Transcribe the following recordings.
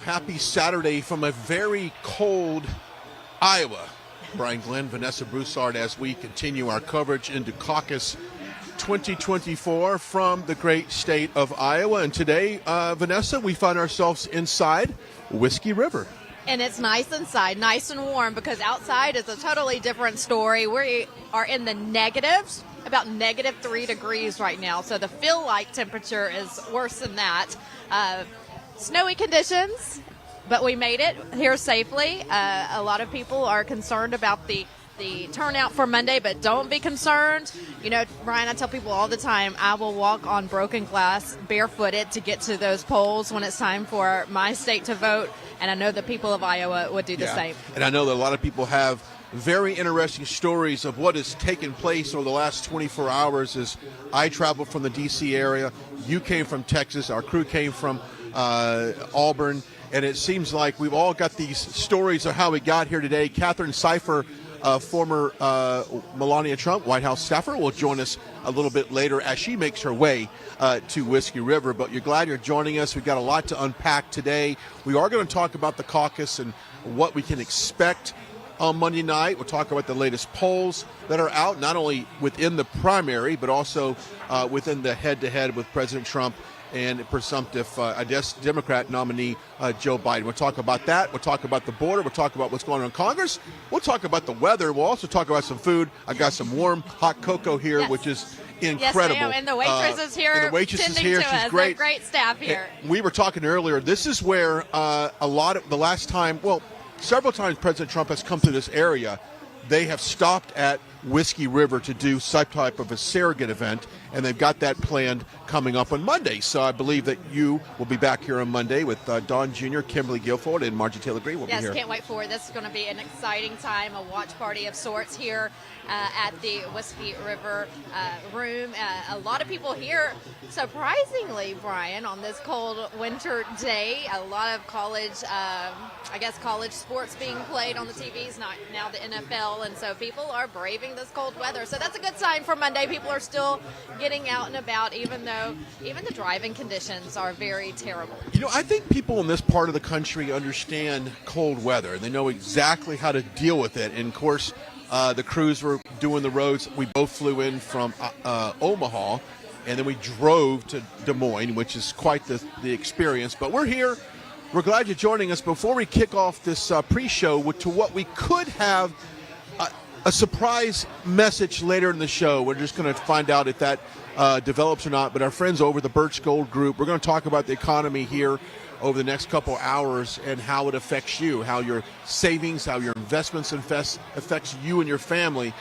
Happy Saturday from a very cold Iowa. Brian Glenn, Vanessa Broussard, as we continue our coverage into Caucus 2024 from the great state of Iowa. And today, Vanessa, we find ourselves inside Whiskey River. And it's nice inside, nice and warm, because outside is a totally different story. We are in the negatives, about -3 degrees right now. So the feel-like temperature is worse than that. Snowy conditions, but we made it here safely. A lot of people are concerned about the turnout for Monday, but don't be concerned. You know, Ryan, I tell people all the time, I will walk on broken glass barefooted to get to those polls when it's time for my state to vote, and I know the people of Iowa would do the same. And I know that a lot of people have very interesting stories of what has taken place over the last 24 hours as I traveled from the D.C. area. You came from Texas. Our crew came from Auburn. And it seems like we've all got these stories of how we got here today. Catherine Cipher, former Melania Trump White House staffer, will join us a little bit later as she makes her way to Whiskey River. But you're glad you're joining us. We've got a lot to unpack today. We are going to talk about the caucus and what we can expect on Monday night. We'll talk about the latest polls that are out, not only within the primary, but also within the head-to-head with President Trump and presumptive, Democrat nominee Joe Biden. We'll talk about that. We'll talk about the border. We'll talk about what's going on in Congress. We'll talk about the weather. We'll also talk about some food. I got some warm, hot cocoa here, which is incredible. Yes, ma'am. And the waitress is here. And the waitress is here. She's great. Great staff here. And we were talking earlier. This is where a lot of the last time, several times President Trump has come to this area, they have stopped at Whiskey River to do some type of a surrogate event, and they've got that planned coming up on Monday. So I believe that you will be back here on Monday with Don Jr., Kimberly Guilford, and Margie Taylor Greene will be here. Yes, can't wait for it. This is going to be an exciting time, a watch party of sorts here at the Whiskey River room. A lot of people here, surprisingly, Brian, on this cold winter day. A lot of college, college sports being played on the TVs, not now the NFL, and so people are braving this cold weather. So that's a good sign for Monday. People are still getting out and about, even though the driving conditions are very terrible. You know, I think people in this part of the country understand cold weather. They know exactly how to deal with it. And, of course, the crews were doing the roads. We both flew in from Omaha, and then we drove to Des Moines, which is quite the experience. But we're here. We're glad you're joining us. Before we kick off this pre-show to what we could have a surprise message later in the show. We're just going to find out if that develops or not. But our friends over the Birch Gold Group, we're going to talk about the economy here over the next couple hours and how it affects you, how your savings, how your investments affects you and your family.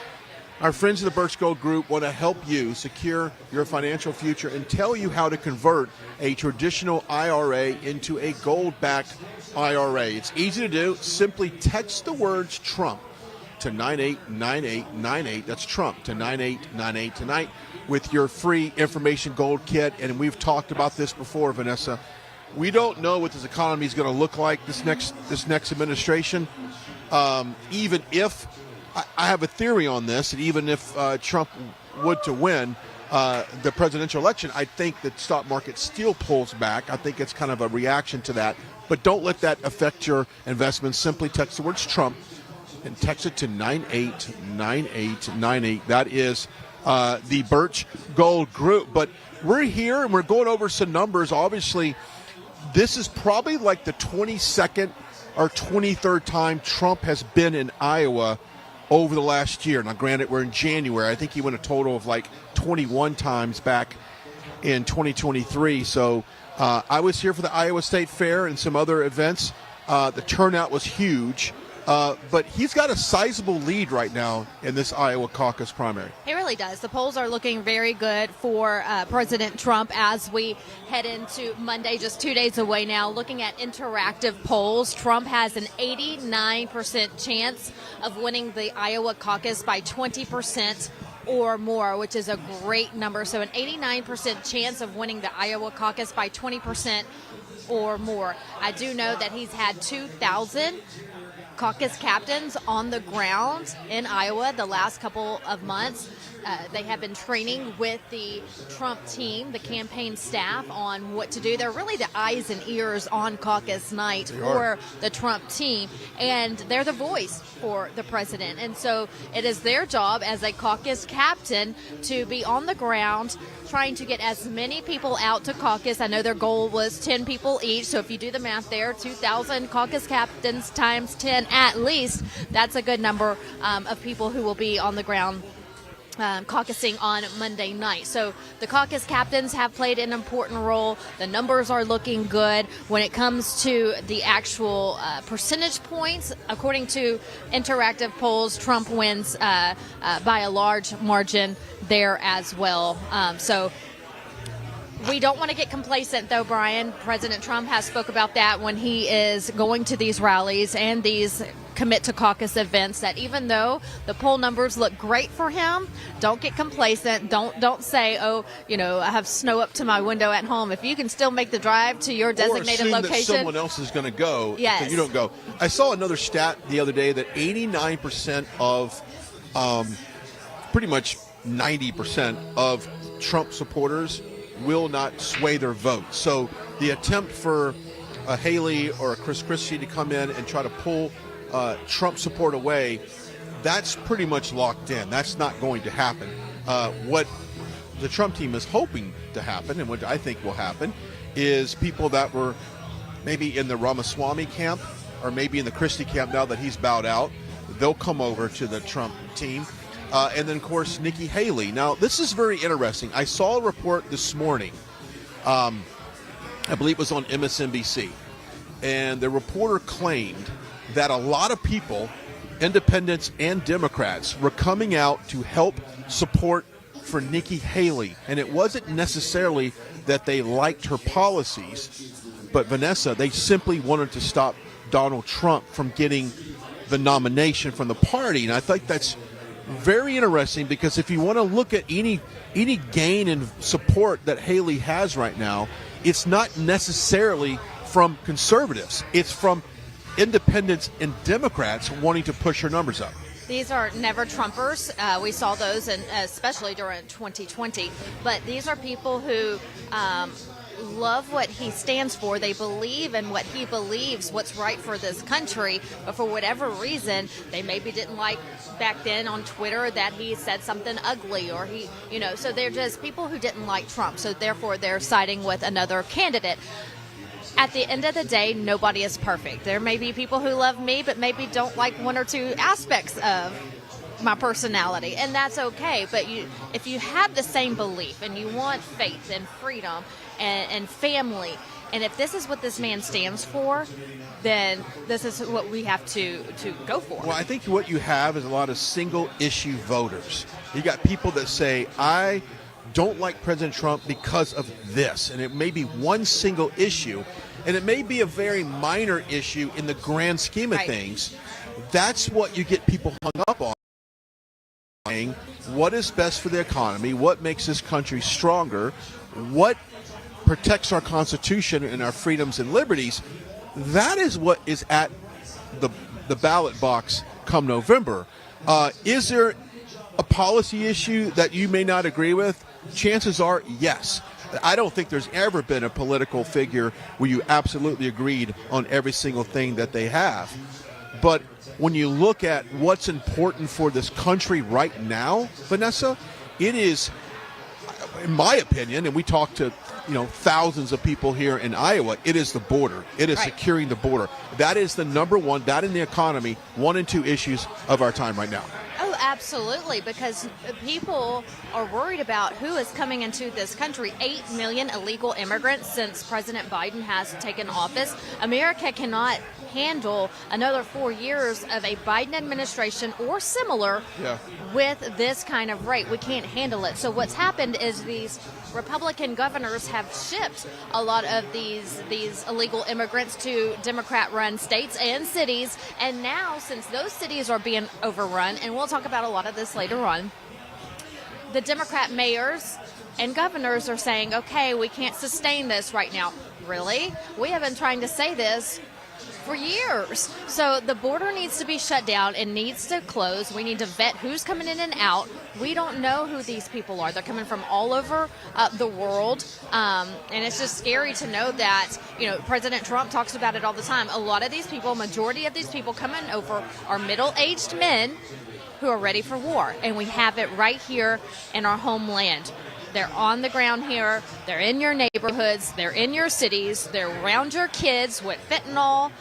Our friends of the Birch Gold Group want to help you secure your financial future and tell you how to convert a traditional IRA into a gold-backed IRA. It's easy to do. Simply text the words Trump to 989898. That's Trump to 9898 tonight with your free information gold kit. And we've talked about this before, Vanessa. We don't know what this economy is going to look like this next administration. Even if I have a theory on this, and even if Trump would to win the presidential election, I think that stock market still pulls back. I think it's kind of a reaction to that. But don't let that affect your investments. Simply text the words Trump and text it to 989898. That is the Birch Gold Group. But we're here and we're going over some numbers. Obviously, this is probably like the 22nd or 23rd time Trump has been in Iowa over the last year. Now, granted, we're in January. I think he went a total of like 21 times back in 2023. So I was here for the Iowa State Fair and some other events. The turnout was huge. But he's got a sizable lead right now in this Iowa caucus primary. He really does. The polls are looking very good for President Trump as we head into Monday, just 2 days away now. Looking at interactive polls, Trump has an 89% chance of winning the Iowa caucus by 20% or more, which is a great number. So an 89% chance of winning the Iowa caucus by 20% or more. I do know that he's had 2,000 caucus captains on the ground in Iowa the last couple of months. They have been training with the Trump team, the campaign staff, on what to do. They're really the eyes and ears on caucus night for the Trump team, and they're the voice for the president. And so it is their job as a caucus captain to be on the ground trying to get as many people out to caucus. I know their goal was 10 people each, so if you do the math there, 2,000 caucus captains times 10 at least, that's a good number of people who will be on the ground caucusing on Monday night. So the caucus captains have played an important role. The numbers are looking good. When it comes to the actual percentage points, according to interactive polls, Trump wins by a large margin there as well. So we don't want to get complacent, though, Brian. President Trump has spoke about that when he is going to these rallies and these commit to caucus events, that even though the poll numbers look great for him, don't get complacent. Don't say, oh, I have snow up to my window at home. If you can still make the drive to your designated or assume location, that someone else is going to go. Yes. You don't go. I saw another stat the other day that 89% of, pretty much 90% of Trump supporters will not sway their vote. So the attempt for a Haley or a Chris Christie to come in and try to pull Trump support away, that's pretty much locked in. That's not going to happen. What the Trump team is hoping to happen, and what I think will happen, is people that were maybe in the Ramaswamy camp or maybe in the Christie camp, now that he's bowed out, they'll come over to the Trump team. And then, of course, Nikki Haley. Now, this is very interesting. I saw a report this morning, I believe it was on MSNBC, and the reporter claimed that a lot of people, independents and Democrats, were coming out to help support for Nikki Haley. And it wasn't necessarily that they liked her policies, but, Vanessa, they simply wanted to stop Donald Trump from getting the nomination from the party. And I think that's very interesting, because if you want to look at any gain in support that Haley has right now, it's not necessarily from conservatives. It's from independents and Democrats wanting to push her numbers up. These are never Trumpers. We saw those, and especially during 2020. But these are people who love what he stands for. They believe in what he believes, what's right for this country. But for whatever reason, they maybe didn't like back then on Twitter that he said something ugly, or so they're just people who didn't like Trump. So therefore, they're siding with another candidate. At the end of the day, nobody is perfect. There may be people who love me, but maybe don't like one or two aspects of my personality, and that's okay. But if you have the same belief and you want faith and freedom and family, and if this is what this man stands for, then this is what we have to go for. Well, I think what you have is a lot of single-issue voters. You got people that say, I don't like President Trump because of this, and it may be one single issue, and it may be a very minor issue in the grand scheme of things. That's what you get people hung up on. What is best for the economy? What makes this country stronger? What protects our Constitution and our freedoms and liberties? That is what is at the ballot box come November. Is there a policy issue that you may not agree with? Chances are, yes. I don't think there's ever been a political figure where you absolutely agreed on every single thing that they have. But when you look at what's important for this country right now, Vanessa, it is, in my opinion, and we talk to thousands of people here in Iowa, it is the border. It is securing the border. That is the number one, that in the economy, 1 and 2 issues of our time right now. Oh, absolutely, because people are worried about who is coming into this country. 8 million illegal immigrants since President Biden has taken office. America cannot handle another 4 years of a Biden administration or similar with this kind of rate. We can't handle it. So what's happened is these Republican governors have shipped a lot of these illegal immigrants to Democrat-run states and cities. And now, since those cities are being overrun, and we'll talk about a lot of this later on, the Democrat mayors and governors are saying, okay, we can't sustain this right now. Really? We have been trying to say this for years. So the border needs to be shut down. It needs to close. We need to vet who's coming in and out. We don't know who these people are. They're coming from all over the world. And it's just scary to know that, President Trump talks about it all the time. A lot of these people, majority of these people coming over are middle-aged men who are ready for war. And we have it right here in our homeland. They're on the ground here. They're in your neighborhoods. They're in your cities. They're around your kids with fentanyl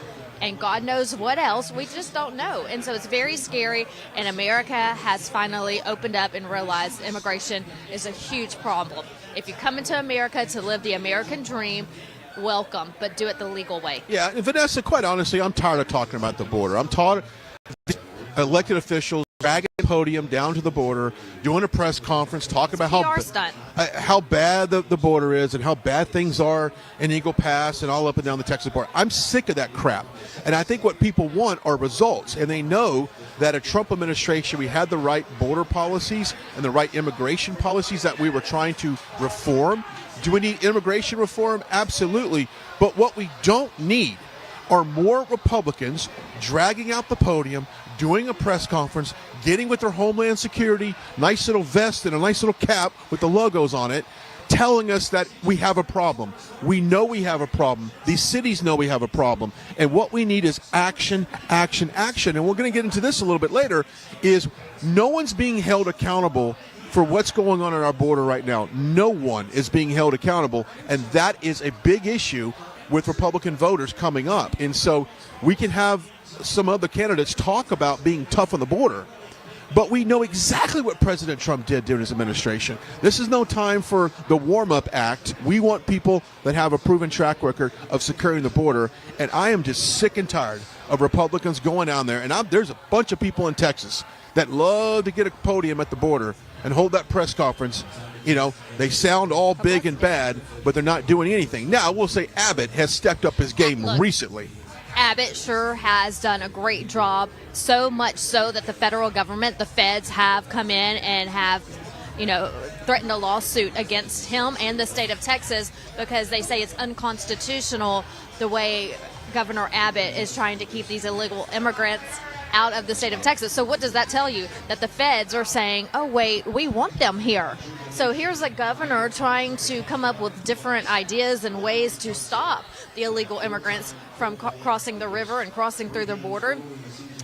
and God knows what else. We just don't know. And so it's very scary. And America has finally opened up and realized immigration is a huge problem. If you come into America to live the American dream, welcome, but do it the legal way. Yeah, and Vanessa, quite honestly, I'm tired of talking about the border. I'm tired of elected officials dragging the podium down to the border, doing a press conference, talking about how bad the border is and how bad things are in Eagle Pass and all up and down the Texas border. I'm sick of that crap. And I think what people want are results. And they know that a Trump administration, we had the right border policies and the right immigration policies that we were trying to reform. Do we need immigration reform? Absolutely. But what we don't need are more Republicans dragging out the podium, doing a press conference, getting with their Homeland Security, nice little vest and a nice little cap with the logos on it, telling us that we have a problem. We know we have a problem. These cities know we have a problem. And what we need is action, action, action. And we're going to get into this a little bit later, is no one's being held accountable for what's going on at our border right now. No one is being held accountable. And that is a big issue with Republican voters coming up. And so we can have some other candidates talk about being tough on the border, but we know exactly what President Trump did during his administration. This is no time for the warm-up act. We want people that have a proven track record of securing the border, and I am just sick and tired of Republicans going down there. And there's a bunch of people in Texas that love to get a podium at the border and hold that press conference. They sound all big and bad, but they're not doing anything. Now, we'll say Abbott has stepped up his game recently. Abbott sure has done a great job, so much so that the federal government, the feds, have come in and have, threatened a lawsuit against him and the state of Texas because they say it's unconstitutional the way Governor Abbott is trying to keep these illegal immigrants out of the state of Texas. So what does that tell you? That the feds are saying, oh, wait, we want them here. So here's a governor trying to come up with different ideas and ways to stop the illegal immigrants from crossing the river and crossing through the border.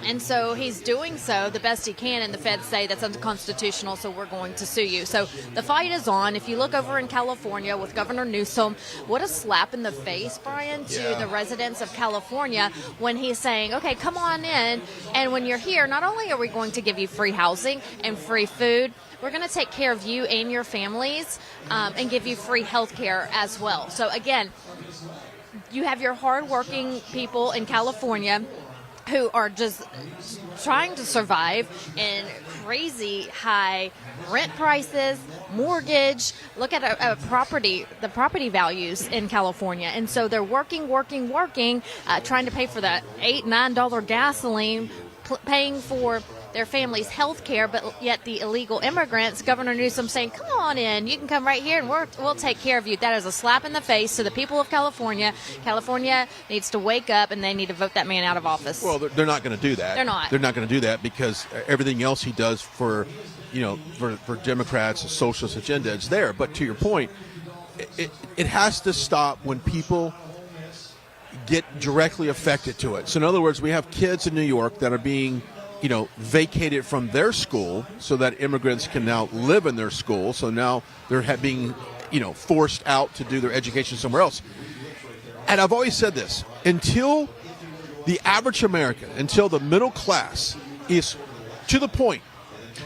And so he's doing so the best he can, and the feds say that's unconstitutional, so we're going to sue you. So the fight is on. If you look over in California with Governor Newsom, what a slap in the face, Brian, to the residents of California when he's saying, okay, come on in, and when you're here, not only are we going to give you free housing and free food, we're going to take care of you and your families and give you free health care as well. So again, you have your hardworking people in California who are just trying to survive in crazy high rent prices, mortgage. Look at the property values in California. And so they're working, trying to pay for that $8, $9 gasoline, paying for their family's health care, but yet the illegal immigrants, Governor Newsom saying, come on in, you can come right here and we'll take care of you. That is a slap in the face to the people of California. California needs to wake up, and they need to vote that man out of office. Well, they're not going to do that. They're not. They're not going to do that because everything else he does for Democrats, a socialist agenda, is there. But to your point, it has to stop when people get directly affected to it. So in other words, we have kids in New York that are being vacated from their school so that immigrants can now live in their school. So now they're being, forced out to do their education somewhere else. And I've always said this, until the average American, until the middle class is to the point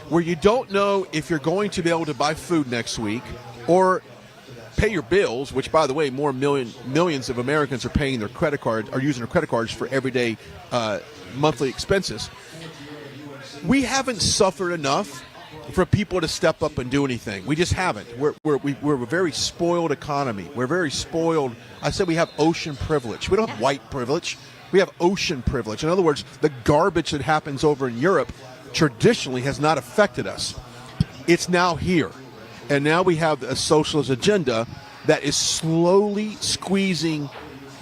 where you don't know if you're going to be able to buy food next week or pay your bills, which, by the way, millions of Americans are paying their credit cards, are using their credit cards for everyday monthly expenses. We haven't suffered enough for people to step up and do anything. We just haven't. We're a very spoiled economy. We're very spoiled. I said we have ocean privilege. We don't have white privilege. We have ocean privilege. In other words, the garbage that happens over in Europe traditionally has not affected us. It's now here. And now we have a socialist agenda that is slowly squeezing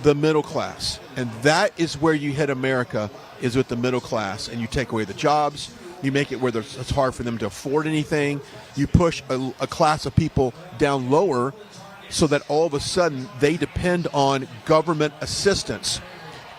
the middle class. And that is where you hit America, is with the middle class. And you take away the jobs. You make it where it's hard for them to afford anything. You push a class of people down lower so that all of a sudden they depend on government assistance.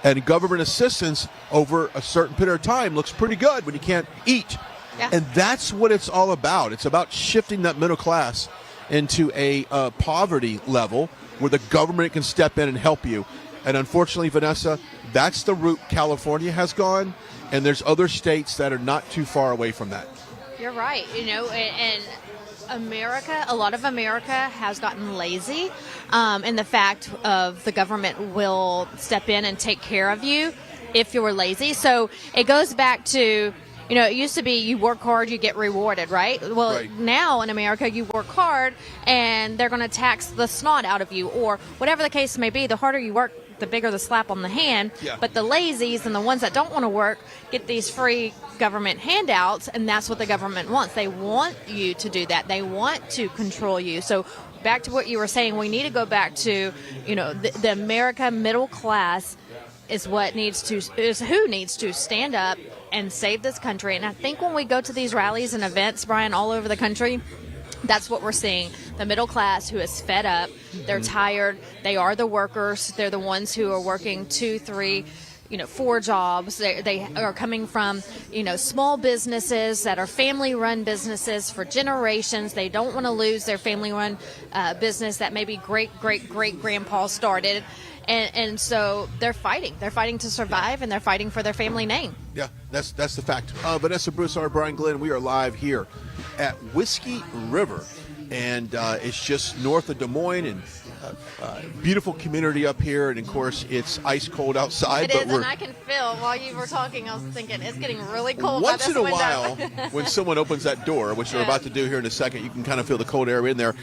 And government assistance over a certain period of time looks pretty good when you can't eat. Yeah. And that's what it's all about. It's about shifting that middle class into a poverty level where the government can step in and help you. And unfortunately, Vanessa, that's the route California has gone, and there's other states that are not too far away from that. You're right. And America, a lot of America has gotten lazy in the fact of the government will step in and take care of you if you're lazy. So it goes back to, it used to be you work hard, you get rewarded, right? Well, right. Now in America, you work hard and they're going to tax the snot out of you, or whatever the case may be. The harder you work, the bigger the slap on the hand. Yeah. But the lazies and the ones that don't want to work get these free government handouts, and that's what the government wants. They want you to do that. They want to control you. So back to what you were saying, we need to go back to, the America middle class is who needs to stand up and save this country. And I think when we go to these rallies and events, Brian, all over the country, that's what we're seeing. The middle class who is fed up, they're tired, they are the workers, they're the ones who are working 2, 3, 4 jobs. They are coming from, small businesses that are family-run businesses for generations. They don't want to lose their family-run business that maybe great-great-great-grandpa started. And so they're fighting. They're fighting to survive, and they're fighting for their family name. Yeah, that's the fact. Vanessa Broussard, Brian Glenn, we are live here at Whiskey River, and it's just north of Des Moines, and beautiful community up here, and of course it's ice cold outside. It is, and I can feel while you were talking, I was thinking it's getting really cold. Once by in this a window. while, when someone opens that door, which they're about to do here in a second, you can kind of feel the cold air in there.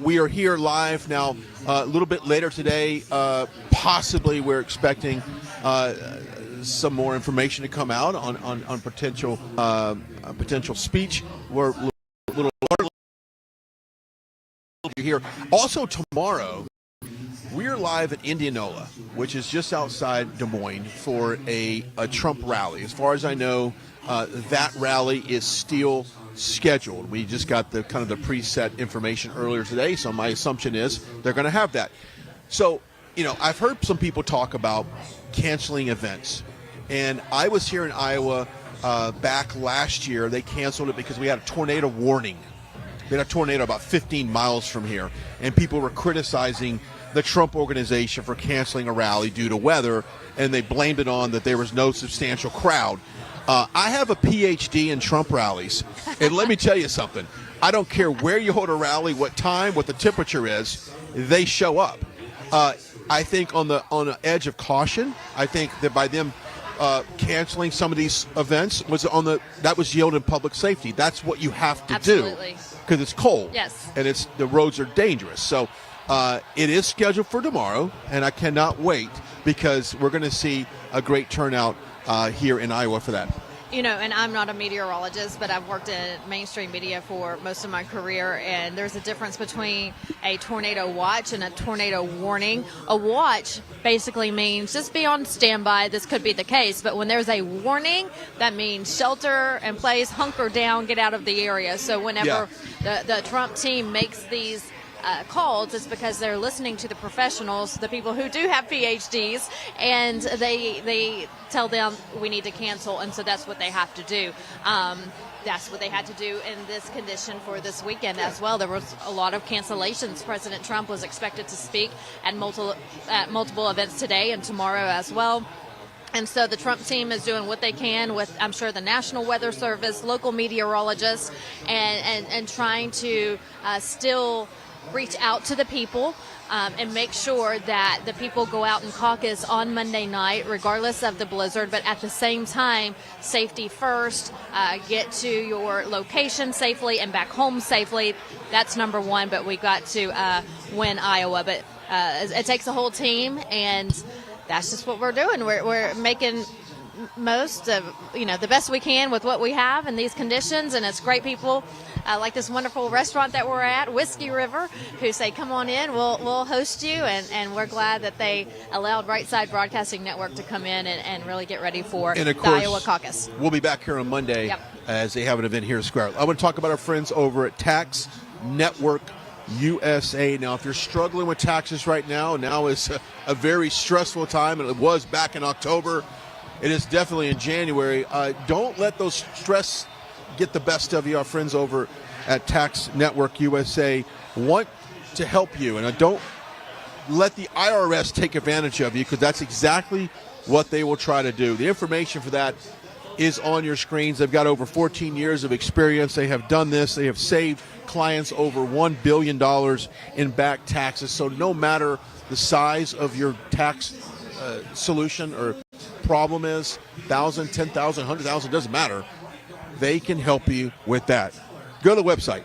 We are here live now. A little bit later today, possibly we're expecting some more information to come out on potential speech. We're a little here. Also tomorrow, we are live at Indianola, which is just outside Des Moines, for a Trump rally. As far as I know, that rally is still scheduled. We just got the kind of the preset information earlier today, so my assumption is they're going to have that. So, I've heard some people talk about canceling events, and I was here in Iowa back last year. They canceled it because we had a tornado warning. We had a tornado about 15 miles from here, and people were criticizing the Trump organization for canceling a rally due to weather, and they blamed it on that there was no substantial crowd. I have a PhD in Trump rallies, and let me tell you something. I don't care where you hold a rally, what time, what the temperature is, they show up. I think on the edge of caution, I think that by them canceling some of these events that was yielding public safety. That's what you have to Absolutely. do because it's cold. Yes. And the roads are dangerous. So it is scheduled for tomorrow, and I cannot wait because we're going to see a great turnout here in Iowa for that. And I'm not a meteorologist, but I've worked in mainstream media for most of my career, and there's a difference between a tornado watch and a tornado warning. A watch basically means just be on standby. This could be the case, but when there's a warning, that means shelter in place, hunker down, get out of the area. So whenever the Trump team makes these calls, it's because they're listening to the professionals, the people who do have PhDs, and they tell them we need to cancel, and so that's what they have to do. That's what they had to do in this condition for this weekend as well. There was a lot of cancellations. President Trump was expected to speak at multiple events today and tomorrow as well. And so the Trump team is doing what they can with, I'm sure, the National Weather Service, local meteorologists, and trying to still reach out to the people and make sure that the people go out and caucus on Monday night, regardless of the blizzard. But at the same time, safety first, get to your location safely and back home safely. That's number one, but we got to win Iowa. But it takes a whole team, and that's just what we're doing. We're making most of, the best we can with what we have in these conditions. And it's great people like this wonderful restaurant that we're at, Whiskey River, who say, come on in, we'll host you. And we're glad that they allowed Right Side Broadcasting Network to come in and really get ready for and of the course, Iowa caucus. We'll be back here on Monday as they have an event here at Square. I want to talk about our friends over at Tax Network USA. Now, if you're struggling with taxes right now is a very stressful time, and it was back in October. It is definitely in January. Don't let those stress get the best of you. Our friends over at Tax Network USA want to help you, and don't let the IRS take advantage of you, because that's exactly what they will try to do. The information for that is on your screens. They've got over 14 years of experience. They have done this. They have saved clients over $1 billion in back taxes. So no matter the size of your tax solution or problem is, 1,000, 10,000, 100,000, doesn't matter. They can help you with that. Go to the website,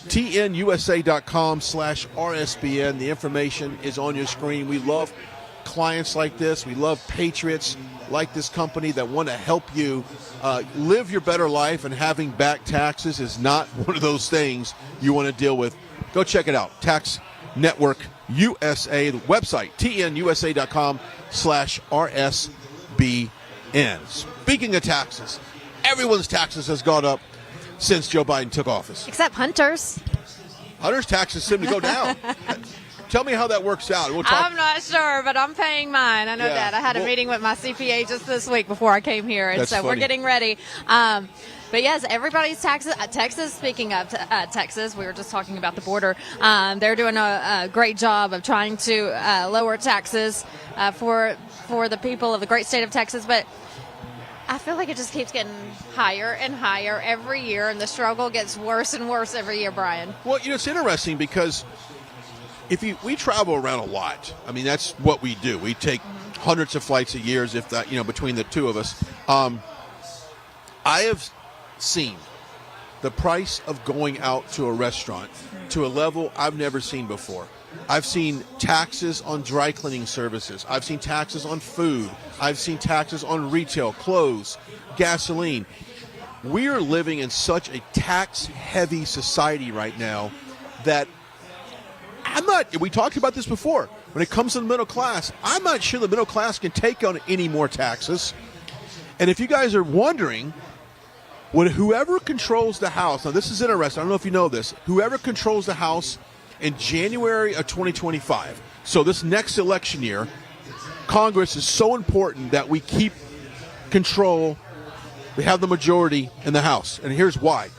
tnusa.com/RSBN. The information is on your screen. We love clients like this. We love patriots like this company that want to help you live your better life, and having back taxes is not one of those things you want to deal with. Go check it out. Tax Network USA, the website, tnusa.com/RSBN. Speaking of taxes, everyone's taxes has gone up since Joe Biden took office. Except Hunter's. Hunter's taxes seem to go down. Tell me how that works out. I'm not sure, but I'm paying mine. I know that. I had a meeting with my CPA just this week before I came here, and so we're getting ready. But yes, everybody's taxes. Texas, speaking of Texas, we were just talking about the border. They're doing a great job of trying to lower taxes for the people of the great state of Texas. But I feel like it just keeps getting higher and higher every year, and the struggle gets worse and worse every year, Brian. Well, it's interesting because we travel around a lot. I mean, that's what we do. We take hundreds of flights a year, if that, between the two of us. I have seen the price of going out to a restaurant to a level I've never seen before. I've seen taxes on dry cleaning services. I've seen taxes on food. I've seen taxes on retail, clothes, gasoline. We are living in such a tax-heavy society right now that we talked about this before. When it comes to the middle class, I'm not sure the middle class can take on any more taxes. And if you guys are wondering, whoever controls the House, now this is interesting, I don't know if you know this, whoever controls the House in January of 2025, so this next election year, Congress is so important that we keep control. We have the majority in the House. And here's why.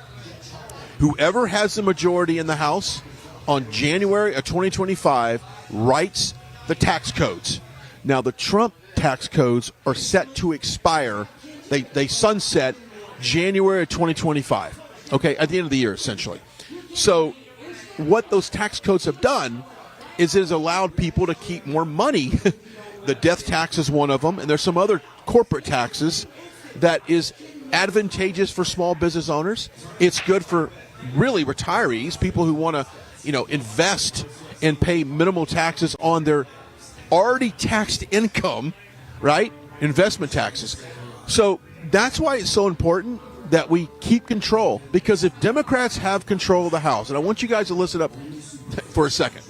Whoever has the majority in the House on January of 2025 writes the tax codes. Now, the Trump tax codes are set to expire. They sunset January of 2025, okay, at the end of the year, essentially. So what those tax codes have done is it has allowed people to keep more money. The death tax is one of them, and there's some other corporate taxes that is advantageous for small business owners. It's good for really retirees, people who want to invest and pay minimal taxes on their already taxed income, right? Investment taxes. So that's why it's so important that we keep control, because if Democrats have control of the House, and I want you guys to listen up for a second.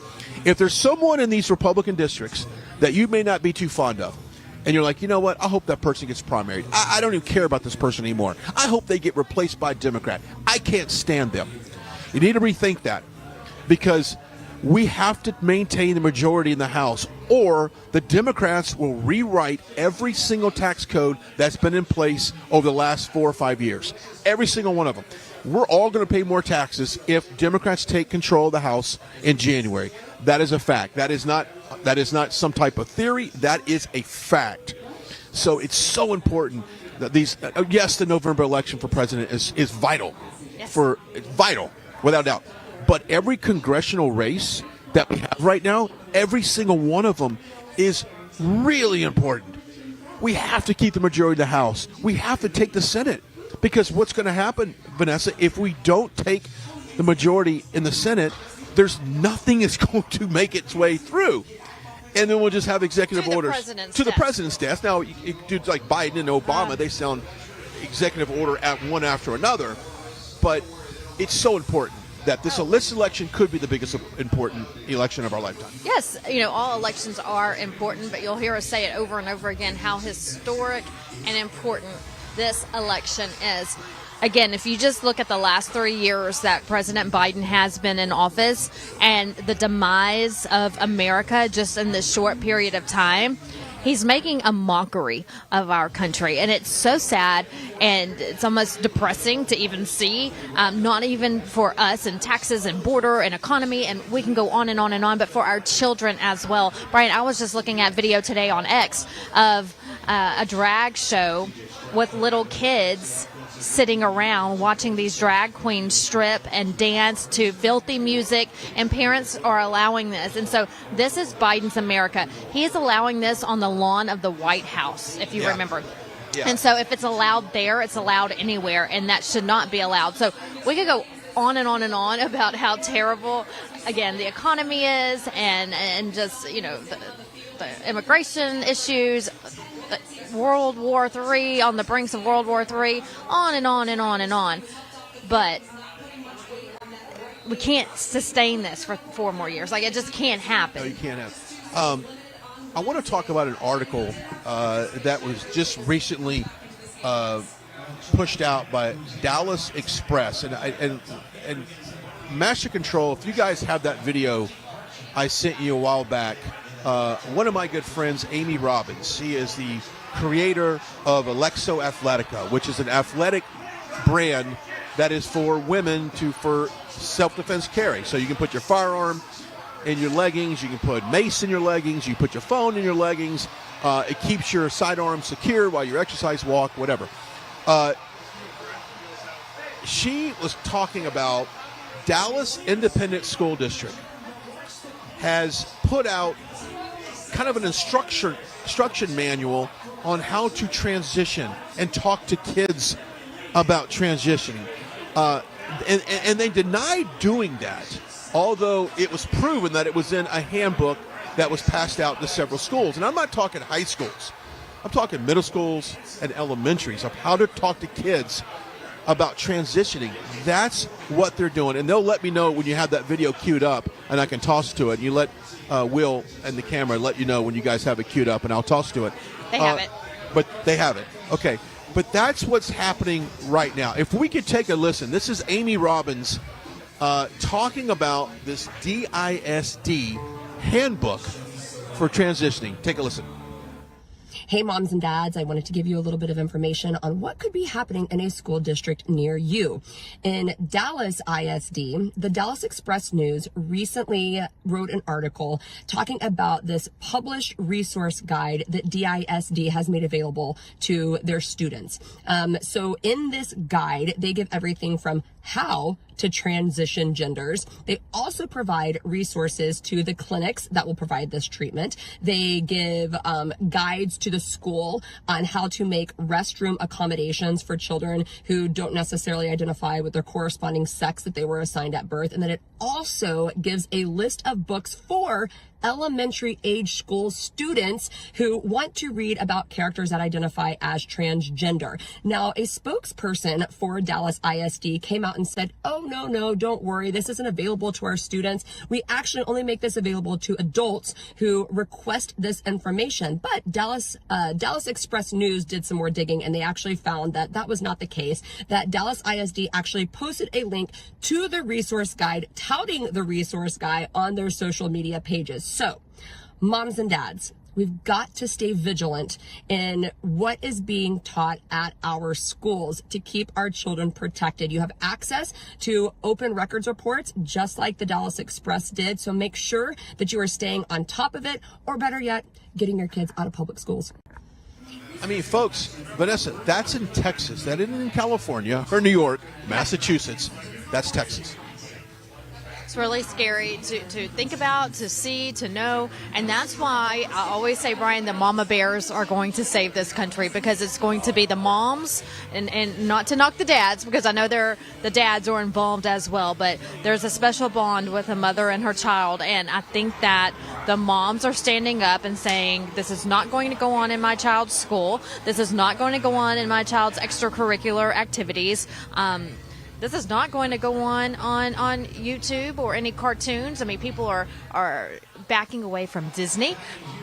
If there's someone in these Republican districts that you may not be too fond of, and you're like, you know what, I hope that person gets primaried. I don't even care about this person anymore. I hope they get replaced by a Democrat. I can't stand them. You need to rethink that, because we have to maintain the majority in the House, or the Democrats will rewrite every single tax code that's been in place over the last 4 or 5 years. Every single one of them. We're all going to pay more taxes if Democrats take control of the House in January. That is a fact. That is not some type of theory. That is a fact. So it's so important that the November election for president is vital. Yes. Vital, without doubt. But every congressional race that we have right now, every single one of them is really important. We have to keep the majority of the House. We have to take the Senate. Because what's going to happen, Vanessa, if we don't take the majority in the Senate, there's nothing is going to make its way through. And then we'll just have executive To the orders president's to the desk. president's desk. Now, dudes like Biden and Obama, they sound executive order at one after another, but it's so important that this election could be the biggest important election of our lifetime. Yes, all elections are important, but you'll hear us say it over and over again how historic and important this election is. Again, if you just look at the last 3 years that President Biden has been in office and the demise of America just in this short period of time, he's making a mockery of our country. And it's so sad and it's almost depressing to even see, not even for us and taxes and border and economy, and we can go on and on and on, but for our children as well. Brian, I was just looking at video today on X of a drag show with little kids sitting around watching these drag queens strip and dance to filthy music, and parents are allowing this. And so this is Biden's America. He is allowing this on the lawn of the White House, if you remember. Yeah. And so if it's allowed there, it's allowed anywhere, and that should not be allowed. So we could go on and on and on about how terrible, again, the economy is, and just, the immigration issues, World War III, on the brinks of World War III, on and on and on and on. But we can't sustain this for 4 more years. Like, it just can't happen. No, you can't have. I want to talk about an article that was just recently pushed out by Dallas Express. And Master Control, if you guys have that video I sent you a while back, one of my good friends, Amy Robbins, she is the creator of Alexo Athletica, which is an athletic brand that is for women for self-defense carry. So you can put your firearm in your leggings, you can put mace in your leggings, you can put your phone in your leggings. It keeps your sidearm secure while you exercise, walk, whatever. She was talking about Dallas Independent School District has put out kind of an instruction manual on how to transition and talk to kids about transitioning. And they denied doing that, although it was proven that it was in a handbook that was passed out to several schools. And I'm not talking high schools. I'm talking middle schools and elementaries of how to talk to kids about transitioning. That's what they're doing. And they'll let me know when you have that video queued up, and I can toss to it. And you let Will and the camera let you know when you guys have it queued up, and I'll toss to it. They have it. But they have it. Okay. But that's what's happening right now. If we could take a listen, this is Amy Robbins talking about this DISD handbook for transitioning. Take a listen. Hey, moms and dads, I wanted to give you a little bit of information on what could be happening in a school district near you. In Dallas ISD, the Dallas Express News recently wrote an article talking about this published resource guide that DISD has made available to their students. So in this guide, they give everything from how to transition genders. They also provide resources to the clinics that will provide this treatment. They give guides to the school on how to make restroom accommodations for children who don't necessarily identify with their corresponding sex that they were assigned at birth. And then it also gives a list of books for elementary age school students who want to read about characters that identify as transgender. Now, a spokesperson for Dallas ISD came out and said, oh, no, don't worry. This isn't available to our students. We actually only make this available to adults who request this information. But Dallas Express News did some more digging, and they actually found that that was not the case, that Dallas ISD actually posted a link to the resource guide, touting the resource guide on their social media pages. So, moms and dads, we've got to stay vigilant in what is being taught at our schools to keep our children protected. You have access to open records reports, just like the Dallas Express did. So make sure that you are staying on top of it, or better yet, getting your kids out of public schools. I mean, folks, Vanessa, that's in Texas. That isn't in California or New York, Massachusetts. That's Texas. It's really scary to think about, to see, to know. And that's why I always say, Brian, the mama bears are going to save this country, because it's going to be the moms, and not to knock the dads, because I know the dads are involved as well, but there's a special bond with a mother and her child. And I think that the moms are standing up and saying, this is not going to go on in my child's school. This is not going to go on in my child's extracurricular activities. This is not going to go on YouTube or any cartoons. I mean, people are backing away from Disney.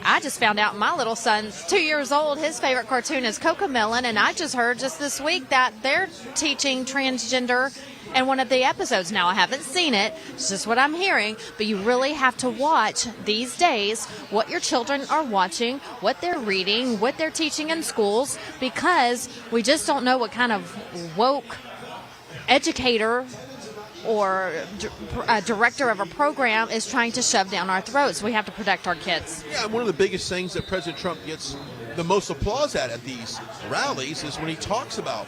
I just found out my little son's 2 years old. His favorite cartoon is Cocomelon, and I just heard just this week that they're teaching transgender in one of the episodes. Now, I haven't seen it. It's just what I'm hearing. But you really have to watch these days what your children are watching, what they're reading, what they're teaching in schools, because we just don't know what kind of woke educator or director of a program is trying to shove down our throats. We have to protect our kids. Yeah, one of the biggest things that President Trump gets the most applause at these rallies is when he talks about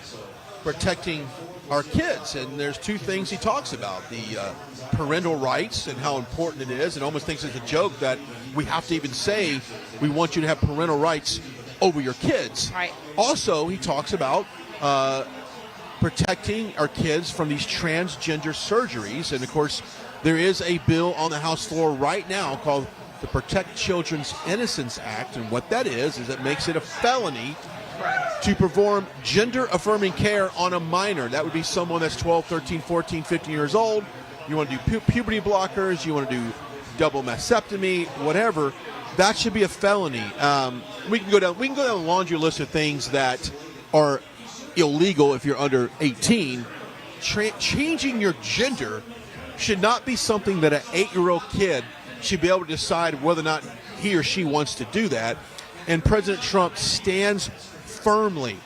protecting our kids. And there's two things he talks about: the parental rights and how important it is, and almost thinks it's a joke that we have to even say we want you to have parental rights over your kids. Right. Also, he talks about protecting our kids from these transgender surgeries. And of course, there is a bill on the House floor right now called the Protect Children's Innocence Act. And what that is it makes it a felony to perform gender-affirming care on a minor. That would be someone that's 12, 13, 14, 15 years old. You want to do puberty blockers, you want to do double mastectomy, whatever. That should be a felony. We can go down a laundry list of things that are illegal if you're under 18. Changing your gender should not be something that an 8-year-old kid should be able to decide whether or not he or she wants to do that. And President Trump stands firmly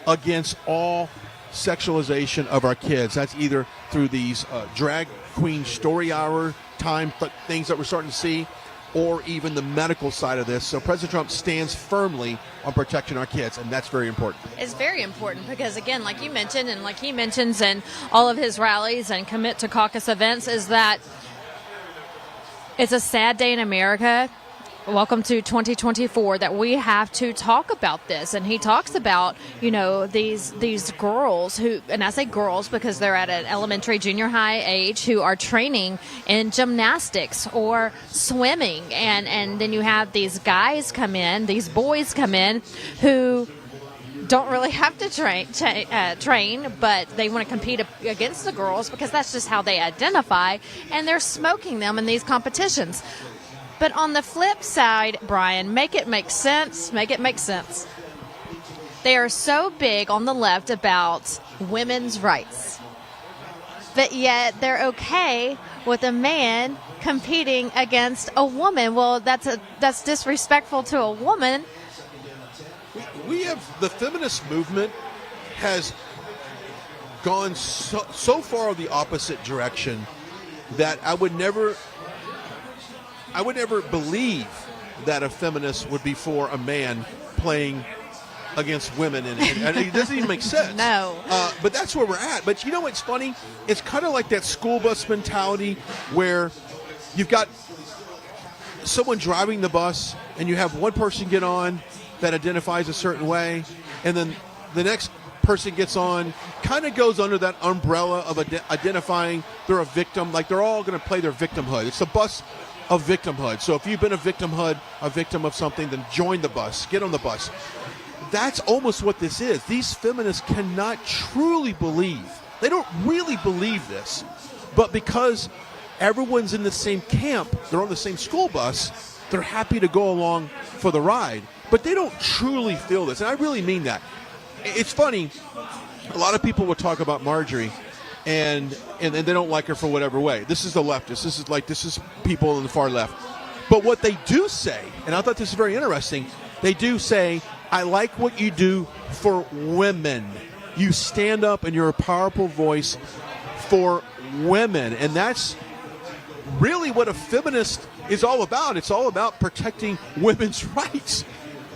against all sexualization of our kids. That's either through these drag queen story hour time things that we're starting to see, or even the medical side of this. So President Trump stands firmly on protecting our kids, and that's very important. It's very important because, again, like you mentioned, and like he mentions in all of his rallies and commit to caucus events, is that it's a sad day in America. Welcome to 2024, that we have to talk about this. And he talks about, these girls who, and I say girls because they're at an elementary, junior high age, who are training in gymnastics or swimming. And then you have these guys come in, these boys come in who don't really have to train, but they want to compete against the girls because that's just how they identify. And they're smoking them in these competitions. But on the flip side, Brian, make it make sense. Make it make sense. They are so big on the left about women's rights, but yet they're okay with a man competing against a woman. Well, that's disrespectful to a woman. We have the feminist movement has gone so far the opposite direction that I would never believe that a feminist would be for a man playing against women, and it doesn't even make sense. No. But that's where we're at. But you know what's funny? It's kind of like that school bus mentality where you've got someone driving the bus, and you have one person get on that identifies a certain way, and then the next person gets on, kind of goes under that umbrella of identifying they're a victim. Like they're all going to play their victimhood. It's the bus of victimhood. So if you've been a victim of something, then join the bus, get on the bus. That's almost what this is. These feminists cannot truly believe, they don't really believe this, but because everyone's in the same camp, they're on the same school bus, they're happy to go along for the ride, but they don't truly feel this. And I really mean that. It's funny, a lot of people will talk about Marjorie and they don't like her for whatever way. This is the leftists. This is people on the far left. But what they do say, and I thought this is very interesting, they do say, I like what you do for women. You stand up and you're a powerful voice for women. And that's really what a feminist is all about. It's all about protecting women's rights.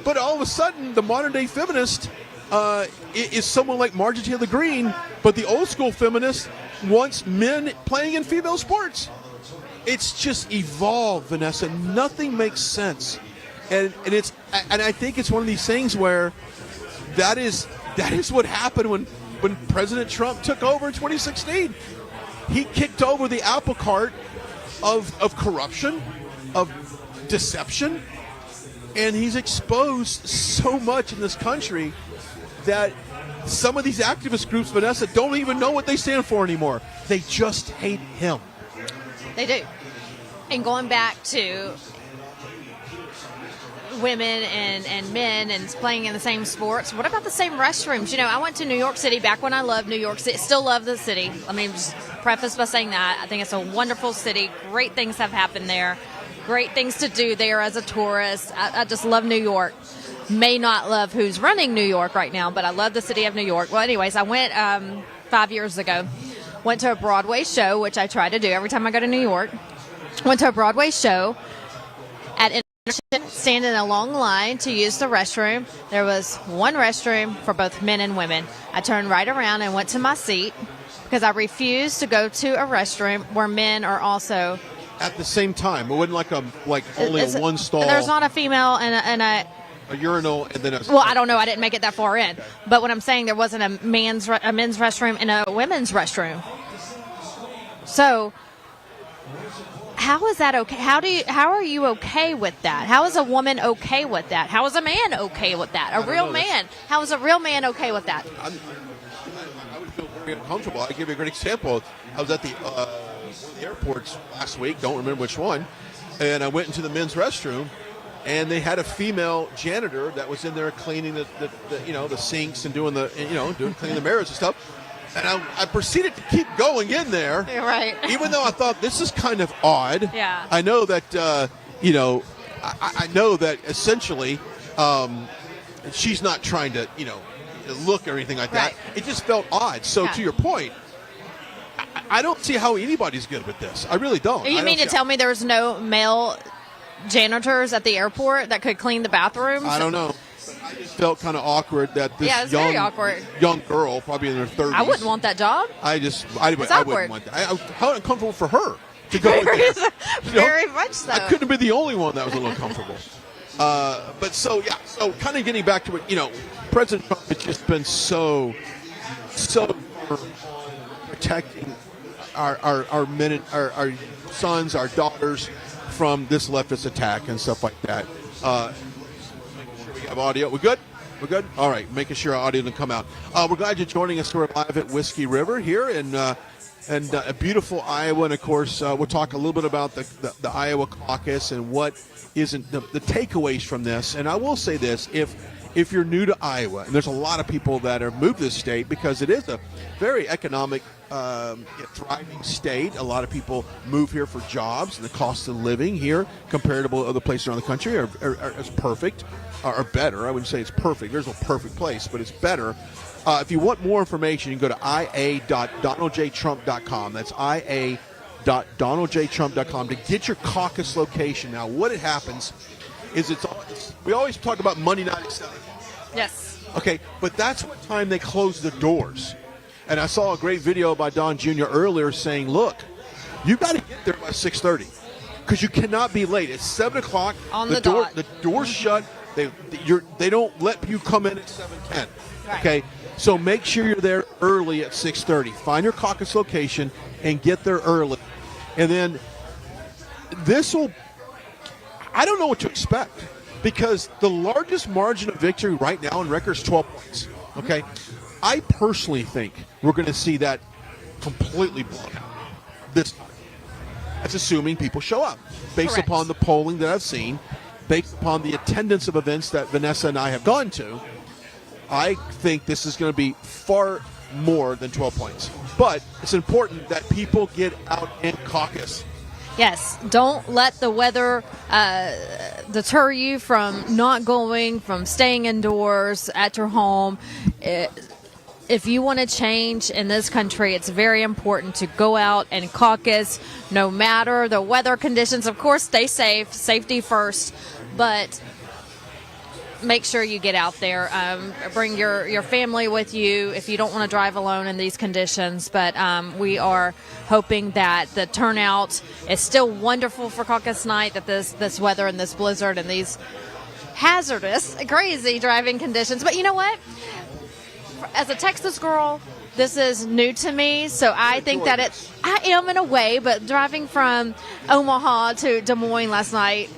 But all of a sudden, the modern day feminist is someone like Marjorie Taylor Greene, but the old school feminist wants men playing in female sports. it's just evolved, Vanessa. Nothing makes sense, and I think it's one of these things where that is what happened when President Trump took over in 2016. He kicked over the apple cart of corruption, of deception, and he's exposed so much in this country that some of these activist groups, Vanessa, don't even know what they stand for anymore. They just hate him. They do. And going back to women and men and playing in the same sports, what about the same restrooms? You know, I went to New York City back when I loved New York City. Still love the city. Let me just preface by saying that. I think it's a wonderful city. Great things have happened there. Great things to do there as a tourist. I just love New York. May not love who's running New York right now, but I love the city of New York. Well, anyways, I went 5 years ago. Went to a Broadway show, which I try to do every time I go to New York. Went to a Broadway show at standing in a long line to use the restroom. There was one restroom for both men and women. I turned right around and went to my seat because I refused to go to a restroom where men are also at the same time. It wasn't like only a one stall. There's not a female and a urinal and then a. Well, I don't know. I didn't make it that far in. But what I'm saying, there wasn't a men's restroom and a women's restroom. So how is that okay? How are you okay with that? How is a woman okay with that? How is a man okay with that? A real man. How is a real man okay with that? I would feel very uncomfortable. I'll give you a great example. I was at the airports last week. Don't remember which one. And I went into the men's restroom, and they had a female janitor that was in there cleaning the sinks and doing cleaning the mirrors and stuff. And I proceeded to keep going in there. Right. Even though I thought this is kind of odd. Yeah. I know that, I know that essentially she's not trying to, look or anything like that. It just felt odd. So to your point, I don't see how anybody's good with this. I really don't. You mean to tell me there's no male janitors at the airport that could clean the bathrooms? I don't know. I just felt kind of awkward that this young girl, probably in her 30s. I wouldn't want that job. I wouldn't want that. How uncomfortable for her to go in there. Very much so. I couldn't have been the only one that was a little uncomfortable. So kind of getting back to it, President Trump has just been so protecting our men, our sons, our daughters from this leftist attack and stuff like that. We have audio. We're good? We're good? All right. Making sure our audio doesn't come out. We're glad you're joining us. We're live at Whiskey River here in a beautiful Iowa. And, of course, we'll talk a little bit about the Iowa caucus and what isn't the takeaways from this. And I will say this. If you're new to Iowa, and there's a lot of people that are moved to this state because it is a very economic, thriving state. A lot of people move here for jobs, and the cost of living here compared to other places around the country is perfect, or better. I wouldn't say it's perfect. There's no perfect place, but it's better. If you want more information, you can go to ia.donaldjtrump.com. That's ia.donaldjtrump.com to get your caucus location. Now, what it happens is we always talk about Monday night at 7. Yes. Okay, but that's what time they close the doors. And I saw a great video by Don Jr. earlier saying, look, you got to get there by 6:30 because you cannot be late. It's 7 o'clock. On the dot. The door's shut. They don't let you come in at 7:10. Right. Okay, so make sure you're there early at 6:30. Find your caucus location and get there early. And then I don't know what to expect because the largest margin of victory right now in record is 12 points. Okay, I personally think we're going to see that completely blown out this time. That's assuming people show up based Correct. upon the polling that I've seen, based upon the attendance of events that Vanessa and I have gone to. I think this is going to be far more than 12 points. But it's important that people get out and caucus. Yes, don't let the weather deter you from not going, from staying indoors at your home. If you want to change in this country, it's very important to go out and caucus no matter the weather conditions. Of course, stay safe, safety first. But make sure you get out there. Bring your family with you if you don't want to drive alone in these conditions. But we are hoping that the turnout is still wonderful for Caucus night, that this weather and this blizzard and these hazardous, crazy driving conditions. But you know what? As a Texas girl, this is new to me, so I think that I am in a way, but driving from Omaha to Des Moines last night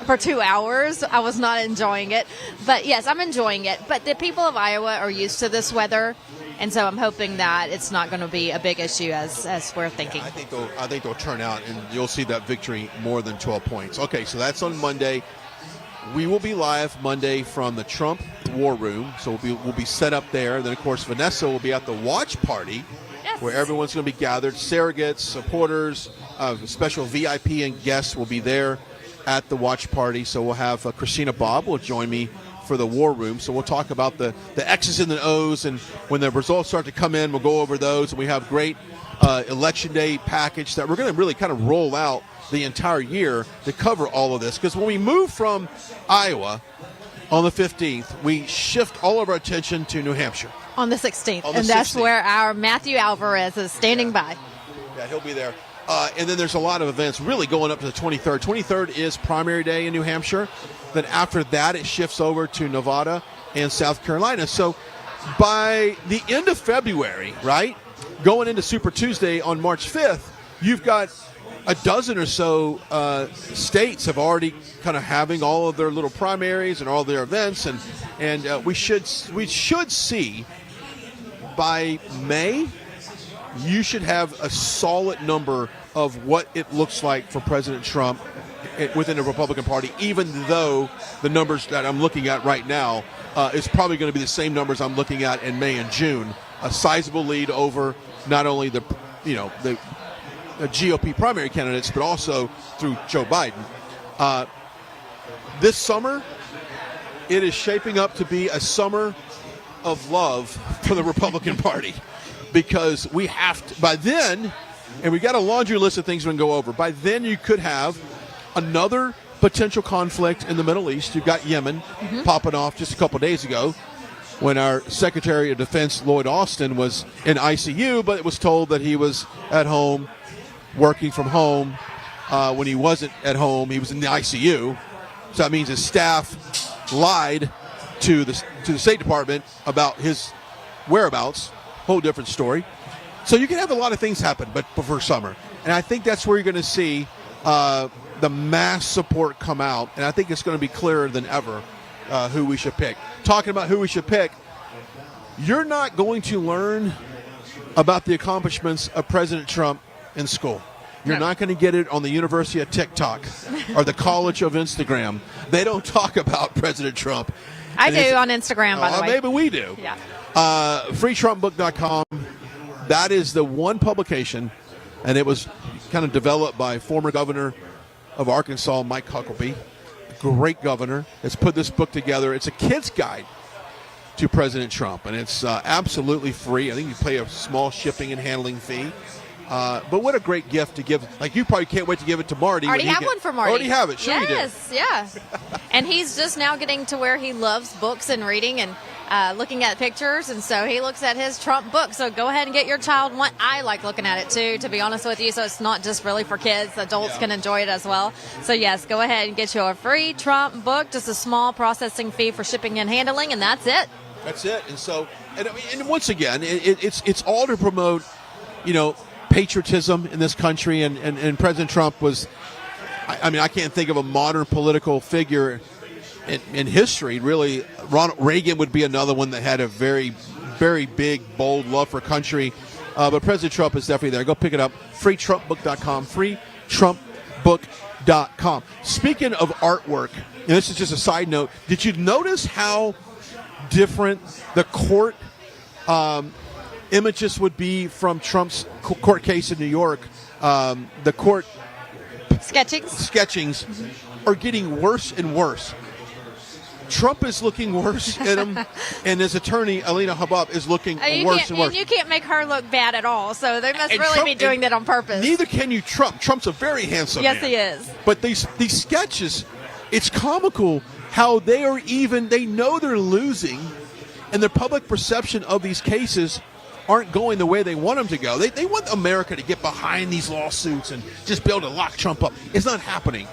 for 2 hours, I was not enjoying it. But yes, I'm enjoying it. But the people of Iowa are used to this weather, and so I'm hoping that it's not going to be a big issue as we're thinking. Yeah, I think they'll turn out, and you'll see that victory more than 12 points. Okay, so that's on Monday. We will be live Monday from the Trump War Room, so we'll be set up there. Then, of course, Vanessa will be at the watch party, yes, where everyone's going to be gathered. Surrogates, supporters, special VIP and guests will be there at the watch party. So we'll have Christina Bobb will join me for the War Room. So we'll talk about the X's and the O's, and when the results start to come in, we'll go over those. And we have great Election Day package that we're going to really kind of roll out the entire year to cover all of this. Because when we move from Iowa on the 15th, we shift all of our attention to New Hampshire. On the 16th. And that's where our Matthew Alvarez is standing by. Yeah, he'll be there. And then there's a lot of events really going up to the 23rd. 23rd is primary day in New Hampshire. Then after that, it shifts over to Nevada and South Carolina. So by the end of February, right, going into Super Tuesday on March 5th, you've got a dozen or so states have already kind of having all of their little primaries and all their events, and we should see by May you should have a solid number of what it looks like for President Trump within the Republican Party, even though the numbers that I'm looking at right now is probably going to be the same numbers I'm looking at in May and June. A sizable lead over not only the GOP primary candidates, but also through Joe Biden. This summer, it is shaping up to be a summer of love for the Republican Party, because we have to, by then, and we got a laundry list of things we can go over. By then, you could have another potential conflict in the Middle East. You've got Yemen popping off just a couple days ago, when our Secretary of Defense, Lloyd Austin, was in ICU, but it was told that he was at home, working from home. When he wasn't at home, he was in the ICU. So that means his staff lied to the State Department about his whereabouts. Whole different story. So you can have a lot of things happen, but before summer. And I think that's where you're going to see the mass support come out. And I think it's going to be clearer than ever who we should pick. Talking about who we should pick, you're not going to learn about the accomplishments of President Trump in school. You're not going to get it on the University of TikTok or the College of Instagram. They don't talk about President Trump. I do on Instagram, by the way. Maybe we do. Yeah. FreeTrumpBook.com. That is the one publication, and it was kind of developed by former governor of Arkansas, Mike Huckabee. Great governor. Has put this book together. It's a kid's guide to President Trump, and it's absolutely free. I think you pay a small shipping and handling fee. But what a great gift to give. Like, you probably can't wait to give it to Marty. Already have one for Marty. Already have it. Sure yes, yeah. And he's just now getting to where he loves books and reading and looking at pictures, and so he looks at his Trump book. So go ahead and get your child one. I like looking at it too, to be honest with you. So it's not just really for kids. Adults can enjoy it as well. So yes, go ahead and get you a free Trump book. Just a small processing fee for shipping and handling, and that's it. That's it. And so, and once again, it's all to promote, patriotism in this country. And President Trump was, I can't think of a modern political figure in history, really. Ronald Reagan would be another one that had a very, very big, bold love for country. But President Trump is definitely there. Go pick it up. FreeTrumpBook.com. FreeTrumpBook.com. Speaking of artwork, and this is just a side note, did you notice how different the court images would be from Trump's court case in New York? The court sketchings are getting worse and worse. Trump is looking worse at him, and his attorney, Alina Habab, is looking worse and worse. And you can't make her look bad at all, so they must really be doing that on purpose. Neither can you Trump. Trump's a very handsome man. Yes, he is. But these sketches, it's comical how they know they're losing, and the public perception of these cases aren't going the way they want them to go. They want America to get behind these lawsuits and just be able to lock Trump up. It's not happening.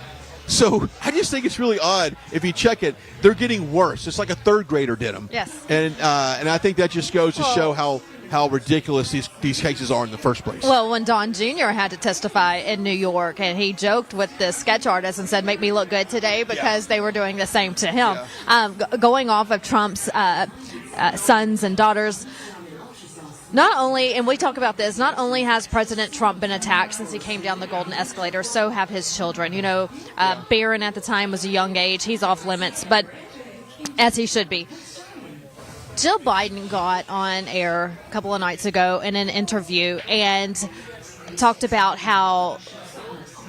So I just think it's really odd. If you check it, they're getting worse. It's like a third grader did them. Yes. And I think that just goes to show how ridiculous these cases are in the first place. Well, when Don Jr. had to testify in New York, and he joked with the sketch artist and said, "Make me look good today," because they were doing the same to him. Yeah. Going off of Trump's sons and daughters, not only, and we talk about this, not only has President Trump been attacked since he came down the golden escalator, so have his children. You know, Barron at the time was a young age. He's off limits, but as he should be. Jill Biden got on air a couple of nights ago in an interview and talked about how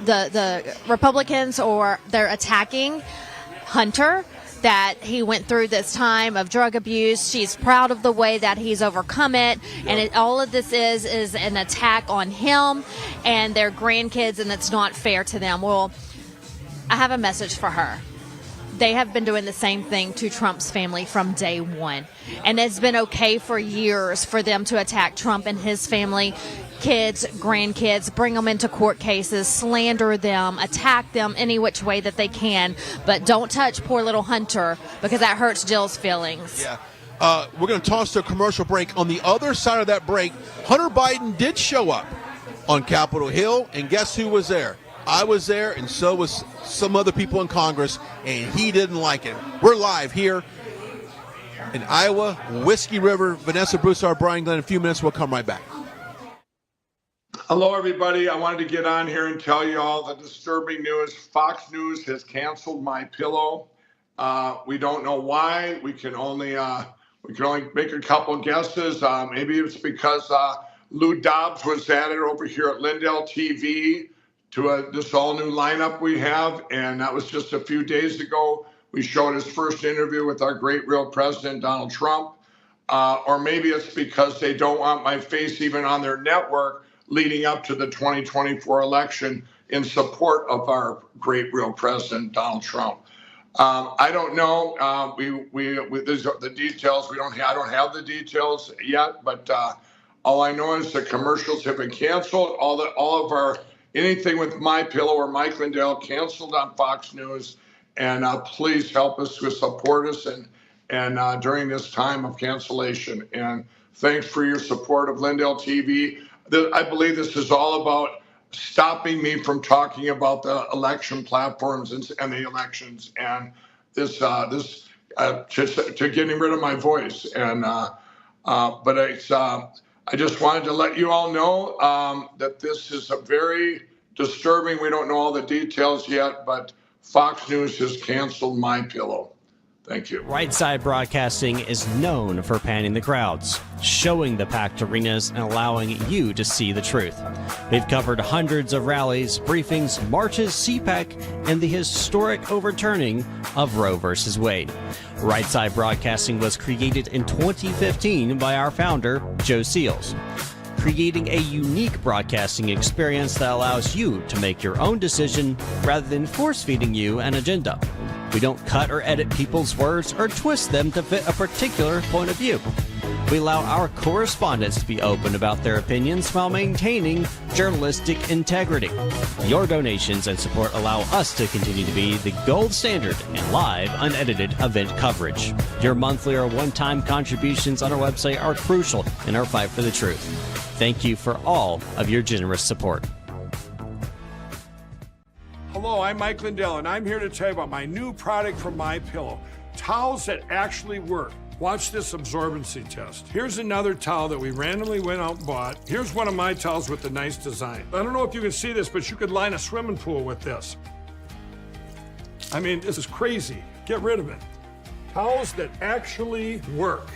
the Republicans, or they're attacking Hunter, that he went through this time of drug abuse. She's proud of the way that he's overcome it. And all of this is an attack on him and their grandkids, and it's not fair to them. Well, I have a message for her. They have been doing the same thing to Trump's family from day one. And it's been okay for years for them to attack Trump and his family, kids, grandkids, bring them into court cases, slander them, attack them any which way that they can. But don't touch poor little Hunter, because that hurts Jill's feelings. Yeah. We're going to toss to a commercial break. On the other side of that break, Hunter Biden did show up on Capitol Hill, and guess who was there? I was there, and so was some other people in Congress, and he didn't like it. We're live here in Iowa, Whiskey River. Vanessa Broussard, Brian Glenn. In a few minutes, we'll come right back. Hello, everybody. I wanted to get on here and tell you all the disturbing news. Fox News has canceled My Pillow. We don't know why. We can only make a couple guesses. Maybe it's because Lou Dobbs was at it over here at Lindell TV to this all-new lineup we have, and that was just a few days ago. We showed his first interview with our great real president, Donald Trump. Or maybe it's because they don't want my face even on their network leading up to the 2024 election in support of our great real president, Donald Trump. I don't know. These are the details. I don't have the details yet, but all I know is the commercials have been canceled. All of our anything with My Pillow or Mike Lindell canceled on Fox News, and please help us to support us and during this time of cancellation. And thanks for your support of Lindell TV. I believe this is all about stopping me from talking about the election platforms and the elections, and this to getting rid of my voice. And but it's. I just wanted to let you all know that this is a very disturbing. We don't know all the details yet, but Fox News has canceled My Pillow. Thank you. Right Side Broadcasting is known for panning the crowds, showing the packed arenas, and allowing you to see the truth. We've covered hundreds of rallies, briefings, marches, CPAC, and the historic overturning of Roe v. Wade. Right Side Broadcasting was created in 2015 by our founder, Joe Seals, creating a unique broadcasting experience that allows you to make your own decision rather than force-feeding you an agenda. We don't cut or edit people's words or twist them to fit a particular point of view. We allow our correspondents to be open about their opinions while maintaining journalistic integrity. Your donations and support allow us to continue to be the gold standard in live, unedited event coverage. Your monthly or one-time contributions on our website are crucial in our fight for the truth. Thank you for all of your generous support. Hello, I'm Mike Lindell, and I'm here to tell you about my new product from My Pillow, towels that actually work. Watch this absorbency test. Here's another towel that we randomly went out and bought. Here's one of my towels with the nice design. I don't know if you can see this, but you could line a swimming pool with this. I mean, this is crazy. Get rid of it. Towels that actually work.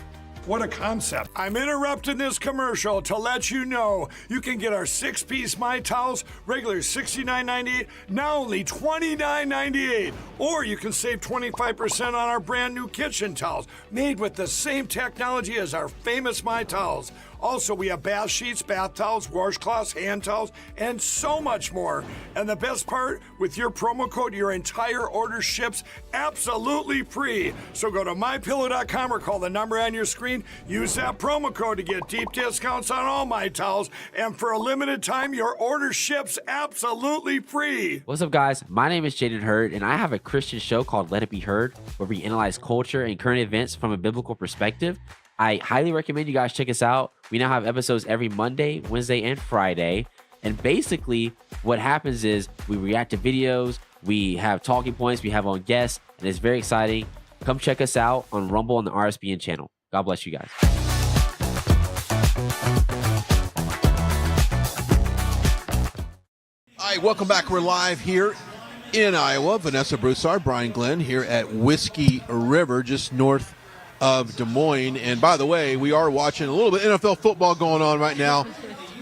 What a concept. I'm interrupting this commercial to let you know you can get our 6-piece My Towels, regular $69.98, now only $29.98. Or you can save 25% on our brand new kitchen towels, made with the same technology as our famous My Towels. Also, we have bath sheets, bath towels, washcloths, hand towels, and so much more. And the best part, with your promo code, your entire order ships absolutely free. So go to mypillow.com or call the number on your screen. Use that promo code to get deep discounts on all my towels. And for a limited time, your order ships absolutely free. What's up, guys? My name is Jaden Hurd, and I have a Christian show called Let It Be Heard, where we analyze culture and current events from a biblical perspective. I highly recommend you guys check us out. We now have episodes every Monday, Wednesday, and Friday. And basically, what happens is we react to videos, we have talking points, we have on guests, and it's very exciting. Come check us out on Rumble on the RSBN channel. God bless you guys. All right, welcome back. We're live here in Iowa. Vanessa Broussard, Brian Glenn here at Whiskey River, just north of Des Moines. And by the way, we are watching a little bit of NFL football going on right now.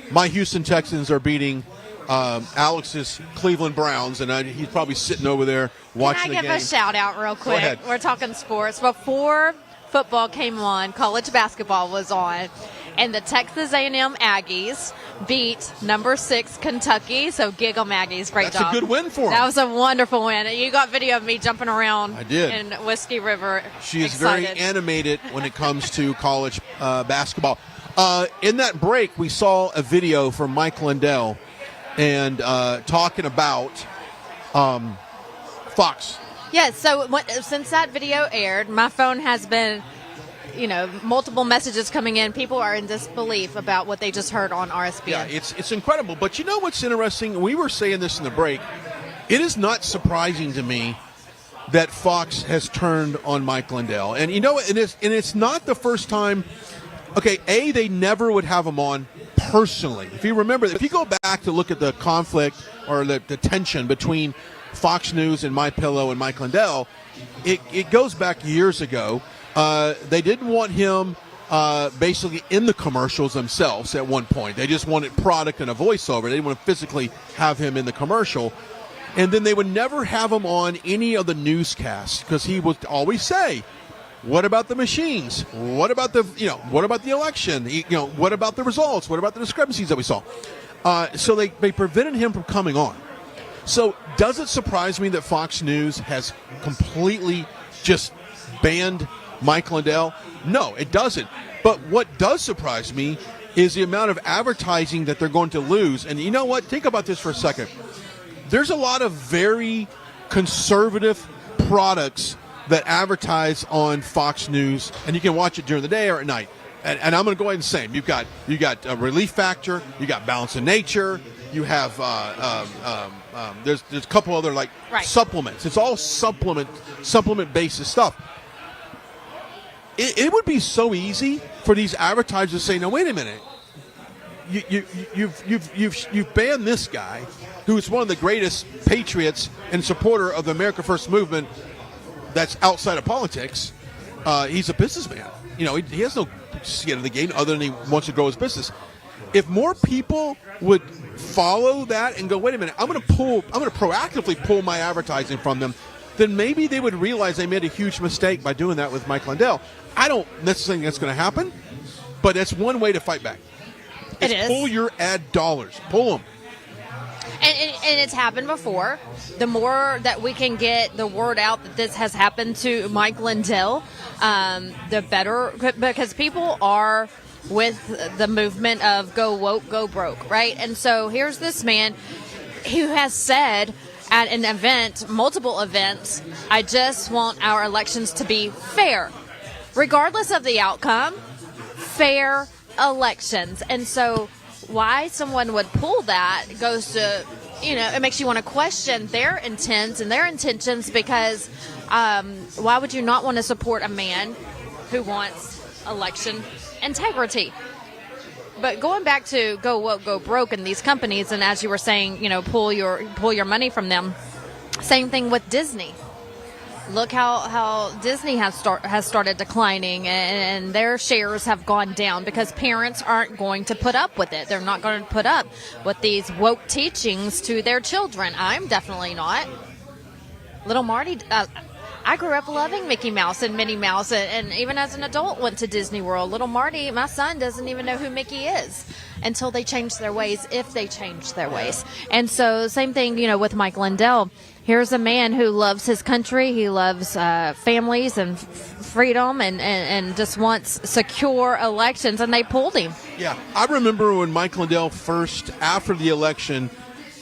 My Houston Texans are beating Alex's Cleveland Browns, and he's probably sitting over there watching the game. Can I give a shout out real quick? Go ahead. We're talking sports. Before football came on, college basketball was on, and the Texas A&M Aggies beat number 6 Kentucky. So giggle Aggies, great job. That's a good win for them. That was a wonderful win. You got video of me jumping around. I did. In Whiskey River. She is excited. very animated when it comes to college basketball. In that break, we saw a video from Mike Lindell and talking about Fox. Yeah, so since that video aired, my phone has been, multiple messages coming in. People are in disbelief about what they just heard on RSBN. Yeah, it's incredible. But you know what's interesting? We were saying this in the break. It is not surprising to me that Fox has turned on Mike Lindell. And it's not the first time. Okay, they never would have him on personally. If you remember, if you go back to look at the conflict or the tension between Fox News and MyPillow and Mike Lindell, it goes back years ago. They didn't want him basically in the commercials themselves at one point. They just wanted product and a voiceover. They didn't want to physically have him in the commercial. And then they would never have him on any of the newscasts because he would always say, what about the machines? What about what about the election? What about the results? What about the discrepancies that we saw? So they prevented him from coming on. So does it surprise me that Fox News has completely just banned Mike Lindell? No, it doesn't. But what does surprise me is the amount of advertising that they're going to lose. And you know what? Think about this for a second. There's a lot of very conservative products that advertise on Fox News, and you can watch it during the day or at night. And I'm going to go ahead and say them. You got Relief Factor, you got Balance of Nature, you have there's a couple other supplements. It's all supplement based stuff. It would be so easy for these advertisers to say, "No, wait a minute. You've banned this guy, who's one of the greatest patriots and supporter of the America First movement. That's outside of politics. He's a businessman. He has no skin in the game other than he wants to grow his business. If more people would follow that and go, wait a minute, I'm going to proactively pull my advertising from them, then maybe they would realize they made a huge mistake by doing that with Mike Lindell. I don't necessarily think that's going to happen, but that's one way to fight back. It is. Pull your ad dollars. Pull them. And it's happened before. The more that we can get the word out that this has happened to Mike Lindell, the better, because people are with the movement of go woke, go broke, right? And so here's this man who has said at an event, multiple events, I just want our elections to be fair, regardless of the outcome, fair elections. And so why someone would pull that goes to, it makes you want to question their intent and their intentions, because why would you not want to support a man who wants election integrity? But going back to go woke, go broke in these companies, and as you were saying, pull your money from them. Same thing with Disney. Look how Disney has started declining, and their shares have gone down because parents aren't going to put up with it. They're not going to put up with these woke teachings to their children. I'm definitely not. Little Marty, I grew up loving Mickey Mouse and Minnie Mouse, and even as an adult went to Disney World. Little Marty, my son, doesn't even know who Mickey is until they change their ways, if they change their ways. And so same thing, with Mike Lindell. Here's a man who loves his country. He loves families and freedom and just wants secure elections, and they pulled him. Yeah, I remember when Mike Lindell first, after the election,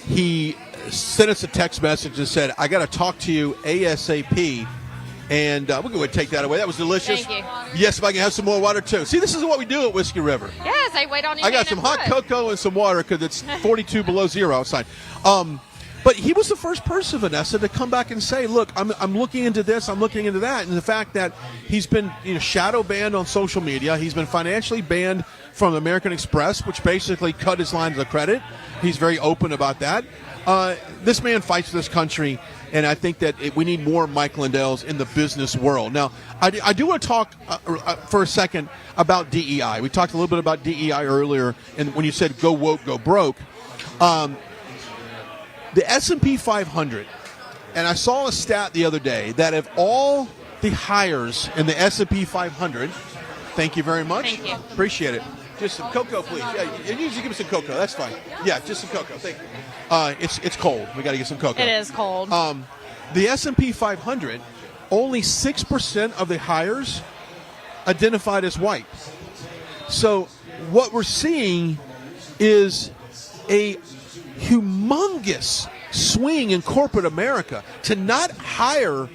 he sent us a text message and said, I got to talk to you ASAP. And we'll go ahead and take that away. That was delicious. Thank you. Yes, if I can have some more water, too. See, this is what we do at Whiskey River. Yes, I wait on you. I got some hot cocoa and some water because it's 42 below zero outside. But he was the first person, Vanessa, to come back and say, look, I'm looking into this, I'm looking into that. And the fact that he's been shadow banned on social media, he's been financially banned from American Express, which basically cut his lines of credit. He's very open about that. This man fights for this country, and I think that we need more Mike Lindells in the business world. Now, I do want to talk for a second about DEI. We talked a little bit about DEI earlier, and when you said go woke, go broke. The S&P 500, and I saw a stat the other day that of all the hires in the S&P 500, thank you very much. Thank you. Appreciate it. Just some cocoa, please. Yeah, and usually give me some cocoa. That's fine. Yeah, just some cocoa. Thank you. It's cold. We got to get some cocoa. It is cold. The S&P 500, only 6% of the hires identified as white. So what we're seeing is a humongous swing in corporate America to not hire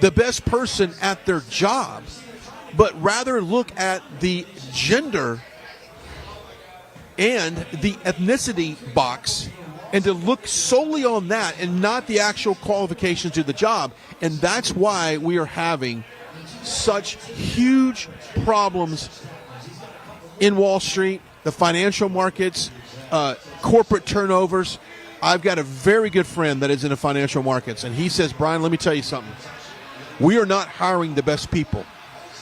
the best person at their job, but rather look at the gender and the ethnicity box and to look solely on that and not the actual qualifications to the job. And that's why we are having such huge problems in Wall Street, the financial markets, corporate turnovers. I've got a very good friend that is in the financial markets, and he says, Brian, let me tell you something. We are not hiring the best people.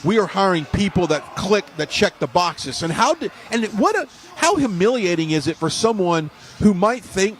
We are hiring people that check the boxes. And how humiliating is it for someone who might think,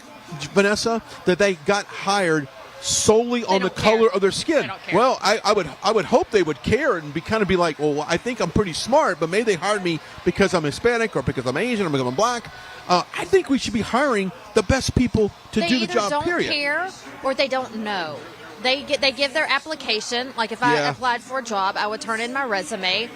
Vanessa, that they got hired solely on the color of their skin? Well, I would hope they would care and be like, well, I think I'm pretty smart, but maybe they hired me because I'm Hispanic or because I'm Asian or because I'm black. I think we should be hiring the best people to do the job, period. They either don't care or they don't know. They give their application. Like if I applied for a job, I would turn in my resume.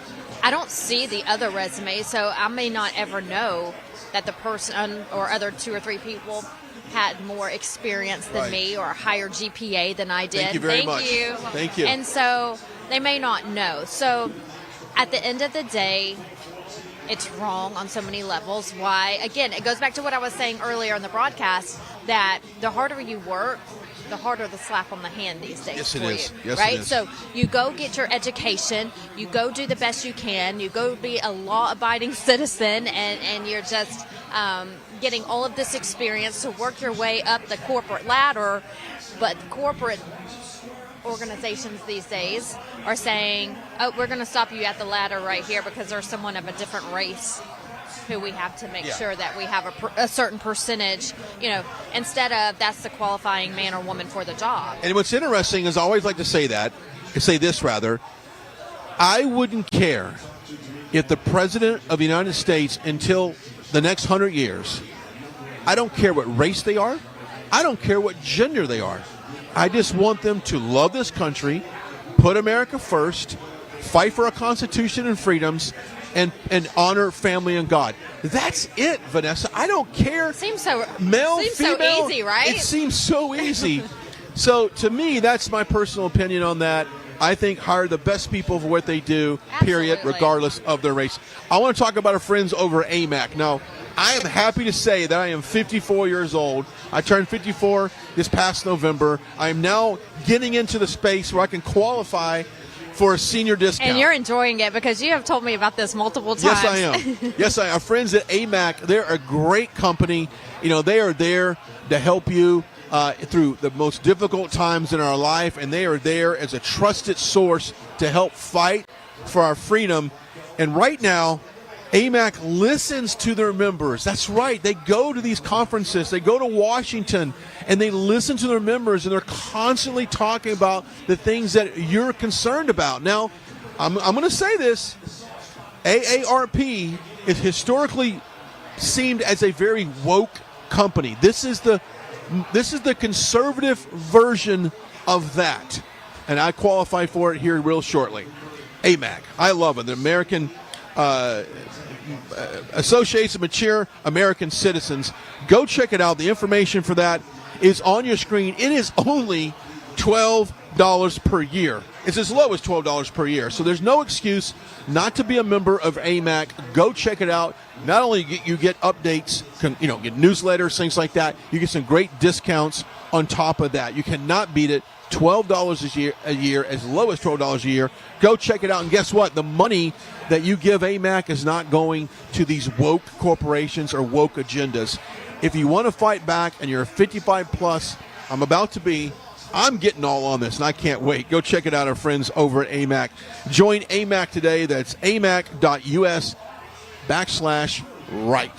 I don't see the other resume, so I may not ever know that the person or other 2 or 3 people had more experience than me or a higher GPA than I did. Thank you very much. Thank you. And so they may not know. So at the end of the day, it's wrong on so many levels. Why? Again, it goes back to what I was saying earlier in the broadcast, that the harder you work, the harder the slap on the hand these days. Yes, it for is. you, yes, right? it is. So you go get your education, you go do the best you can, you go be a law-abiding citizen, and you're just getting all of this experience to work your way up the corporate ladder. But corporate organizations these days are saying, oh, we're going to stop you at the ladder right here because there's someone of a different race who we have to make sure that we have a certain percentage, instead of that's the qualifying man or woman for the job. And what's interesting is I always like to say this, I wouldn't care if the president of the United States until the next 100 years, I don't care what race they are, I don't care what gender they are. I just want them to love this country, put America first, fight for our Constitution and freedoms, and honor family and God. That's it, Vanessa. I don't care. Seems so male, female. So easy, right? It seems so easy. So to me, that's my personal opinion on that. I think hire the best people for what they do, period, Absolutely. regardless of their race. I want to talk about our friends over at AMAC. Now, I am happy to say that I am 54 years old. I turned 54 this past November. I am now getting into the space where I can qualify for a senior discount. And you're enjoying it because you have told me about this multiple times. Yes, I am. Yes, I am. Our friends at AMAC, they're a great company. They are there to help you through the most difficult times in our life, and they are there as a trusted source to help fight for our freedom. And right now, AMAC listens to their members. That's right. They go to these conferences. They go to Washington, and they listen to their members, and they're constantly talking about the things that you're concerned about. Now, I'm going to say this. AARP is historically seemed as a very woke company. This is the conservative version of that, and I qualify for it here real shortly. AMAC, I love it. The American Association of Mature American Citizens. Go check it out. The information for that is on your screen. It is only $12 per year. It's as low as $12 per year. So there's no excuse not to be a member of AMAC. Go check it out. Not only you get updates, get newsletters, things like that, you get some great discounts on top of that. You cannot beat it. $12 a year, as low as $12 a year. Go check it out. And guess what? The money that you give AMAC is not going to these woke corporations or woke agendas. If you want to fight back and you're 55 plus, I'm about to be, I'm getting all on this, and I can't wait. Go check it out, our friends over at AMAC. Join AMAC today. That's amac.us/right.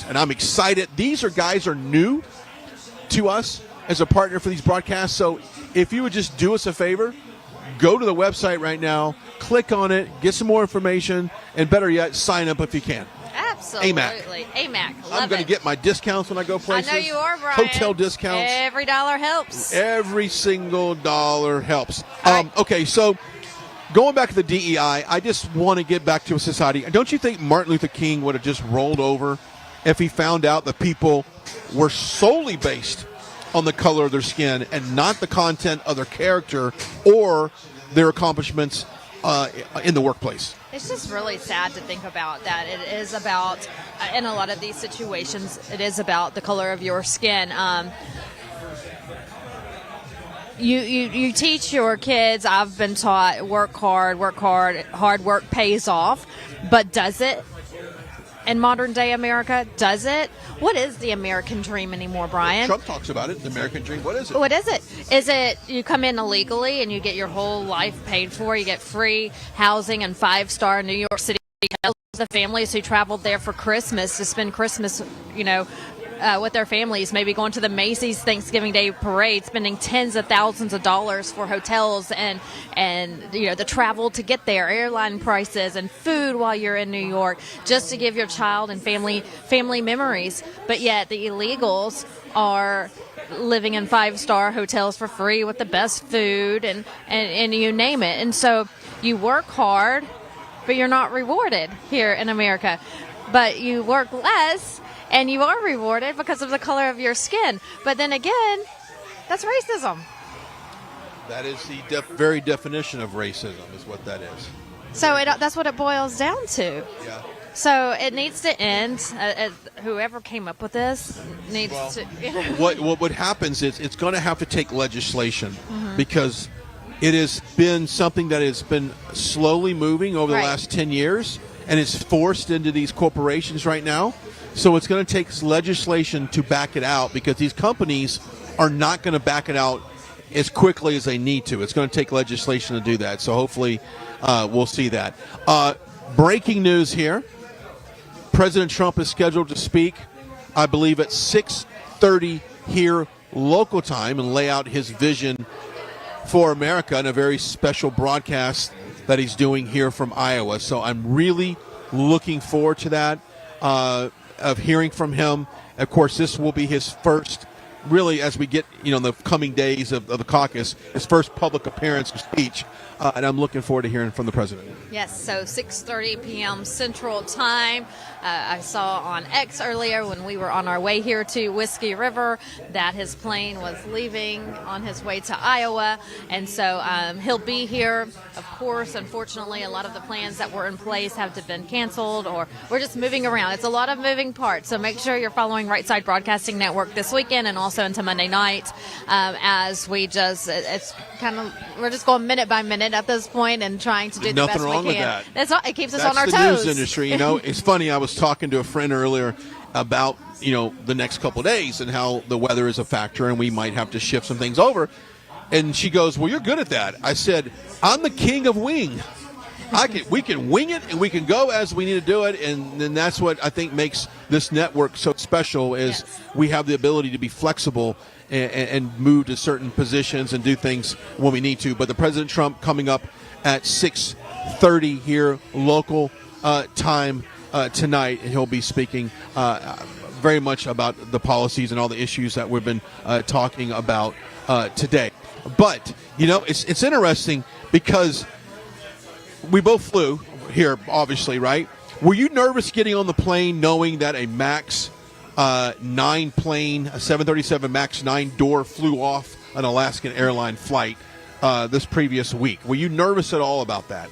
And I'm excited. These guys are new to us as a partner for these broadcasts. So if you would just do us a favor, go to the website right now, click on it, get some more information, and better yet, sign up if you can. Absolutely. AMAC. I'm going to get my discounts when I go places. I know you are, Brian. Hotel discounts. Every dollar helps. Every single dollar helps. Okay, so going back to the DEI, I just want to get back to a society. Don't you think Martin Luther King would have just rolled over if he found out that people were solely based on the color of their skin and not the content of their character or their accomplishments in the workplace? It's just really sad to think about that. It is about, in a lot of these situations, it is about the color of your skin. You teach your kids, I've been taught, work hard, hard work pays off. But does it? In modern day America, does it? What is the American dream anymore, Brian? Trump talks about it, the American dream. What is it? What is it? Is it you come in illegally and you get your whole life paid for? You get free housing and 5-star New York City hotels. The families who traveled there for Christmas to spend Christmas, with their families, maybe going to the Macy's Thanksgiving Day parade, spending tens of thousands of dollars for hotels and the travel to get there, airline prices and food while you're in New York, just to give your child and family memories. But yet the illegals are living in 5-star hotels for free with the best food and you name it. And so you work hard, but you're not rewarded here in America. But you work less and you are rewarded because of the color of your skin. But then again, that's racism. That is the very definition of racism, is what that is. So that's what it boils down to. Yeah. So it needs to end. Whoever came up with this needs to. What happens is it's going to have to take legislation because it has been something that has been slowly moving over the last 10 years, and it's forced into these corporations right now. So it's going to take legislation to back it out because these companies are not going to back it out as quickly as they need to. It's going to take legislation to do that. So hopefully we'll see that. Breaking news here. President Trump is scheduled to speak, I believe, at 6:30 here local time and lay out his vision for America in a very special broadcast that he's doing here from Iowa. So I'm really looking forward to that. Of hearing from him. Of course, this will be his first, really, as we get, in the coming days of the caucus, his first public appearance or speech, and I'm looking forward to hearing from the president. Yes, so 6:30 p.m. Central Time. I saw on X earlier when we were on our way here to Whiskey River that his plane was leaving on his way to Iowa, and so he'll be here. Of course, unfortunately, a lot of the plans that were in place have been canceled, or we're just moving around. It's a lot of moving parts, so make sure you're following Right Side Broadcasting Network this weekend and also into Monday night as we're just going minute by minute at this point and trying to do the best we can. Nothing wrong with that. It keeps us on our toes. That's the news industry. It's funny. I was talking to a friend earlier about, the next couple of days and how the weather is a factor and we might have to shift some things over. And she goes, well, you're good at that. I said, I'm the king of wing. We can wing it, and we can go as we need to do it, and then that's what I think makes this network so special. Is we have the ability to be flexible and move to certain positions and do things when we need to. But the President Trump coming up at 6:30 here local time tonight, and he'll be speaking very much about the policies and all the issues that we've been talking about today. But it's interesting because we both flew here, obviously, right? Were you nervous getting on the plane knowing that a MAX 9 plane, a 737 MAX 9 door flew off an Alaskan airline flight this previous week? Were you nervous at all about that?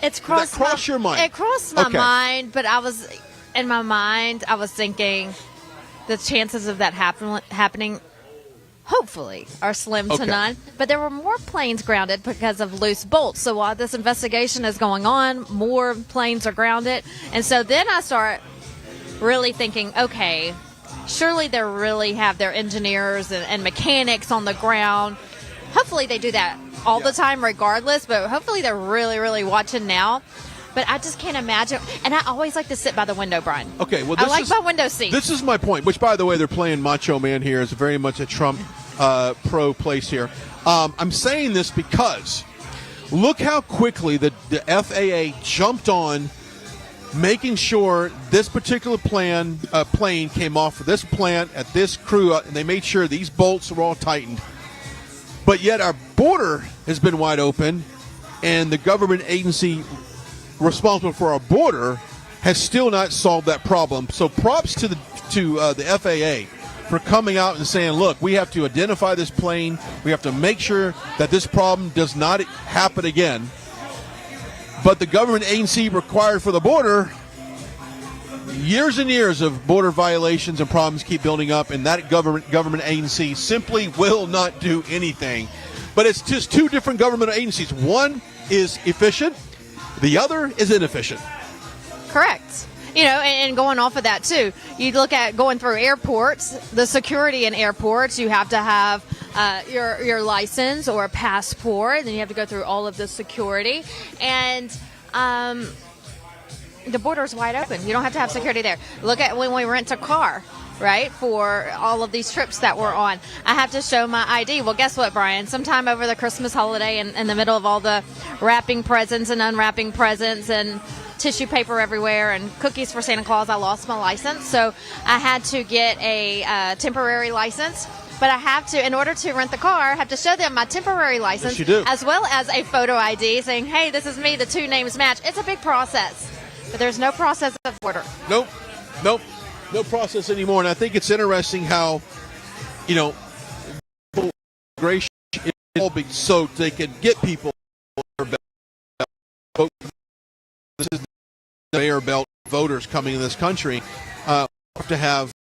It's crossed your mind? It crossed my mind, but I was thinking the chances of that happening hopefully are slim to none. But there were more planes grounded because of loose bolts. So while this investigation is going on, more planes are grounded. And so then I start really thinking, okay, surely they really have their engineers and mechanics on the ground. Hopefully they do that all the time regardless, but hopefully they're really, really watching now. But I just can't imagine. And I always like to sit by the window, Brian. Okay, well, I like my window seat. This is my point, which, by the way, they're playing Macho Man here. It's very much a Trump pro place here. I'm saying this because look how quickly the FAA jumped on making sure this particular plane came off of this plant at this crew, and they made sure these bolts were all tightened. But yet our border has been wide open, and the government agency responsible for our border has still not solved that problem. So props to the FAA for coming out and saying, look, we have to identify this plane. We have to make sure that this problem does not happen again. But the government agency required for the border, years and years of border violations and problems keep building up, and that government agency simply will not do anything. But it's just two different government agencies. One is efficient. The other is inefficient. Correct. And going off of that, too, you look at going through airports, the security in airports, you have to have your license or a passport, and then you have to go through all of the security. And the border is wide open. You don't have to have security there. Look at when we rent a car, right, for all of these trips that we're on. I have to show my ID. Well, guess what, Brian? Sometime over the Christmas holiday, in the middle of all the wrapping presents and unwrapping presents and tissue paper everywhere and cookies for Santa Claus, I lost my license. So I had to get a temporary license. But I have to, in order to rent the car, I have to show them my temporary license, yes, you do, as well as a photo ID saying, hey, this is me, the two names match. It's a big process. But there's no process of border. Nope. No process anymore. And I think it's interesting how, immigration is so they can get people. This is the conveyor belt voters coming in this country to have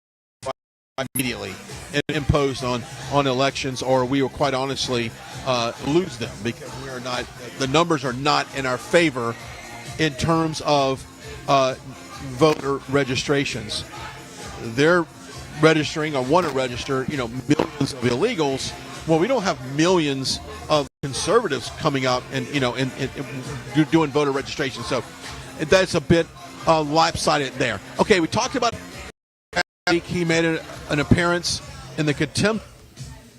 immediately imposed on elections, or we will quite honestly lose them because we are not. The numbers are not in our favor in terms of voter registrations. They're registering or want to register, millions of illegals. Well, we don't have millions of conservatives coming out and doing voter registration. So that's a bit lopsided there. Okay, we talked about he made an appearance in the contempt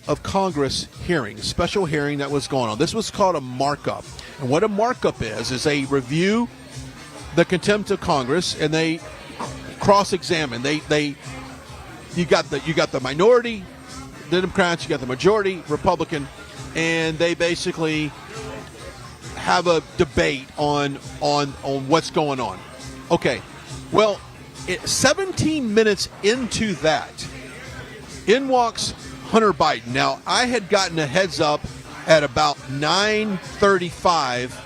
of Congress hearing, special hearing that was going on. This was called a markup. And what a markup is they review the contempt of Congress and they cross-examine. You got the minority, the Democrats, you got the majority, Republican, and they basically have a debate on what's going on. Okay, well, 17 minutes into that, in walks Hunter Biden. Now, I had gotten a heads up at about 9:35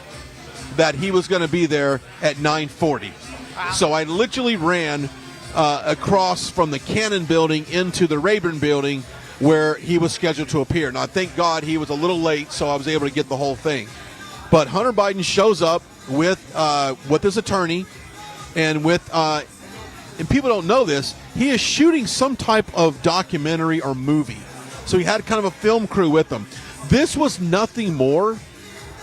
that he was going to be there at 9:40. Wow. So I literally ran across from the Cannon building into the Rayburn building where he was scheduled to appear. Now, thank God he was a little late, so I was able to get the whole thing. But Hunter Biden shows up with his attorney and and people don't know this, he is shooting some type of documentary or movie. So he had kind of a film crew with him. This was nothing more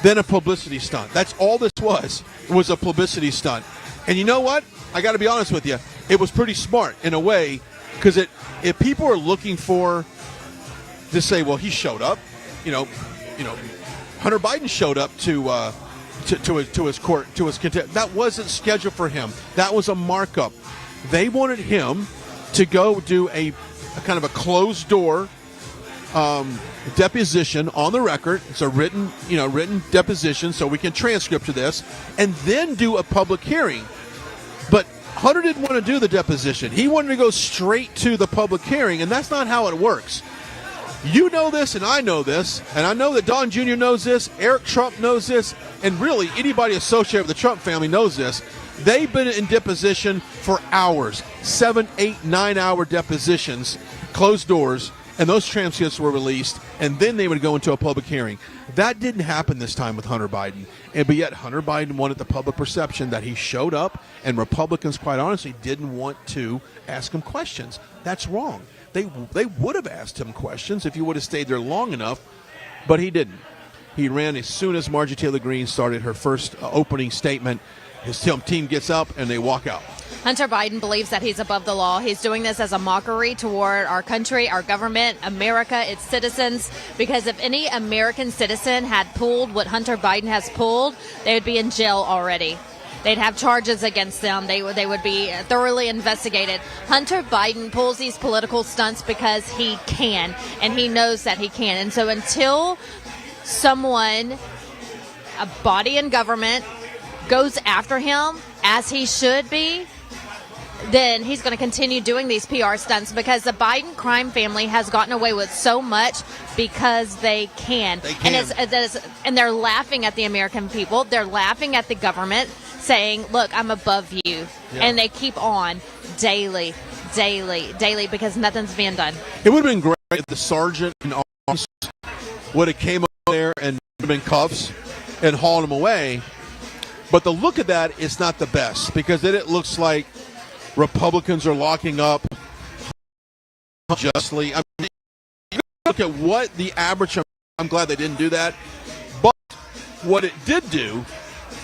than a publicity stunt. That's all this was a publicity stunt. And you know what? I got to be honest with you. It was pretty smart in a way, because if people are looking for to say, well, he showed up, Hunter Biden showed up to his court, to his contempt. That wasn't scheduled for him. That was a markup. They wanted him to go do a kind of a closed door deposition on the record. It's a written deposition, so we can transcript to this, and then do a public hearing. But Hunter didn't want to do the deposition. He wanted to go straight to the public hearing, and that's not how it works. You know this, and I know this, and I know that Don Jr. knows this, Eric Trump knows this, and really anybody associated with the Trump family knows this. They've been in deposition for hours, 7, 8, 9-hour depositions, closed doors, and those transcripts were released, and then they would go into a public hearing. That didn't happen this time with Hunter Biden, but yet Hunter Biden wanted the public perception that he showed up, and Republicans, quite honestly, didn't want to ask him questions. That's wrong. They would have asked him questions if he would have stayed there long enough, but he didn't. He ran as soon as Marjorie Taylor Greene started her first opening statement. His team gets up, and they walk out. Hunter Biden believes that he's above the law. He's doing this as a mockery toward our country, our government, America, its citizens, because if any American citizen had pulled what Hunter Biden has pulled, they would be in jail already. They'd have charges against them. They would be thoroughly investigated. Hunter Biden pulls these political stunts because he can, and he knows that he can. And so until someone, a body in government, goes after him as he should be, then he's going to continue doing these PR stunts, because the Biden crime family has gotten away with so much because they can. And they're laughing at the American people. They're laughing at the government, saying, look, I'm above you. Yeah. And they keep on daily, because nothing's being done. It would have been great if the sergeant in arms would have came up there and been cuffs and hauled him away. But the look of that is not the best, because then it looks like Republicans are locking up justly. I mean, you look at what the average, I'm glad they didn't do that. But what it did do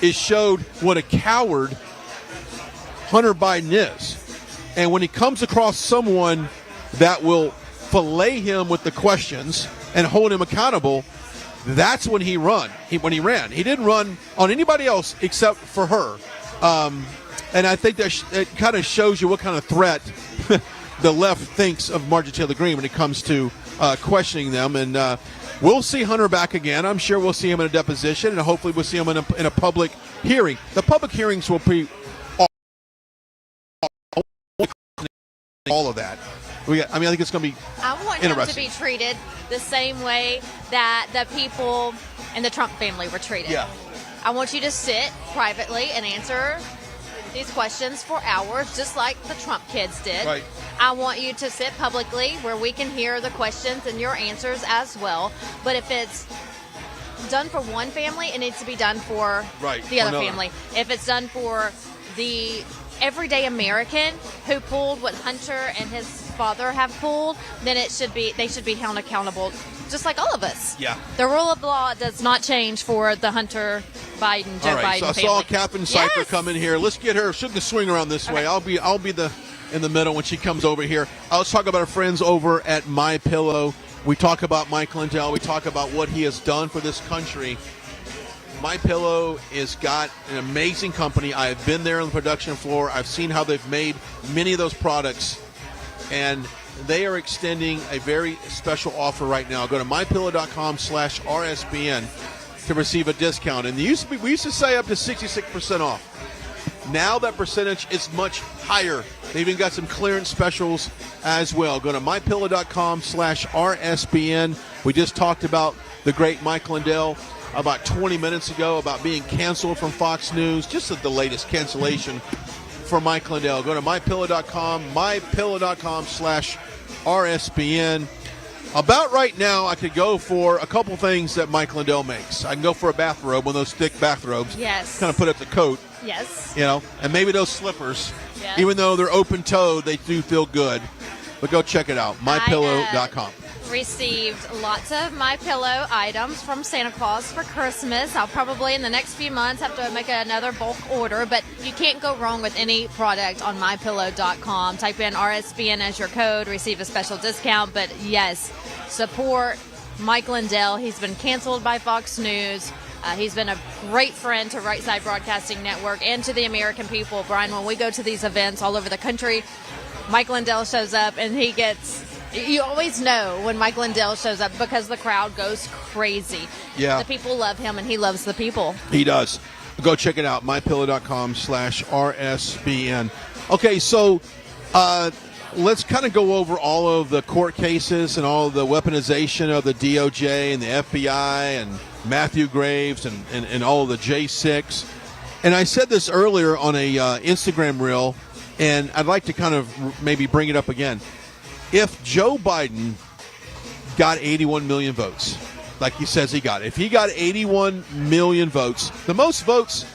is showed what a coward Hunter Biden is. And when he comes across someone that will fillet him with the questions and hold him accountable, that's when he ran. He didn't run on anybody else except for her. And I think that it kind of shows you what kind of threat the left thinks of Marjorie Taylor Greene when it comes to questioning them. And we'll see Hunter back again. I'm sure we'll see him in a deposition, and hopefully we'll see him in a public hearing. The public hearings will be all of that. I think it's going to be I want him to be treated the same way that the people in the Trump family were treated. Yeah. I want you to sit privately and answer these questions for hours, just like the Trump kids did. Right. I want you to sit publicly where we can hear the questions and your answers as well. But if it's done for one family, it needs to be done for the other family. If it's done for the everyday American who pulled what Hunter and his father have pulled, then they should be held accountable, just like all of us. Yeah. The rule of law does not change for the Hunter Biden, Joe Biden so I family. saw Captain Cypher come in here. Let's get her. She can swing around this way. I'll be in the middle when she comes over here. Let's talk about our friends over at MyPillow. We talk about Mike Lindell. We talk about what he has done for this country. MyPillow has got an amazing company. I have been there on the production floor. I've seen how they've made many of those products, and they are extending a very special offer right now. Go to mypillow.com/RSBN to receive a discount. And we used to say up to 66% off. Now that percentage is much higher. They've even got some clearance specials as well. Go to mypillow.com/RSBN. We just talked about the great Mike Lindell about 20 minutes ago about being canceled from Fox News. Just the latest cancellation for Mike Lindell. Go to mypillow.com/RSBN. About right now, I could go for a couple things that Mike Lindell makes. I can go for a bathrobe, one of those thick bathrobes. Yes. Kind of put up the coat. Yes. And maybe those slippers. Yes. Even though they're open-toed, they do feel good. But go check it out, mypillow.com. received lots of My Pillow items from Santa Claus for Christmas. I'll probably in the next few months have to make another bulk order, but you can't go wrong with any product on mypillow.com. Type in RSBN as your code, receive a special discount. But yes, support Mike Lindell. He's been canceled by Fox News. He's been a great friend to Right Side Broadcasting Network and to the American people. Brian, when we go to these events all over the country, Mike Lindell shows up and he gets... You always know when Mike Lindell shows up because the crowd goes crazy. Yeah. The people love him and he loves the people. He does. Go check it out, mypillow.com/RSBN. Okay, so let's kind of go over all of the court cases and all of the weaponization of the DOJ and the FBI and Matthew Graves and all of the J6. And I said this earlier on a Instagram reel, and I'd like to kind of maybe bring it up again. If Joe Biden got 81 million votes, like he says he got, if he got 81 million votes, the most votes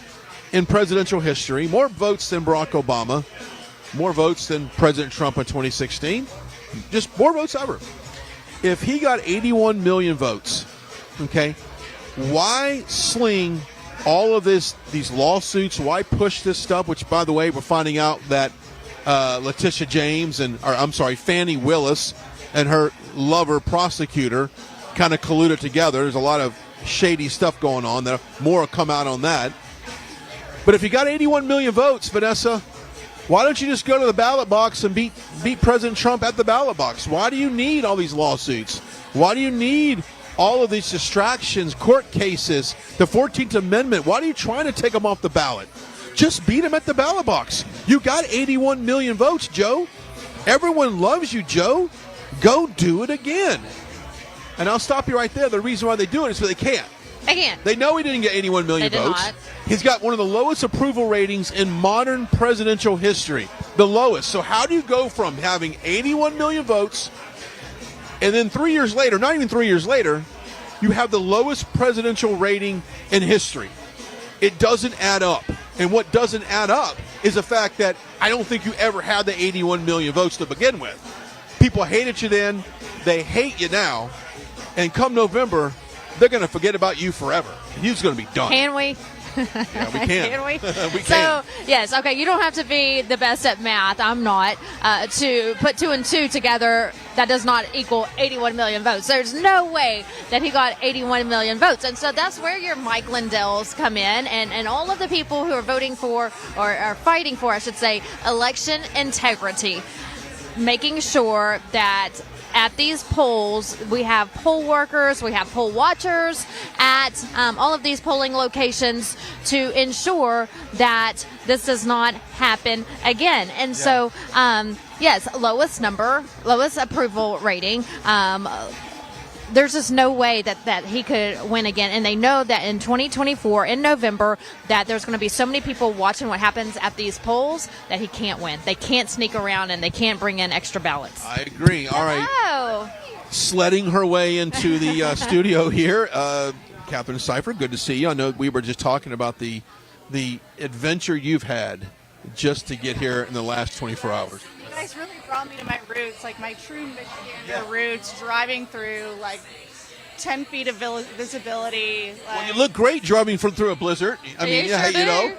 in presidential history, more votes than Barack Obama, more votes than President Trump in 2016, just more votes ever. If he got 81 million votes, okay, why sling all of these lawsuits? Why push this stuff? Which, by the way, we're finding out that Letitia James Fannie Willis and her lover prosecutor kind of colluded together. There's a lot of shady stuff going on. More will come out on that. But if you got 81 million votes, Vanessa, why don't you just go to the ballot box and beat President Trump at the ballot box? Why do you need all these lawsuits? Why do you need all of these distractions, court cases, the 14th Amendment? Why are you trying to take them off the ballot? Just beat him at the ballot box. You got 81 million votes, Joe. Everyone loves you, Joe. Go do it again. And I'll stop you right there. The reason why they do it is because they can't. Again. They know he didn't get 81 million votes. Not. He's got one of the lowest approval ratings in modern presidential history. The lowest. So how do you go from having 81 million votes and then 3 years later, not even 3 years later, you have the lowest presidential rating in history? It doesn't add up. And what doesn't add up is the fact that I don't think you ever had the 81 million votes to begin with. People hated you then. They hate you now. And come November, they're going to forget about you forever. You're going to be done. Can we? Yeah, we can. Can we? We can. So, yes, okay, you don't have to be the best at math. I'm not. To put 2 and 2 together, that does not equal 81 million votes. There's no way that he got 81 million votes. And so that's where your Mike Lindells come in and all of the people who are voting for, or are fighting for, I should say, election integrity. Making sure that at these polls, we have poll workers, we have poll watchers at all of these polling locations to ensure that this does not happen again. And so, yes, lowest approval rating. There's just no way that he could win again. And they know that in 2024, in November, that there's going to be so many people watching what happens at these polls that he can't win. They can't sneak around and they can't bring in extra ballots. I agree. All right. Oh. Sledding her way into the studio here, Catherine Cipher, good to see you. I know we were just talking about the adventure you've had just to get here in the last 24 hours. You guys really brought me to my roots, like my true Michigander roots, driving through like 10 feet of visibility. Well, you look great driving through a blizzard. I mean, You sure you know.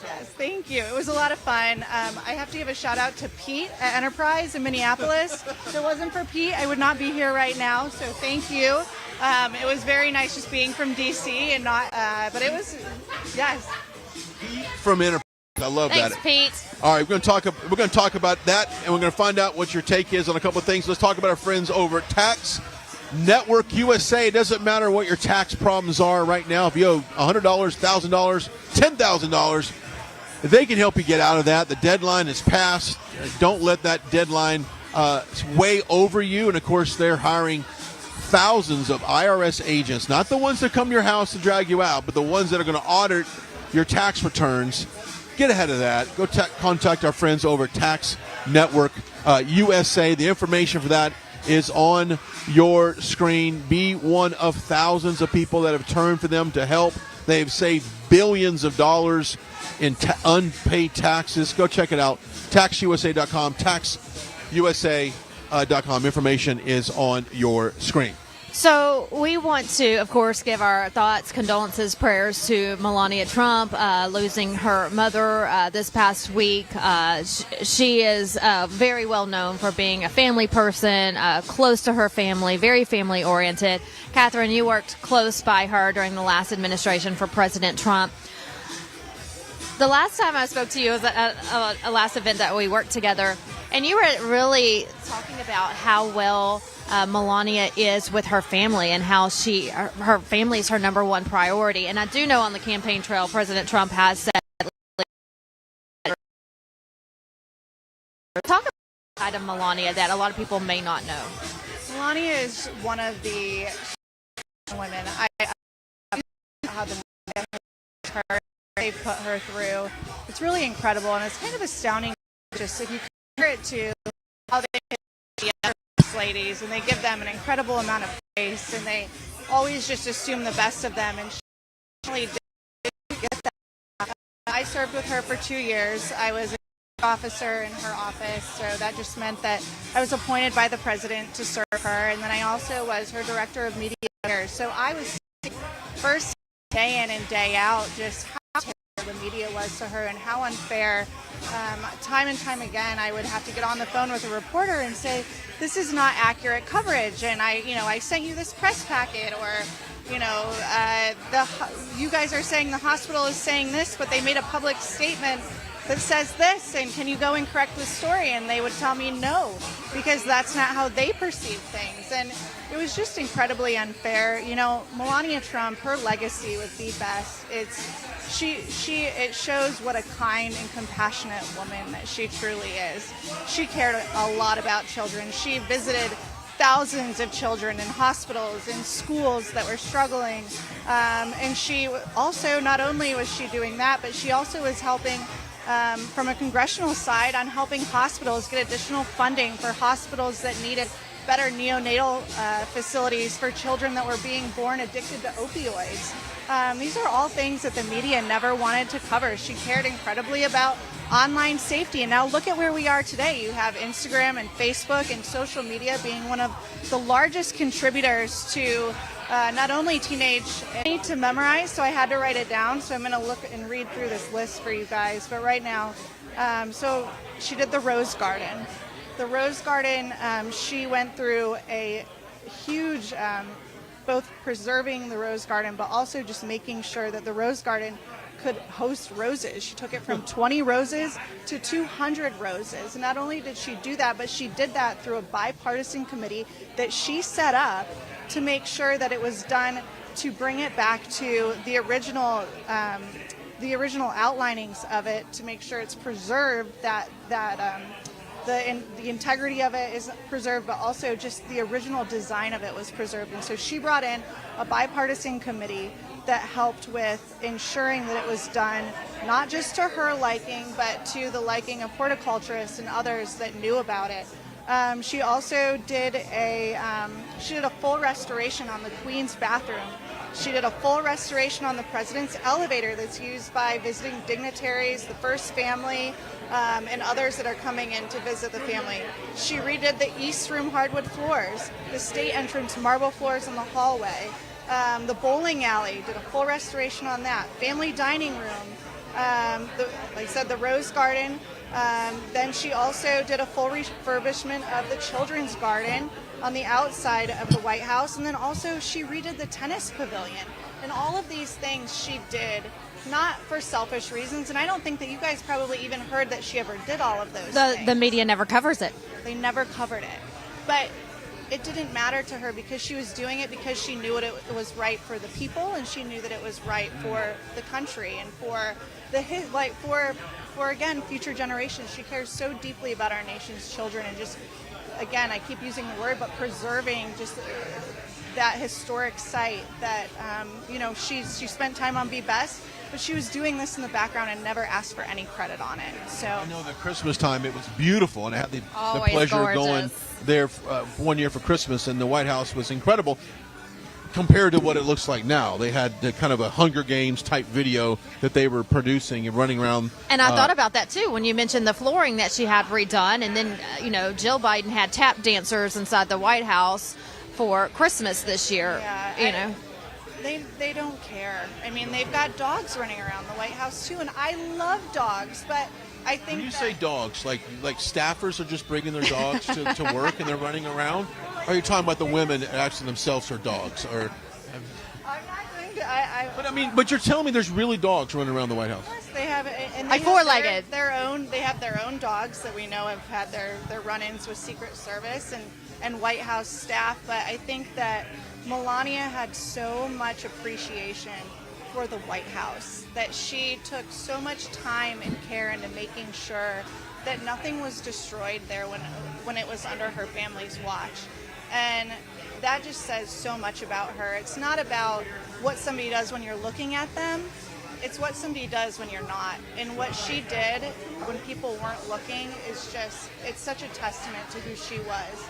Yes, thank you. It was a lot of fun. I have to give a shout out to Pete at Enterprise in Minneapolis. If it wasn't for Pete, I would not be here right now. So thank you. It was very nice just being from DC and not, but it was, yes. Pete from Enterprise. I love Thanks, that. Pete. All right, we're going to talk about that, and we're going to find out what your take is on a couple of things. Let's talk about our friends over at Tax Network USA. It doesn't matter what your tax problems are right now. If you owe $100, $1,000, $10,000, they can help you get out of that. The deadline is passed. Don't let that deadline weigh over you. And, of course, they're hiring thousands of IRS agents, not the ones that come to your house to drag you out, but the ones that are going to audit your tax returns. Get ahead of that. Go contact our friends over at Tax Network USA. The information for that is on your screen. Be one of thousands of people that have turned to them to help. They've saved billions of dollars in unpaid taxes. Go check it out. TaxUSA.com. TaxUSA.com. TVOS.com. Information is on your screen. So we want to, of course, give our thoughts, condolences, prayers to Melania Trump, losing her mother this past week. She is very well known for being a family person, close to her family, very family oriented. Catherine, you worked close by her during the last administration for President Trump. The last time I spoke to you was at a last event that we worked together, and you were really talking about how well Melania is with her family and how her family is her number one priority. And I do know on the campaign trail, President Trump has said, talk about the side of Melania that a lot of people may not know. Melania is one of the women. I how the they put her through. It's really incredible, and it's kind of astounding. Just if you compare it to how they the other ladies, and they give them an incredible amount of grace, and they always just assume the best of them. And she really did get that. I served with her for 2 years. I was an officer in her office, so that just meant that I was appointed by the president to serve her, and then I also was her director of media affairs. So I was first day in and day out just how terrible the media was to her and how unfair. Time and time again, I would have to get on the phone with a reporter and say, "This is not accurate coverage," and I sent you this press packet, or you guys are saying the hospital is saying this, but they made a public statement that says this, and can you go and correct the story? And they would tell me no, because that's not how they perceive things. And it was just incredibly unfair. Melania Trump, her legacy was the best. It shows what a kind and compassionate woman that she truly is. She cared a lot about children. She visited thousands of children in hospitals, in schools that were struggling. And she also, not only was she doing that, but she also was helping from a congressional side on helping hospitals get additional funding for hospitals that needed better neonatal facilities for children that were being born addicted to opioids. These are all things that the media never wanted to cover. She cared incredibly about online safety. And now look at where we are today. You have Instagram and Facebook and social media being one of the largest contributors to not only teenage, I need to memorize, so I had to write it down. So I'm going to look and read through this list for you guys. But right now, so she did the Rose Garden. The Rose Garden, she went through a huge, both preserving the Rose Garden, but also just making sure that the Rose Garden could host roses. She took it from 20 roses to 200 roses. And not only did she do that, but she did that through a bipartisan committee that she set up to make sure that it was done to bring it back to the original outlinings of it, to make sure it's preserved, that the integrity of it is preserved, but also just the original design of it was preserved. And so she brought in a bipartisan committee that helped with ensuring that it was done not just to her liking, but to the liking of horticulturists and others that knew about it. She also did a full restoration on the Queen's bathroom. She did a full restoration on the President's elevator that's used by visiting dignitaries, the First Family, and others that are coming in to visit the family. She redid the East Room hardwood floors, the state entrance marble floors in the hallway, the bowling alley, did a full restoration on that, family dining room, like I said, the Rose Garden. Then she also did a full refurbishment of the Children's Garden on the outside of the White House, and then also she redid the tennis pavilion. And all of these things she did not for selfish reasons, and I don't think that you guys probably even heard that she ever did all of those things. The media never covers it. They never covered it. But it didn't matter to her because she was doing it because she knew it was right for the people, and she knew that it was right for the country and for again, future generations. She cares so deeply about our nation's children, and just, again, I keep using the word, but preserving just that historic site that, she spent time on Be Best, but she was doing this in the background and never asked for any credit on it. So I know that Christmas time, it was beautiful, and I had the pleasure of gorgeous. going there one year for Christmas, and the White House was incredible. compared to what it looks like now. They had the kind of a Hunger Games type video that they were producing and running around. And I thought about that too when you mentioned the flooring that she had redone, and then Jill Biden had tap dancers inside the White House for Christmas this year. Yeah, they don't care. I mean, they've got dogs running around the White House too, and I love dogs, but I think when you say dogs, like staffers are just bringing their dogs to work and they're running around? Or are you talking about the women actually themselves are dogs? Or I'm not going to. But you're telling me there's really dogs running around the White House? Yes, they have, and like four-legged. They have their own dogs that we know have had their run-ins with Secret Service and White House staff. But I think that Melania had so much appreciation for the White House that she took so much time and care into making sure that nothing was destroyed there when it was under her family's watch. And that just says so much about her. It's not about what somebody does when you're looking at them. It's what somebody does when you're not. And what she did when people weren't looking is it's such a testament to who she was.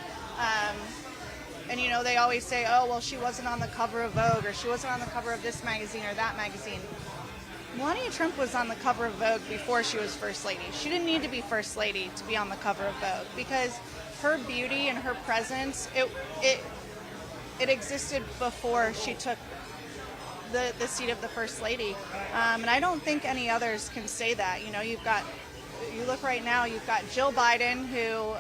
And they always say, oh, well, she wasn't on the cover of Vogue, or she wasn't on the cover of this magazine or that magazine. Melania Trump was on the cover of Vogue before she was First Lady. She didn't need to be First Lady to be on the cover of Vogue, because her beauty and her presence, it existed before she took the seat of the First Lady. And I don't think any others can say that. You look right now, you've got Jill Biden, who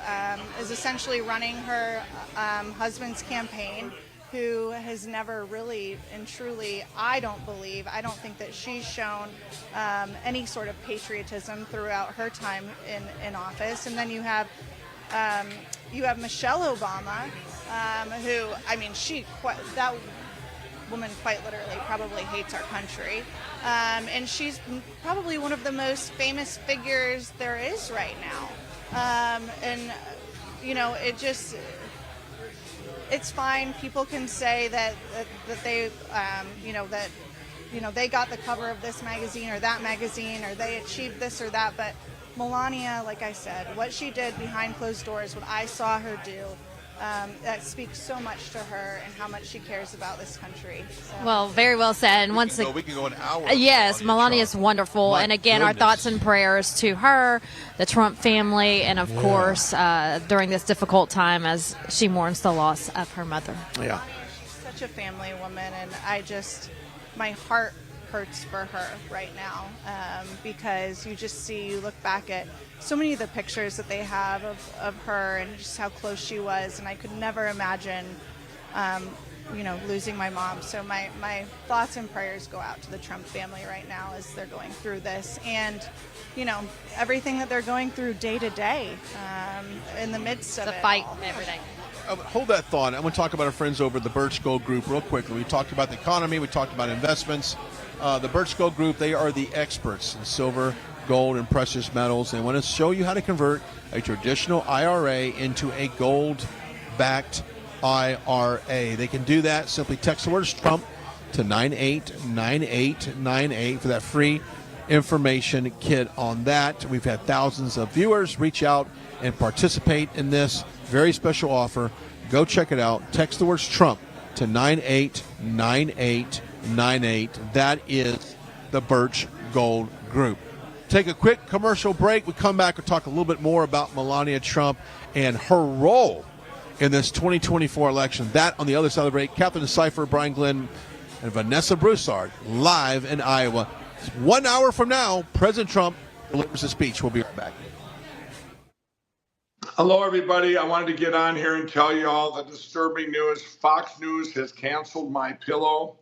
is essentially running her husband's campaign, who has never really and truly, I don't think that she's shown any sort of patriotism throughout her time in office. And then you have Michelle Obama, who, I mean, that woman quite literally probably hates our country. And she's probably one of the most famous figures there is right now. It's fine. People can say that they, they got the cover of this magazine or that magazine, or they achieved this or that. But Melania, like I said, what she did behind closed doors, what I saw her do, that speaks so much to her and how much she cares about this country. So. Well, very well said. And we can go an hour. Yes, Melania is wonderful. My and again, goodness. our thoughts and prayers to her, the Trump family, and of course, during this difficult time as she mourns the loss of her mother. Yeah. She's such a family woman, and my heart hurts for her right now, because you look back at so many of the pictures that they have of her and just how close she was, and I could never imagine losing my mom. So my thoughts and prayers go out to the Trump family right now as they're going through this, and everything that they're going through day to day in the midst of The it fight all. every day. Hold that thought. I'm going to talk about our friends over at the Birch Gold Group real quickly. We talked about the economy. We talked about investments. The Birch Gold Group, they are the experts in silver, gold, and precious metals. They want to show you how to convert a traditional IRA into a gold-backed IRA. They can do that. Simply text the word Trump to 989898 for that free information kit on that. We've had thousands of viewers reach out and participate in this very special offer. Go check it out. Text the words Trump to 989898. That is the Birch Gold Group. Take a quick commercial break. We come back and talk a little bit more about Melania Trump and her role in this 2024 election. That on the other side of the break. Catherine Cipher, Brian Glenn, and Vanessa Broussard live in Iowa. 1 hour from now, President Trump delivers a speech. We'll be right back. Hello, everybody. I wanted to get on here and tell you all the disturbing news. Fox News has canceled My Pillow.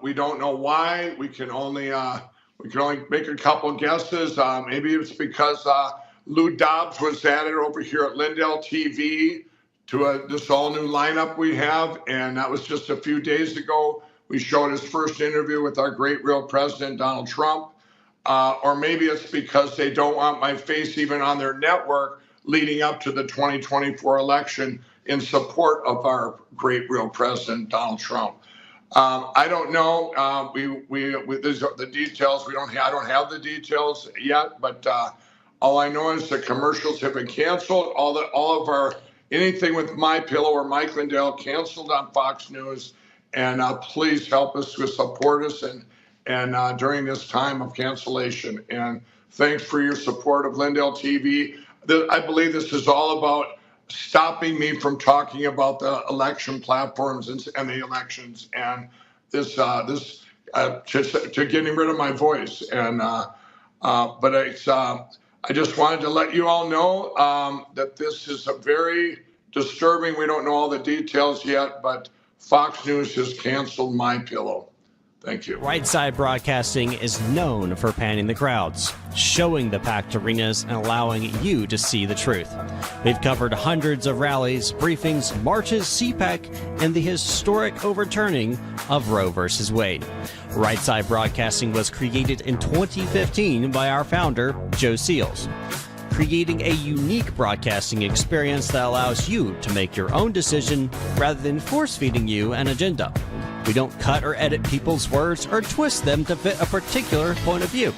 We don't know why. We can only make a couple guesses. Maybe it's because Lou Dobbs was added over here at Lindell TV to this all new lineup we have, and that was just a few days ago. We showed his first interview with our great real president, Donald Trump. Or maybe it's because they don't want my face even on their network leading up to the 2024 election in support of our great real president, Donald Trump. I don't know. These are the details. I don't have the details yet, but all I know is the commercials have been canceled. All of our anything with My Pillow or Mike Lindell canceled on Fox News, And please help us to support us and during this time of cancellation. And thanks for your support of Lindell TV. I believe this is all about stopping me from talking about the election platforms and the elections, and this to getting rid of my voice. And but it's I just wanted to let you all know that this is a very disturbing. We don't know all the details yet, but Fox News has canceled My Pillow. Thank you. Right Side Broadcasting is known for panning the crowds, showing the packed arenas, and allowing you to see the truth. They've covered hundreds of rallies, briefings, marches, CPAC, and the historic overturning of Roe v. Wade. Right Side Broadcasting was created in 2015 by our founder, Joe Seals, creating a unique broadcasting experience that allows you to make your own decision rather than force-feeding you an agenda. We don't cut or edit people's words or twist them to fit a particular point of view.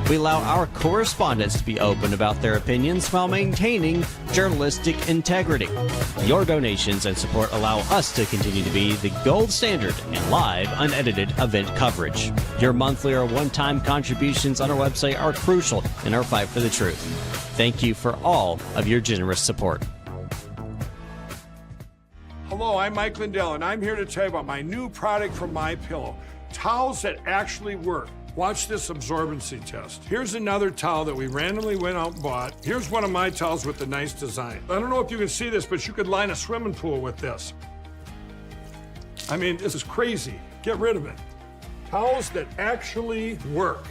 We allow our correspondents to be open about their opinions while maintaining journalistic integrity. Your donations and support allow us to continue to be the gold standard in live, unedited event coverage. Your monthly or one-time contributions on our website are crucial in our fight for the truth. Thank you for all of your generous support. Hello, I'm Mike Lindell, and I'm here to tell you about my new product from My Pillow, towels that actually work. Watch this absorbency test. Here's another towel that we randomly went out and bought. Here's one of my towels with the nice design. I don't know if you can see this, but you could line a swimming pool with this. I mean, this is crazy. Get rid of it. Towels that actually work.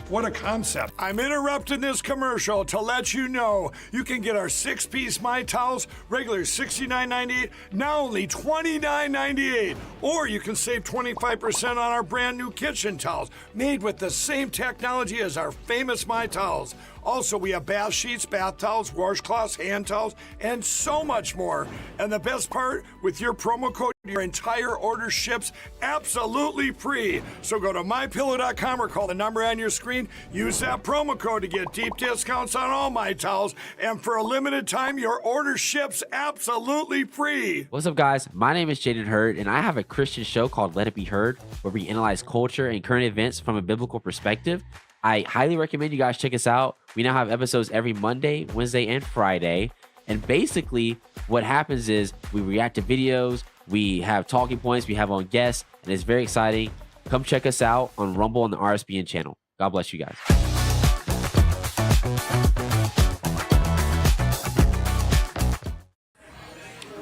What a concept. I'm interrupting this commercial to let you know you can get our 6-piece My Towels, regular $69.98, now only $29.98. Or you can save 25% on our brand new kitchen towels, made with the same technology as our famous My Towels. Also, we have bath sheets, bath towels, washcloths, hand towels, and so much more. And the best part, with your promo code, your entire order ships absolutely free. So go to mypillow.com or call the number on your screen. Use that promo code to get deep discounts on all My Towels. And for a limited time, your order ships absolutely free. What's up, guys? My name is Jaden Hurd, and I have a Christian show called Let It Be Heard, where we analyze culture and current events from a biblical perspective. I highly recommend you guys check us out. We now have episodes every Monday, Wednesday, and Friday. And basically, what happens is we react to videos, we have talking points, we have on guests, and it's very exciting. Come check us out on Rumble and the RSBN channel. God bless you guys.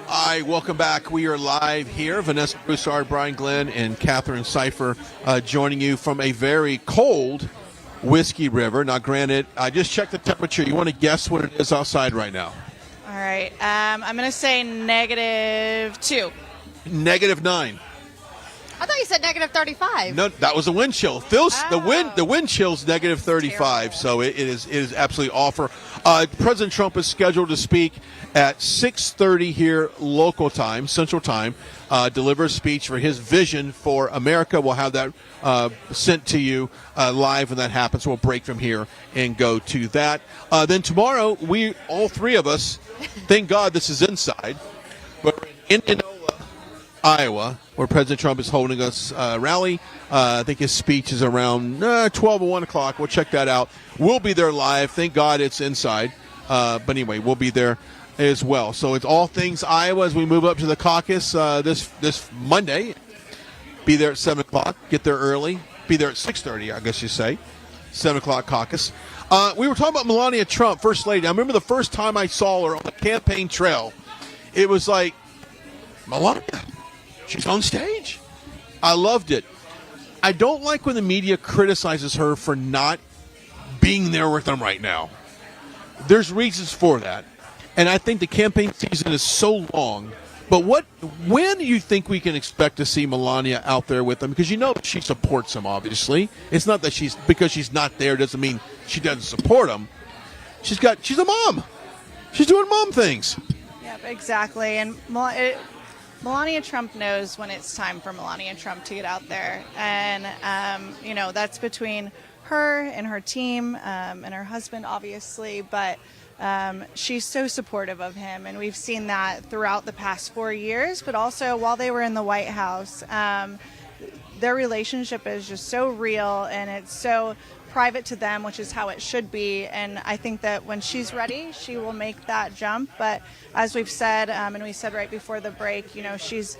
Hi, welcome back. We are live here. Vanessa Broussard, Brian Glenn, and Catherine Cipher joining you from a very cold Whiskey River. Now, granted, I just checked the temperature. You want to guess what it is outside right now? All right. I'm going to say -2. -9. I thought you said -35. No, that was a wind chill. The wind chill's -35, so it is absolutely awful. President Trump is scheduled to speak at 6:30 here local time, Central Time. Deliver a speech for his vision for America. We'll have that sent to you live when that happens. We'll break from here and go to that. Then tomorrow, all three of us, thank God this is inside, but we're in Indianola, Iowa, where President Trump is holding us rally. I think his speech is around 12 or 1 o'clock. We'll check that out. We'll be there live. Thank God it's inside. But anyway, we'll be there as well. So it's all things Iowa as we move up to the caucus this Monday. Be there at 7 o'clock. Get there early. Be there at 6:30, I guess you say. 7 o'clock caucus. We were talking about Melania Trump, First Lady. I remember the first time I saw her on the campaign trail. It was like, Melania, she's on stage. I loved it. I don't like when the media criticizes her for not being there with them right now. There's reasons for that. And I think the campaign season is so long. But when do you think we can expect to see Melania out there with them? Because you know she supports them, obviously. It's not that because she's not there doesn't mean she doesn't support them. She's a mom. She's doing mom things. Yep, exactly. And Melania Trump knows when it's time for Melania Trump to get out there. And, that's between her and her team and her husband, obviously. But she's so supportive of him, and we've seen that throughout the past 4 years, but also while they were in the White House. Their relationship is just so real, and it's so private to them, which is how it should be. And I think that when she's ready, she will make that jump. But as we've said, and we said right before the break, you know, she's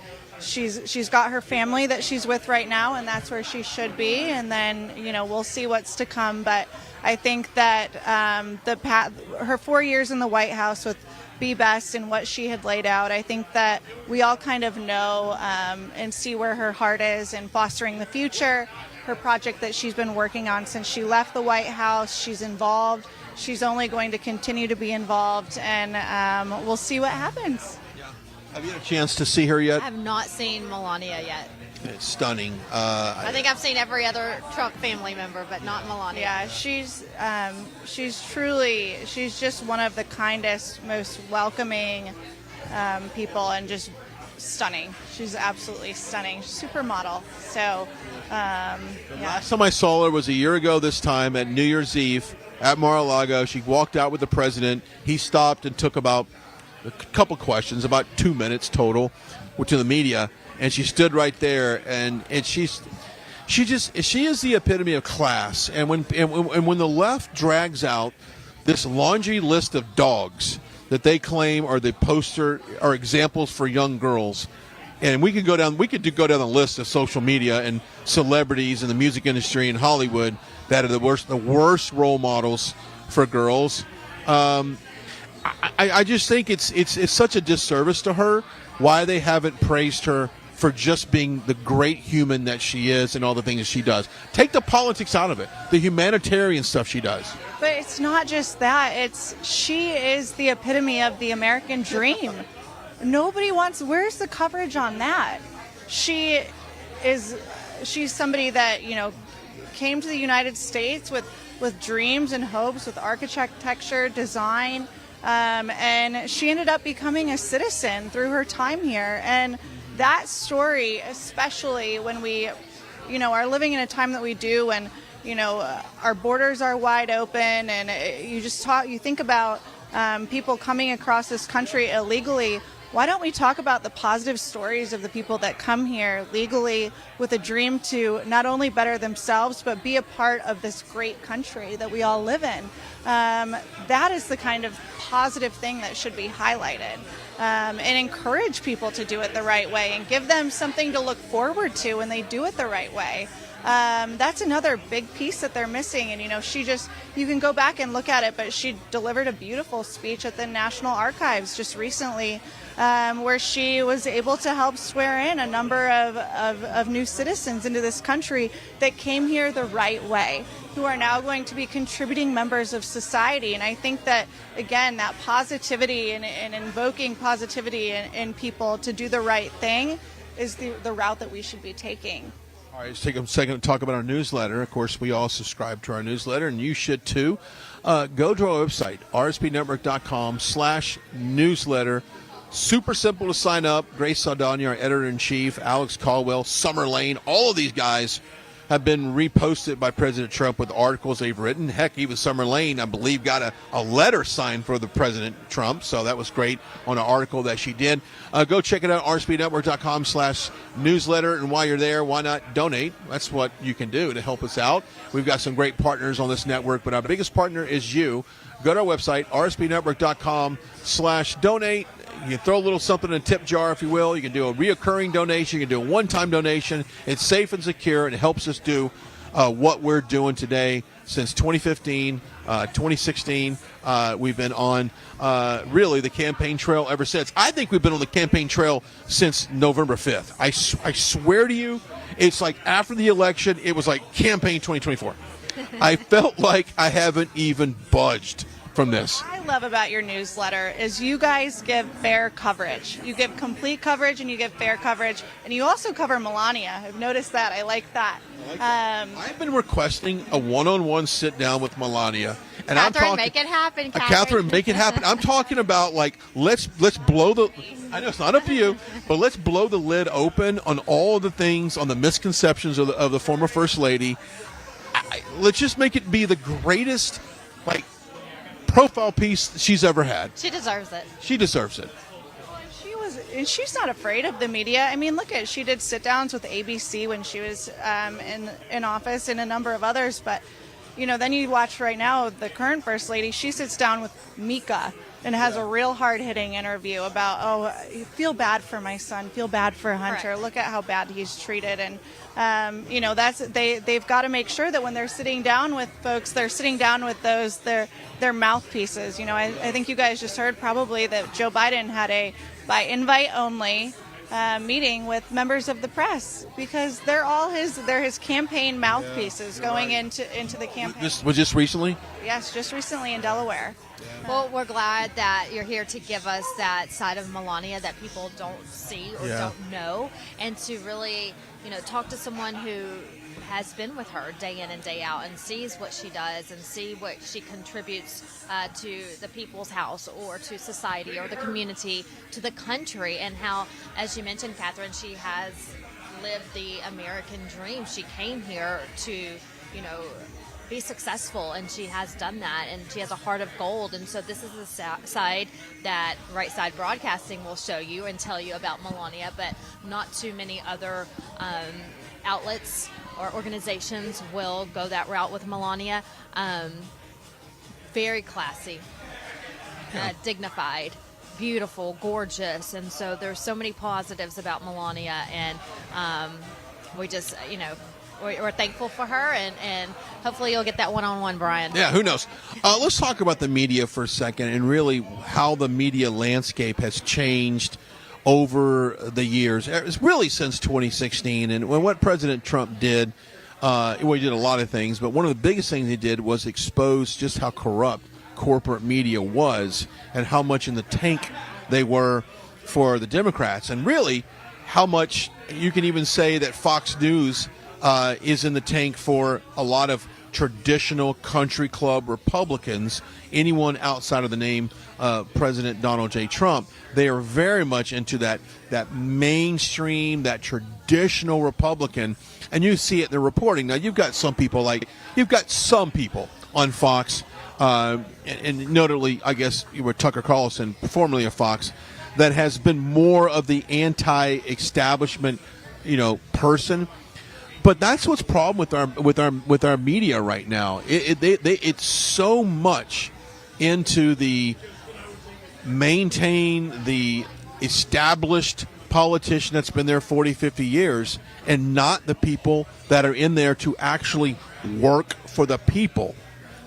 got her family that she's with right now, and that's where she should be. And then, you know, we'll see what's to come. But I think that her 4 years in the White House with Be Best and what she had laid out, I think that we all kind of know and see where her heart is in fostering the future. Her project that she's been working on since she left the White House, she's involved. She's only going to continue to be involved, and we'll see what happens. Yeah. Have you had a chance to see her yet? I have not seen Melania yet. It's stunning. I think I've seen every other Trump family member, but not Melania. Yeah, she's just one of the kindest, most welcoming people, and just stunning. She's absolutely stunning. Supermodel. So, Last time I saw her was a year ago this time at New Year's Eve at Mar-a-Lago. She walked out with the president. He stopped and took about a couple questions, about 2 minutes total, to the media, and she stood right there, and she is the epitome of class. And when the left drags out this laundry list of dogs that they claim are the poster or examples for young girls, and we could go down the list of social media and celebrities in the music industry and Hollywood that are the worst role models for girls. I just think it's such a disservice to her why they haven't praised her for just being the great human that she is and all the things that she does. Take the politics out of it, the humanitarian stuff she does. But it's not just that. She is the epitome of the American dream. Where's the coverage on that? She's somebody that, you know, came to the United States with dreams and hopes, with architecture, design, and she ended up becoming a citizen through her time here. And that story, especially when we, you know, are living in a time that we do, and, you know, our borders are wide open, and you think about people coming across this country illegally. Why don't we talk about the positive stories of the people that come here legally with a dream to not only better themselves, but be a part of this great country that we all live in? That is the kind of positive thing that should be highlighted, and encourage people to do it the right way, and give them something to look forward to when they do it the right way. That's another big piece that they're missing. And, you know, you can go back and look at it, but she delivered a beautiful speech at the National Archives just recently, where she was able to help swear in a number of new citizens into this country that came here the right way, who are now going to be contributing members of society. And I think that, again, that positivity and invoking positivity in people to do the right thing is the route that we should be taking. All right, let's take a second to talk about our newsletter. Of course, we all subscribe to our newsletter, and you should too. Go to our website, rsbnetwork.com/newsletter. Super simple to sign up. Grace Saldana, our editor-in-chief, Alex Caldwell, Summer Lane, all of these guys have been reposted by President Trump with articles they've written. Heck, even Summer Lane, I believe, got a letter signed for the President Trump, so that was great on an article that she did. Go check it out, rsbnetwork.com/newsletter, and while you're there, why not donate? That's what you can do to help us out. We've got some great partners on this network, but our biggest partner is you. Go to our website, rsbnetwork.com/donate. You can throw a little something in a tip jar, if you will. You can do a reoccurring donation. You can do a one-time donation. It's safe and secure, and it helps us do what we're doing today. Since 2015, 2016, we've been on really the campaign trail ever since. I think we've been on the campaign trail since November 5th. I swear to you, it's like after the election, it was like campaign 2024. I felt like I haven't even budged from this. What I love about your newsletter is you guys give fair coverage. You give complete coverage, and you give fair coverage, and you also cover Melania. I've noticed that. I like that. I've been requesting a one-on-one sit-down with Melania. And Catherine, make it happen, Catherine, make it happen. I'm talking about, like, let's blow the... I know it's not up to you, but let's blow the lid open on all of the things, on the misconceptions of the former First Lady. Let's just make it be the greatest, like, profile piece she's ever had. She deserves it. She deserves it. And she's not afraid of the media. I mean, look at, she did sit downs with ABC when she was in office, and a number of others. But then you watch right now the current first lady. She sits down with Mika and has a real hard-hitting interview about, oh, feel bad for my son, feel bad for Hunter. Correct. Look at how bad he's treated, and they've got to make sure that when they're sitting down with folks, they're sitting down with those their mouthpieces. I think you guys just heard probably that Joe Biden had a by invite only meeting with members of the press, because they're his campaign mouthpieces going into the campaign. This was just recently? Yes, just recently in Delaware. Well, we're glad that you're here to give us that side of Melania that people don't see or don't know, and to really, talk to someone who has been with her day in and day out and sees what she does and see what she contributes to the people's house or to society or the community, to the country, and how, as you mentioned, Catherine, she has lived the American dream. She came here to, be successful, and she has done that, and she has a heart of gold. And so this is the side that Right Side Broadcasting will show you and tell you about Melania, but not too many other outlets or organizations will go that route with Melania. Very classy, dignified, beautiful, gorgeous, and so there's so many positives about Melania, and we just, we're thankful for her, and hopefully you'll get that one-on-one, Brian. Yeah, who knows? Let's talk about the media for a second, and really how the media landscape has changed over the years. It's really since 2016, and what President Trump did, he did a lot of things, but one of the biggest things he did was expose just how corrupt corporate media was and how much in the tank they were for the Democrats, and really how much you can even say that Fox News is in the tank for a lot of traditional country club Republicans. Anyone outside of the name President Donald J. Trump, they are very much into that mainstream, that traditional Republican, and you see it in the reporting. Now you've got some people on Fox, and notably, I guess, you were Tucker Carlson, formerly of Fox, that has been more of the anti-establishment, person. But that's what's problem with our media right now. It's so much into the maintain the established politician that's been there 40, 50 years, and not the people that are in there to actually work for the people.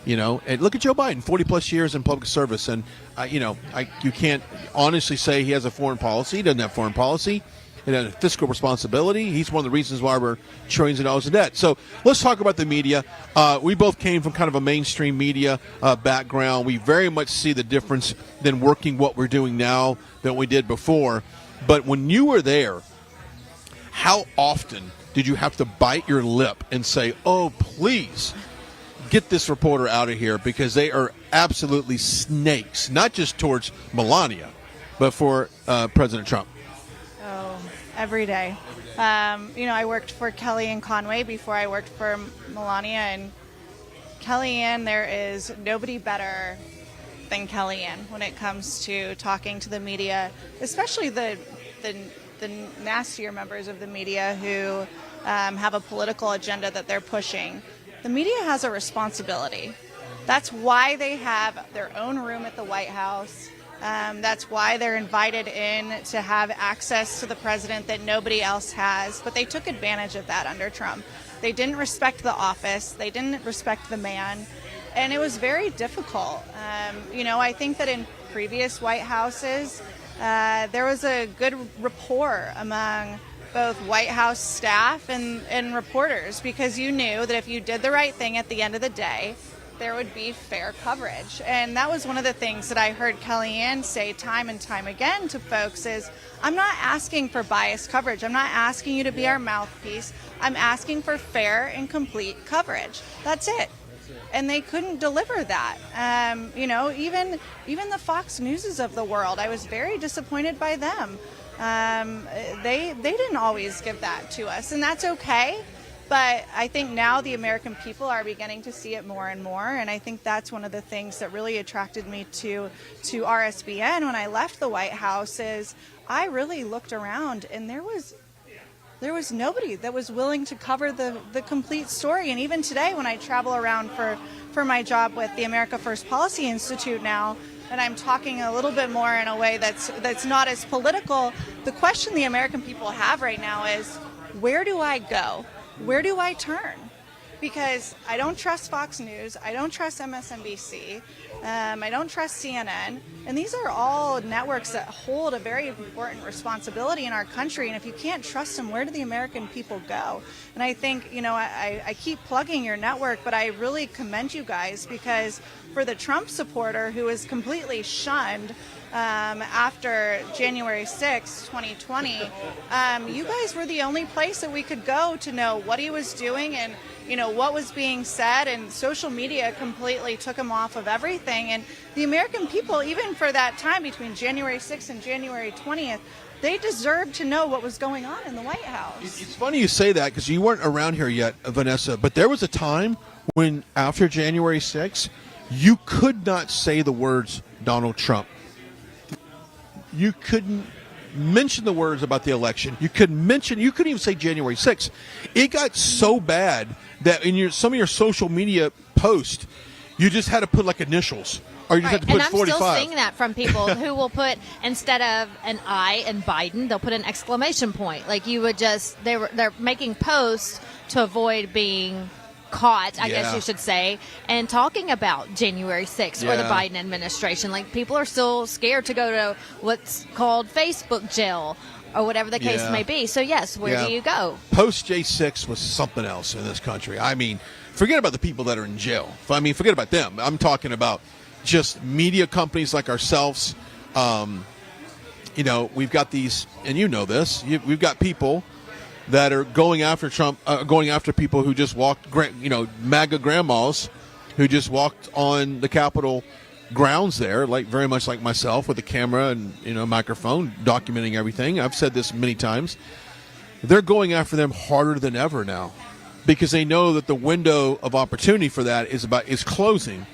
And look at Joe Biden, 40 plus years in public service, and you can't honestly say he has a foreign policy. He doesn't have foreign policy. It has a fiscal responsibility. He's one of the reasons why we're trillions of dollars in debt. So let's talk about the media. We both came from kind of a mainstream media background. We very much see the difference than working what we're doing now than we did before. But when you were there, how often did you have to bite your lip and say, oh, please, get this reporter out of here, because they are absolutely snakes, not just towards Melania, but for President Trump? Oh, every day. I worked for Kellyanne Conway before I worked for Melania, and Kellyanne, there is nobody better than Kellyanne when it comes to talking to the media, especially the nastier members of the media who have a political agenda that they're pushing. The media has a responsibility. That's why they have their own room at the White House. That's why they're invited in to have access to the president that nobody else has. But they took advantage of that under Trump. They didn't respect the office. They didn't respect the man. And it was very difficult. I think that in previous White Houses, there was a good rapport among both White House staff and reporters, because you knew that if you did the right thing at the end of the day, there would be fair coverage. And that was one of the things that I heard Kellyanne say time and time again to folks is, I'm not asking for biased coverage. I'm not asking you to be our mouthpiece. I'm asking for fair and complete coverage. That's it. And they couldn't deliver that. Even the Fox Newses of the world, I was very disappointed by them. They didn't always give that to us, and that's okay. But I think now the American people are beginning to see it more and more, and I think that's one of the things that really attracted me to RSBN when I left the White House. Is I really looked around, and there was nobody that was willing to cover the complete story. And even today, when I travel around for my job with the America First Policy Institute now, and I'm talking a little bit more in a way that's not as political, the question the American people have right now is, where do I go? Where do I turn? Because I don't trust Fox News, I don't trust MSNBC, I don't trust CNN, and these are all networks that hold a very important responsibility in our country, and if you can't trust them, where do the American people go? And I think, I keep plugging your network, but I really commend you guys, because for the Trump supporter who is completely shunned after January 6, 2020, you guys were the only place that we could go to know what he was doing and what was being said, and social media completely took him off of everything. And the American people, even for that time between January 6th and January 20th, they deserved to know what was going on in the White House. It's funny you say that, because you weren't around here yet, Vanessa, but there was a time when after January 6th, you could not say the words Donald Trump. You couldn't mention the words about the election. You couldn't even say January 6th. It got so bad that in some of your social media posts, you just had to put like initials, or you just had to put 45. And I'm still seeing that from people who will put, instead of an I in Biden, they'll put an exclamation point. Like they're making posts to avoid being caught, I guess you should say, and talking about January 6th or the Biden administration. Like, people are still scared to go to what's called Facebook jail or whatever the case may be. So, yes, where do you go? Post J6 was something else in this country. I mean, forget about the people that are in jail. I mean, forget about them. I'm talking about just media companies like ourselves. We've got these, and this, we've got people that are going after Trump, going after people who just walked, MAGA grandmas who just walked on the Capitol grounds there, like very much like myself, with a camera and microphone, documenting everything. I've said this many times. They're going after them harder than ever now, because they know that the window of opportunity for that is closing,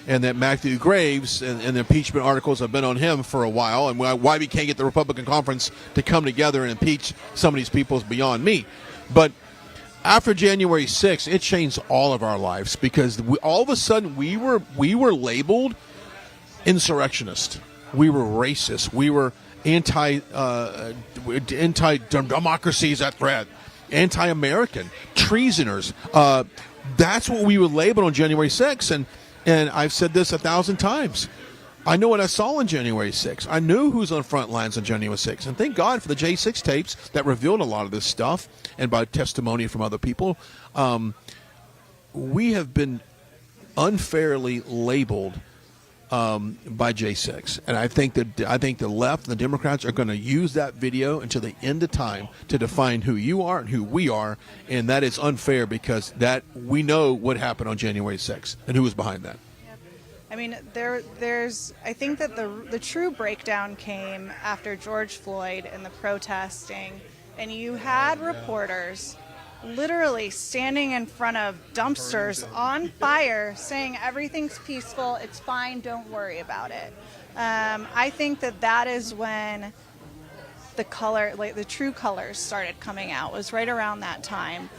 and that Matthew Graves and the impeachment articles have been on him for a while, and why we can't get the Republican conference to come together and impeach some of these people is beyond me. But after January 6th, it changed all of our lives, because all of a sudden we were labeled insurrectionist. We were racist. We were anti-democracy is at threat, anti-American, treasoners. That's what we were labeled on January 6th, and I've said this 1,000 times. I know what I saw on January 6th. I knew who's on front lines on January 6th. And thank God for the J6 tapes that revealed a lot of this stuff, and by testimony from other people. We have been unfairly labeled by J6. And I think the left and the Democrats are going to use that video until the end of time to define who you are and who we are. And that is unfair, because that we know what happened on January 6th and who was behind that. I mean, I think that the true breakdown came after George Floyd and the protesting, and you had reporters literally standing in front of dumpsters on fire saying everything's peaceful, it's fine, don't worry about it. I think that is when the true colors started coming out, was right around that time.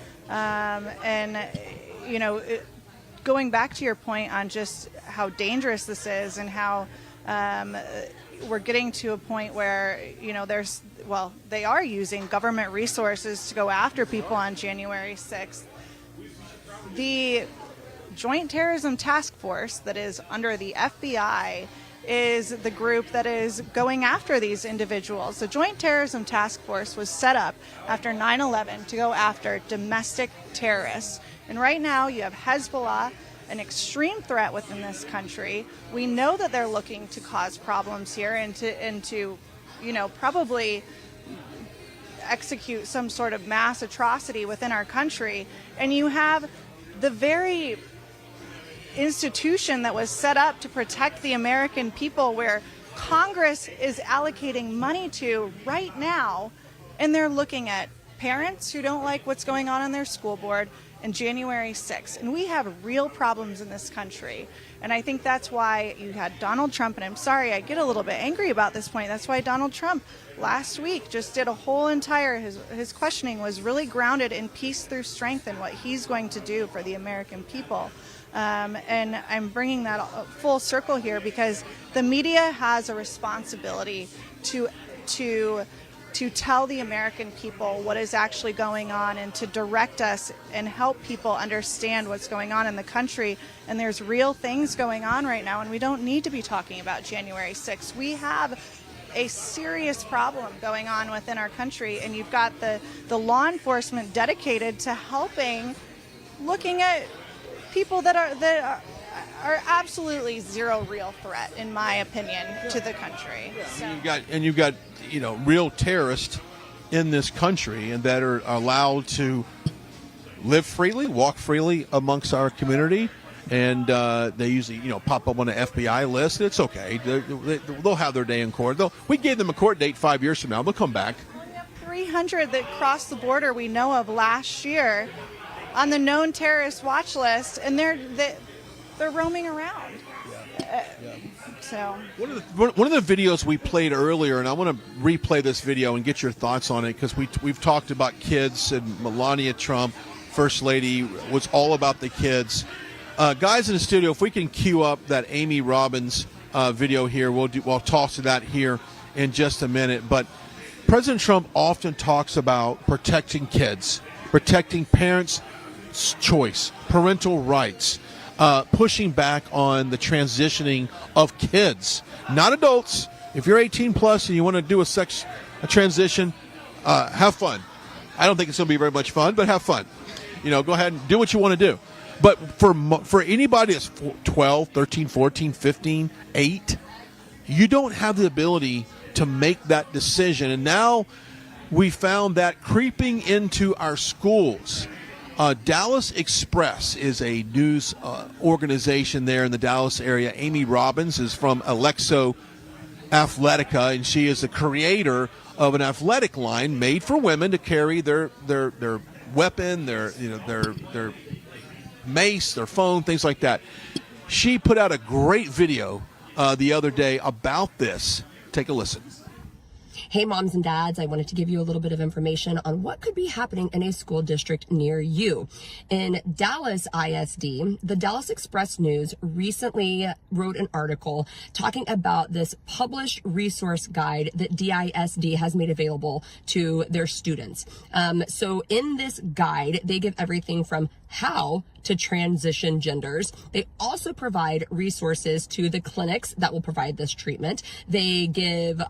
Going back to your point on just how dangerous this is, and how we're getting to a point where, they are using government resources to go after people on January 6th. The Joint Terrorism Task Force that is under the FBI is the group that is going after these individuals. The Joint Terrorism Task Force was set up after 9/11 to go after domestic terrorists. And right now you have Hezbollah, an extreme threat within this country. We know that they're looking to cause problems here and to probably execute some sort of mass atrocity within our country. And you have the very institution that was set up to protect the American people, where Congress is allocating money to right now, and they're looking at parents who don't like what's going on their school board, and January 6th. And we have real problems in this country. And I think that's why you had Donald Trump, and I'm sorry, I get a little bit angry about this point. That's why Donald Trump last week just did a whole entire, his questioning was really grounded in peace through strength and what he's going to do for the American people. And I'm bringing that full circle here because the media has a responsibility to tell the American people what is actually going on and to direct us and help people understand what's going on in the country. And there's real things going on right now, and we don't need to be talking about January 6th. We have a serious problem going on within our country, and you've got the law enforcement dedicated to helping, looking at people that are absolutely zero real threat, in my opinion, to the country. So. You've got real terrorists in this country and that are allowed to live freely, walk freely amongst our community, and they usually pop up on the FBI list. It's okay. They'll have their day in court. We gave them a court date 5 years from now. They'll come back. We have 300 that crossed the border we know of last year on the known terrorist watch list, and they're roaming around. So one of the videos we played earlier, and I want to replay this video and get your thoughts on it because we've talked about kids, and Melania Trump, First Lady, was all about the kids. Guys in the studio, if we can cue up that Amy Robbins video here, we'll toss to that here in just a minute. But President Trump often talks about protecting kids, protecting parents' choice, parental rights. Pushing back on the transitioning of kids, not adults. If you're 18 plus and you want to do a transition, have fun. I don't think it's going to be very much fun, but have fun. Go ahead and do what you want to do. But for anybody that's 12, 13, 14, 15, 8, you don't have the ability to make that decision. And now we found that creeping into our schools. Dallas Express is a news organization there in the Dallas area. Amy Robbins is from Alexo Athletica, and she is the creator of an athletic line made for women to carry their weapon, their mace, their phone, things like that. She put out a great video the other day about this. Take a listen. Hey, moms and dads, I wanted to give you a little bit of information on what could be happening in a school district near you. In Dallas ISD, the Dallas Express News recently wrote an article talking about this published resource guide that DISD has made available to their students. So in this guide, they give everything from how to transition genders. They also provide resources to the clinics that will provide this treatment. They give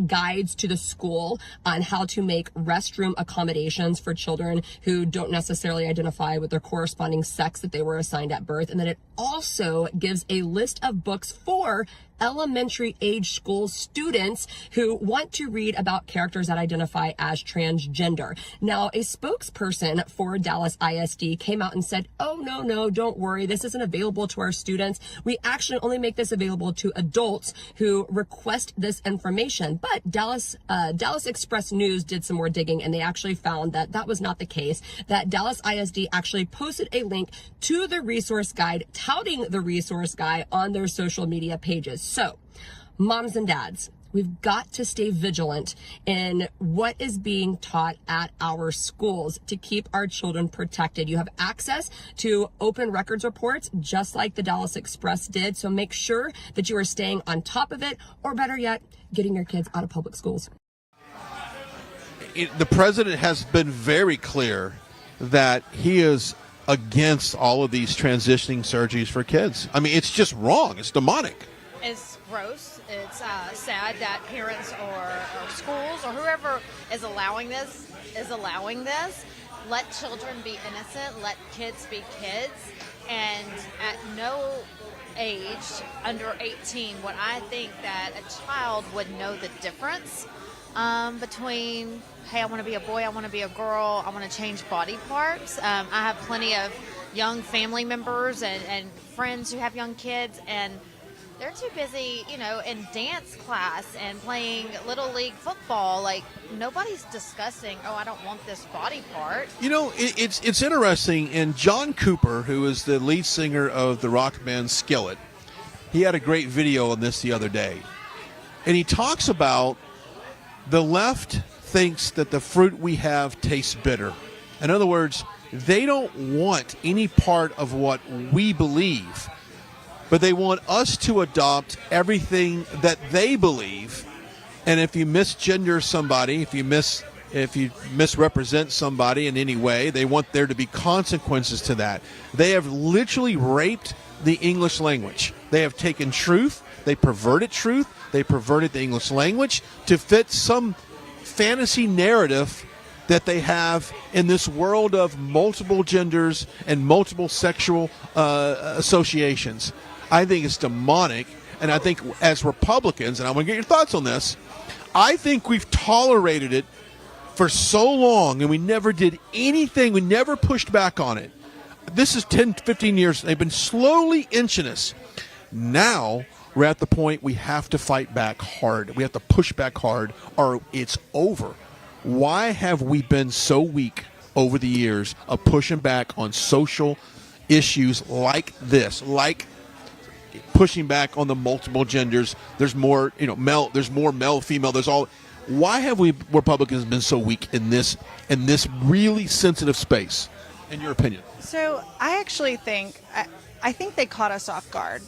guides to the school on how to make restroom accommodations for children who don't necessarily identify with their corresponding sex that they were assigned at birth. And then it also gives a list of books for elementary age school students who want to read about characters that identify as transgender. Now, a spokesperson for Dallas ISD came out and said, oh, no, don't worry. This isn't available to our students. We actually only make this available to adults who request this information. But Dallas Express News did some more digging, and they actually found that that was not the case, that Dallas ISD actually posted a link to the resource guide, touting the resource guide on their social media pages. So, moms and dads, we've got to stay vigilant in what is being taught at our schools to keep our children protected. You have access to open records reports, just like the Dallas Express did. So make sure that you are staying on top of it, or better yet, getting your kids out of public schools. The president has been very clear that he is against all of these transitioning surgeries for kids. I mean, it's just wrong. It's demonic. It's gross. It's sad that parents or schools or whoever is allowing this. Let children be innocent. Let kids be kids. And at no age under 18 would I think that a child would know the difference between, hey, I want to be a boy, I want to be a girl, I want to change body parts. I have plenty of young family members and friends who have young kids, and They're too busy, in dance class and playing Little League football. Like, nobody's discussing, I don't want this body part. It's interesting. And John Cooper, who is the lead singer of the rock band Skillet, he had a great video on this the other day. And he talks about the left thinks that the fruit we have tastes bitter. In other words, they don't want any part of what we believe, but they want us to adopt everything that they believe. And if you misgender somebody, if you misrepresent somebody in any way, they want there to be consequences to that. They have literally raped the English language. They have taken truth, they perverted truth, they perverted the English language to fit some fantasy narrative that they have in this world of multiple genders and multiple sexual associations. I think it's demonic, and I think as Republicans, and I want to get your thoughts on this, I think we've tolerated it for so long, and we never did anything. We never pushed back on it. This is 10, 15 years. They've been slowly inching us. Now we're at the point we have to fight back hard. We have to push back hard, or it's over. Why have we been so weak over the years of pushing back on social issues like this, like pushing back on the multiple genders? There's more, male. There's more male, female. There's all. Why have we Republicans been so weak in this really sensitive space, in your opinion? So I actually think I think they caught us off guard,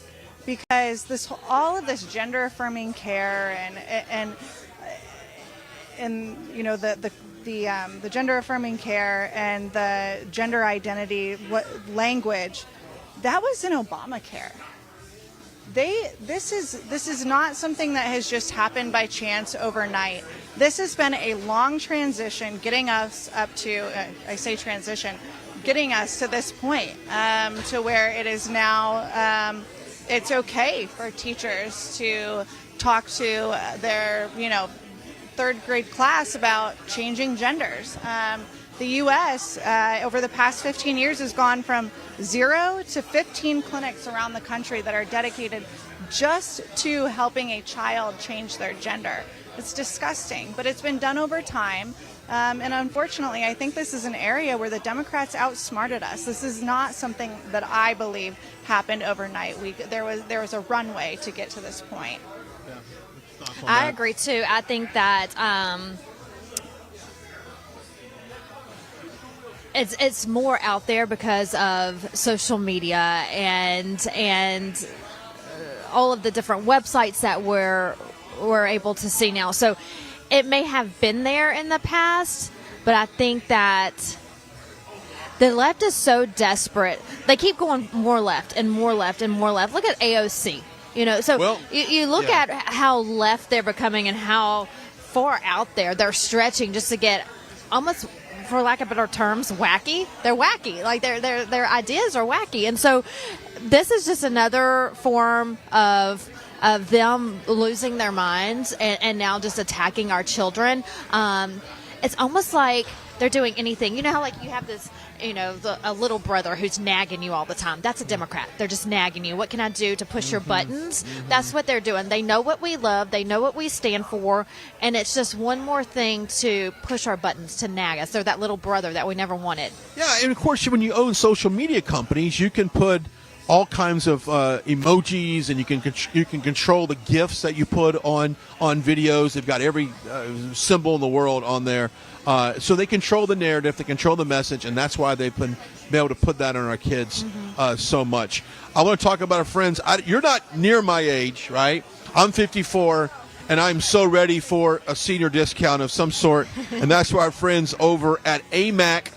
because all of this gender affirming care and the gender affirming care and the gender identity language, that was in Obamacare. This is not something that has just happened by chance overnight. This has been a long transition getting us up to, getting us to this point, to where it is now, it's okay for teachers to talk to their, third grade class about changing genders. The U.S. Over the past 15 years has gone from 0 to 15 clinics around the country that are dedicated just to helping a child change their gender. It's disgusting, but it's been done over time. And unfortunately, I think this is an area where the Democrats outsmarted us. This is not something that I believe happened overnight. There was a runway to get to this point. I agree too. I think that it's more out there because of social media and all of the different websites that we're able to see now. So it may have been there in the past, but I think that the left is so desperate. They keep going more left and more left and more left. Look at AOC. You look at how left they're becoming and how far out there they're stretching just to get almost, for lack of better terms, wacky. They're wacky. Like their ideas are wacky. And so this is just another form of them losing their minds and now just attacking our children. It's almost like they're doing anything. You know how like you have this, a little brother who's nagging you all the time. That's a Democrat. They're just nagging you. What can I do to push your buttons? That's what they're doing. They know what we love. They know what we stand for. And it's just one more thing to push our buttons, to nag us. They're that little brother that we never wanted. Yeah, and of course, when you own social media companies, you can put all kinds of emojis, and you can control the GIFs that you put on videos. They've got every symbol in the world on there. So they control the narrative, they control the message, and that's why they've been able to put that on our kids so much. I want to talk about our friends. You're not near my age, right? I'm 54, and I'm so ready for a senior discount of some sort, and that's why our friends over at AMAC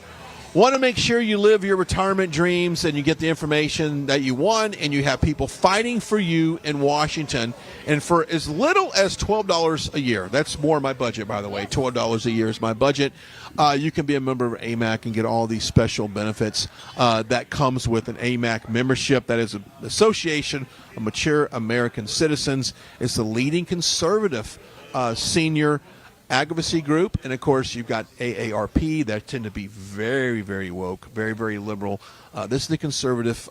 want to make sure you live your retirement dreams and you get the information that you want, and you have people fighting for you in Washington. And for as little as $12 a year, that's more my budget, by the way, $12 a year is my budget, you can be a member of AMAC and get all these special benefits that comes with an AMAC membership. That is an association of mature American citizens. It's the leading conservative senior advocacy group, and of course you've got AARP that tend to be very, very woke, very, very liberal. This is the conservative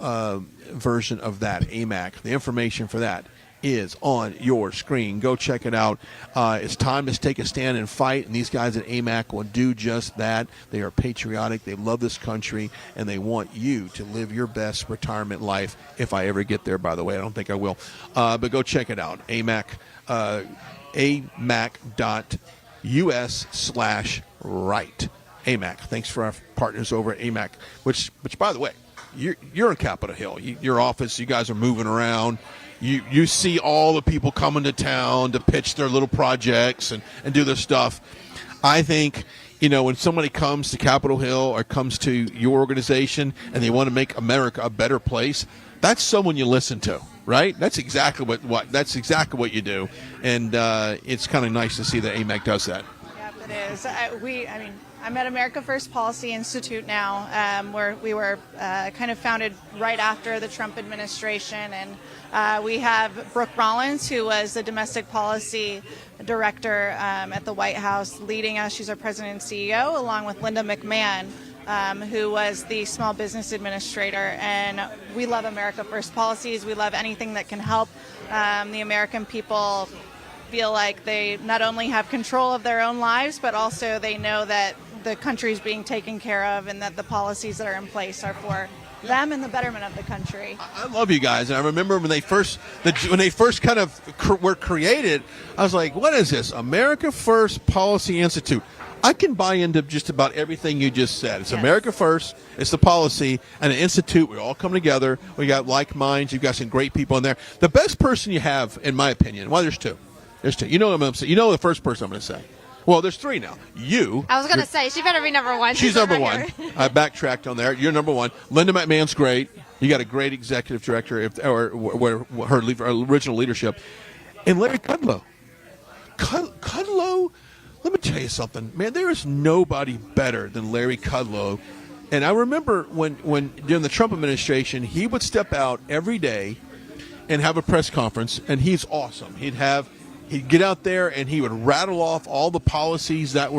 version of that, AMAC. The information for that, is on your screen. Go check it out. It's time to take a stand and fight, and these guys at AMAC will do just that. They are patriotic. They love this country, and they want you to live your best retirement life. If I ever get there, by the way, I don't think I will. But go check it out. AMAC, amac.us/right. AMAC. Thanks for our partners over at AMAC, which by the way, you're in Capitol Hill. Your office, you guys are moving around. You see all the people coming to town to pitch their little projects and do their stuff. I think, when somebody comes to Capitol Hill or comes to your organization and they want to make America a better place, that's someone you listen to, right? That's exactly what you do, and it's kind of nice to see that AMAC does that. Yep, it is. I'm at America First Policy Institute now, where we were kind of founded right after the Trump administration, and we have Brooke Rollins, who was the domestic policy director at the White House, leading us. She's our president and CEO, along with Linda McMahon, who was the small business administrator. And we love America First policies. We love anything that can help the American people feel like they not only have control of their own lives, but also they know that the country's being taken care of and that the policies that are in place are for them and the betterment of the country. I love you guys. And I remember when they first kind of were created, I was like, what is this? America First Policy Institute. I can buy into just about everything you just said. It's America First, it's the policy, and an institute. We all come together. We got like minds. You've got some great people in there. The best person you have, in my opinion, well, there's two. You know what I'm going to say. You know the first person I'm going to say. Well, there's three now. I was going to say, she better be number one. She's number one. I backtracked on there. You're number one. Linda McMahon's great. You got a great executive director, her original leadership. And Larry Kudlow. Kudlow, let me tell you something. Man, there is nobody better than Larry Kudlow. And I remember when during the Trump administration, he would step out every day and have a press conference, and he's awesome. He'd get out there and he would rattle off all the policies that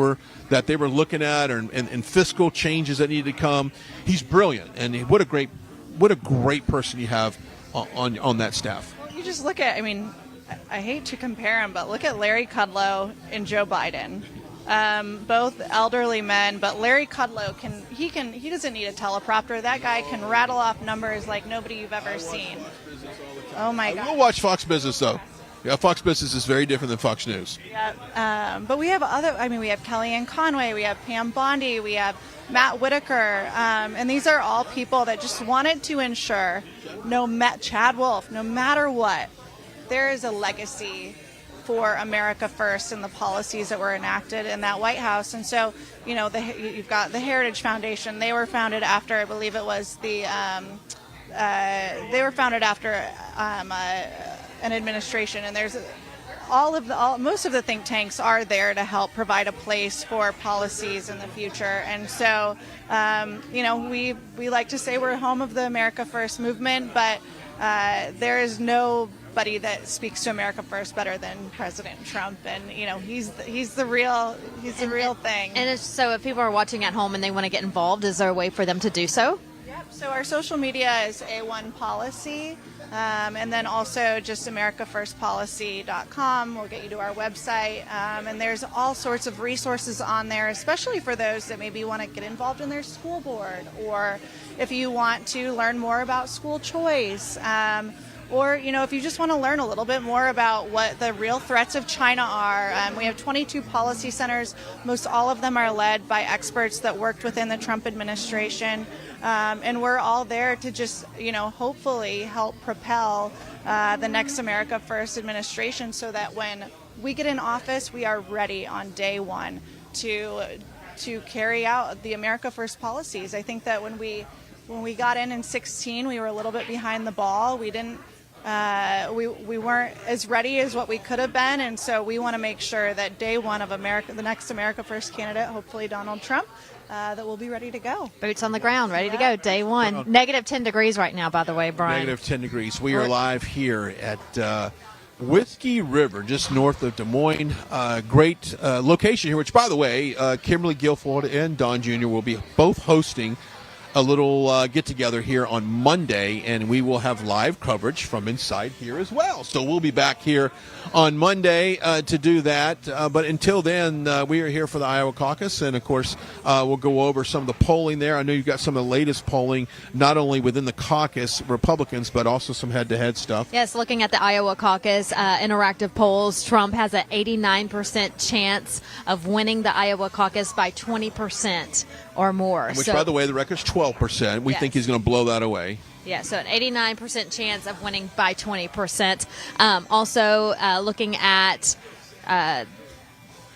they were looking at and fiscal changes that needed to come. He's brilliant, and what a great person you have on that staff. Well, you just look at, I hate to compare him, but look at Larry Kudlow and Joe Biden. Both elderly men, but Larry Kudlow he doesn't need a teleprompter. That guy can rattle off numbers like nobody you've ever seen. Oh my God. We'll watch Fox Business though. Yeah, Fox Business is very different than Fox News. Yeah, but we have we have Kellyanne Conway, we have Pam Bondi, we have Matt Whitaker, and these are all people that just wanted to ensure, Chad Wolf, no matter what, there is a legacy for America First and the policies that were enacted in that White House. And so, you've got the Heritage Foundation. They were founded after, I believe it was an administration, and there's most of the think tanks are there to help provide a place for policies in the future. And so, we like to say we're home of the America First movement, but there is nobody that speaks to America First better than President Trump, and he's the real thing. And so, if people are watching at home and they want to get involved, is there a way for them to do so? Yep. So our social media is A1 Policy. And then also just AmericaFirstPolicy.com will get you to our website. And there's all sorts of resources on there, especially for those that maybe want to get involved in their school board, or if you want to learn more about school choice, or if you just want to learn a little bit more about what the real threats of China are. We have 22 policy centers. Most all of them are led by experts that worked within the Trump administration. And we're all there to just, hopefully help propel the next America First administration, so that when we get in office, we are ready on day one to carry out the America First policies. I think that when we got in 2016, we were a little bit behind the ball. We didn't. We weren't as ready as what we could have been, and so we want to make sure that day one of the next America First candidate, hopefully Donald Trump, that we'll be ready to go. Boots on the ground, ready to go, day one. Negative 10 degrees right now, by the way, Brian. Negative 10 degrees. We are live here at Whiskey River, just north of Des Moines. Great location here, which, by the way, Kimberly Guilfoyle and Don Jr. will be both hosting a little get-together here on Monday, and we will have live coverage from inside here as well. So we'll be back here on Monday to do that. But until then, we are here for the Iowa caucus, and, of course, we'll go over some of the polling there. I know you've got some of the latest polling, not only within the caucus, Republicans, but also some head-to-head stuff. Yes, looking at the Iowa caucus interactive polls, Trump has an 89% chance of winning the Iowa caucus by 20% or more. Which, by the way, the record's 12%. We think he's going to blow that away. Yeah, so an 89% chance of winning by 20%. Also, looking at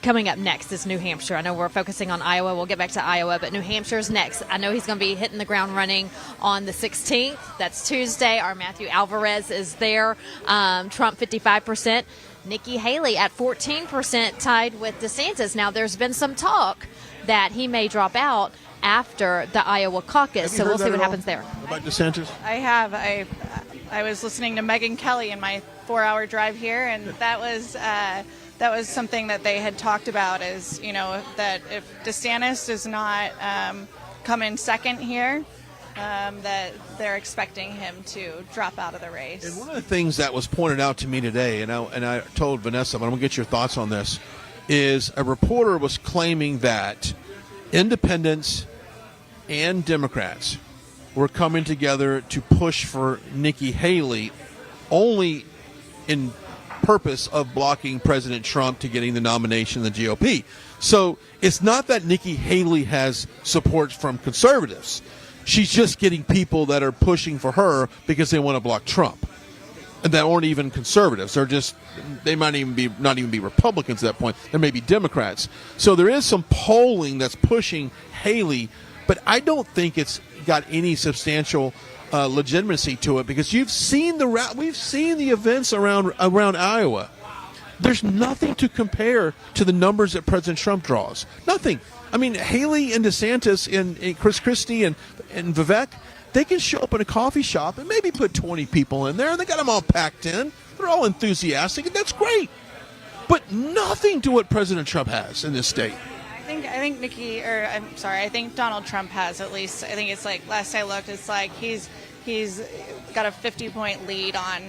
coming up next is New Hampshire. I know we're focusing on Iowa. We'll get back to Iowa, but New Hampshire's next. I know he's going to be hitting the ground running on the 16th. That's Tuesday. Our Matthew Alvarez is there. Trump, 55%. Nikki Haley at 14%, tied with DeSantis. Now, there's been some talk that he may drop out after the Iowa caucus, so we'll see what happens there. About DeSantis? I have. I was listening to Megyn Kelly in my 4-hour drive here, and that was something that they had talked about, is, you know, that if DeSantis does not come in second here, that they're expecting him to drop out of the race. And one of the things that was pointed out to me today, and I told Vanessa, but I'm going to get your thoughts on this, is a reporter was claiming that independents and Democrats were coming together to push for Nikki Haley only in purpose of blocking President Trump to getting the nomination in the GOP. So it's not that Nikki Haley has support from conservatives. She's just getting people that are pushing for her because they want to block Trump. And that aren't even conservatives. They might even not even be Republicans at that point. They may be Democrats. So there is some polling that's pushing Haley, but I don't think it's got any substantial legitimacy to it, because we've seen the events around Iowa. There's nothing to compare to the numbers that President Trump draws. Nothing. I mean, Haley and DeSantis and Chris Christie and Vivek, they can show up in a coffee shop and maybe put 20 people in there, and they got them all packed in. They're all enthusiastic, and that's great. But nothing to what President Trump has in this state. I think Donald Trump has, at least. I think it's like, last I looked, it's like he's got a 50-point lead on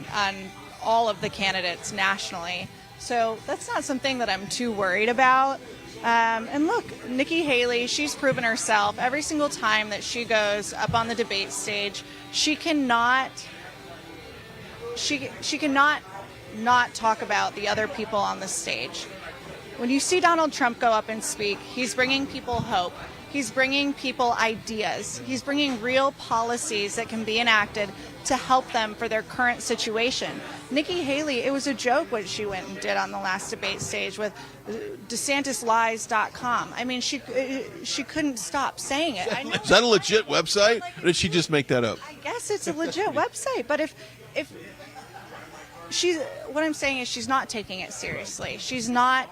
all of the candidates nationally. So that's not something that I'm too worried about. And look, Nikki Haley, she's proven herself every single time that she goes up on the debate stage. She cannot not talk about the other people on the stage. When you see Donald Trump go up and speak, he's bringing people hope. He's bringing people ideas. He's bringing real policies that can be enacted to help them for their current situation. Nikki Haley, it was a joke what she went and did on the last debate stage with DeSantisLies.com. I mean, she couldn't stop saying it. I know. Is that a legit website, or did she just make that up? I guess it's a legit website, but if what I'm saying is she's not taking it seriously. She's not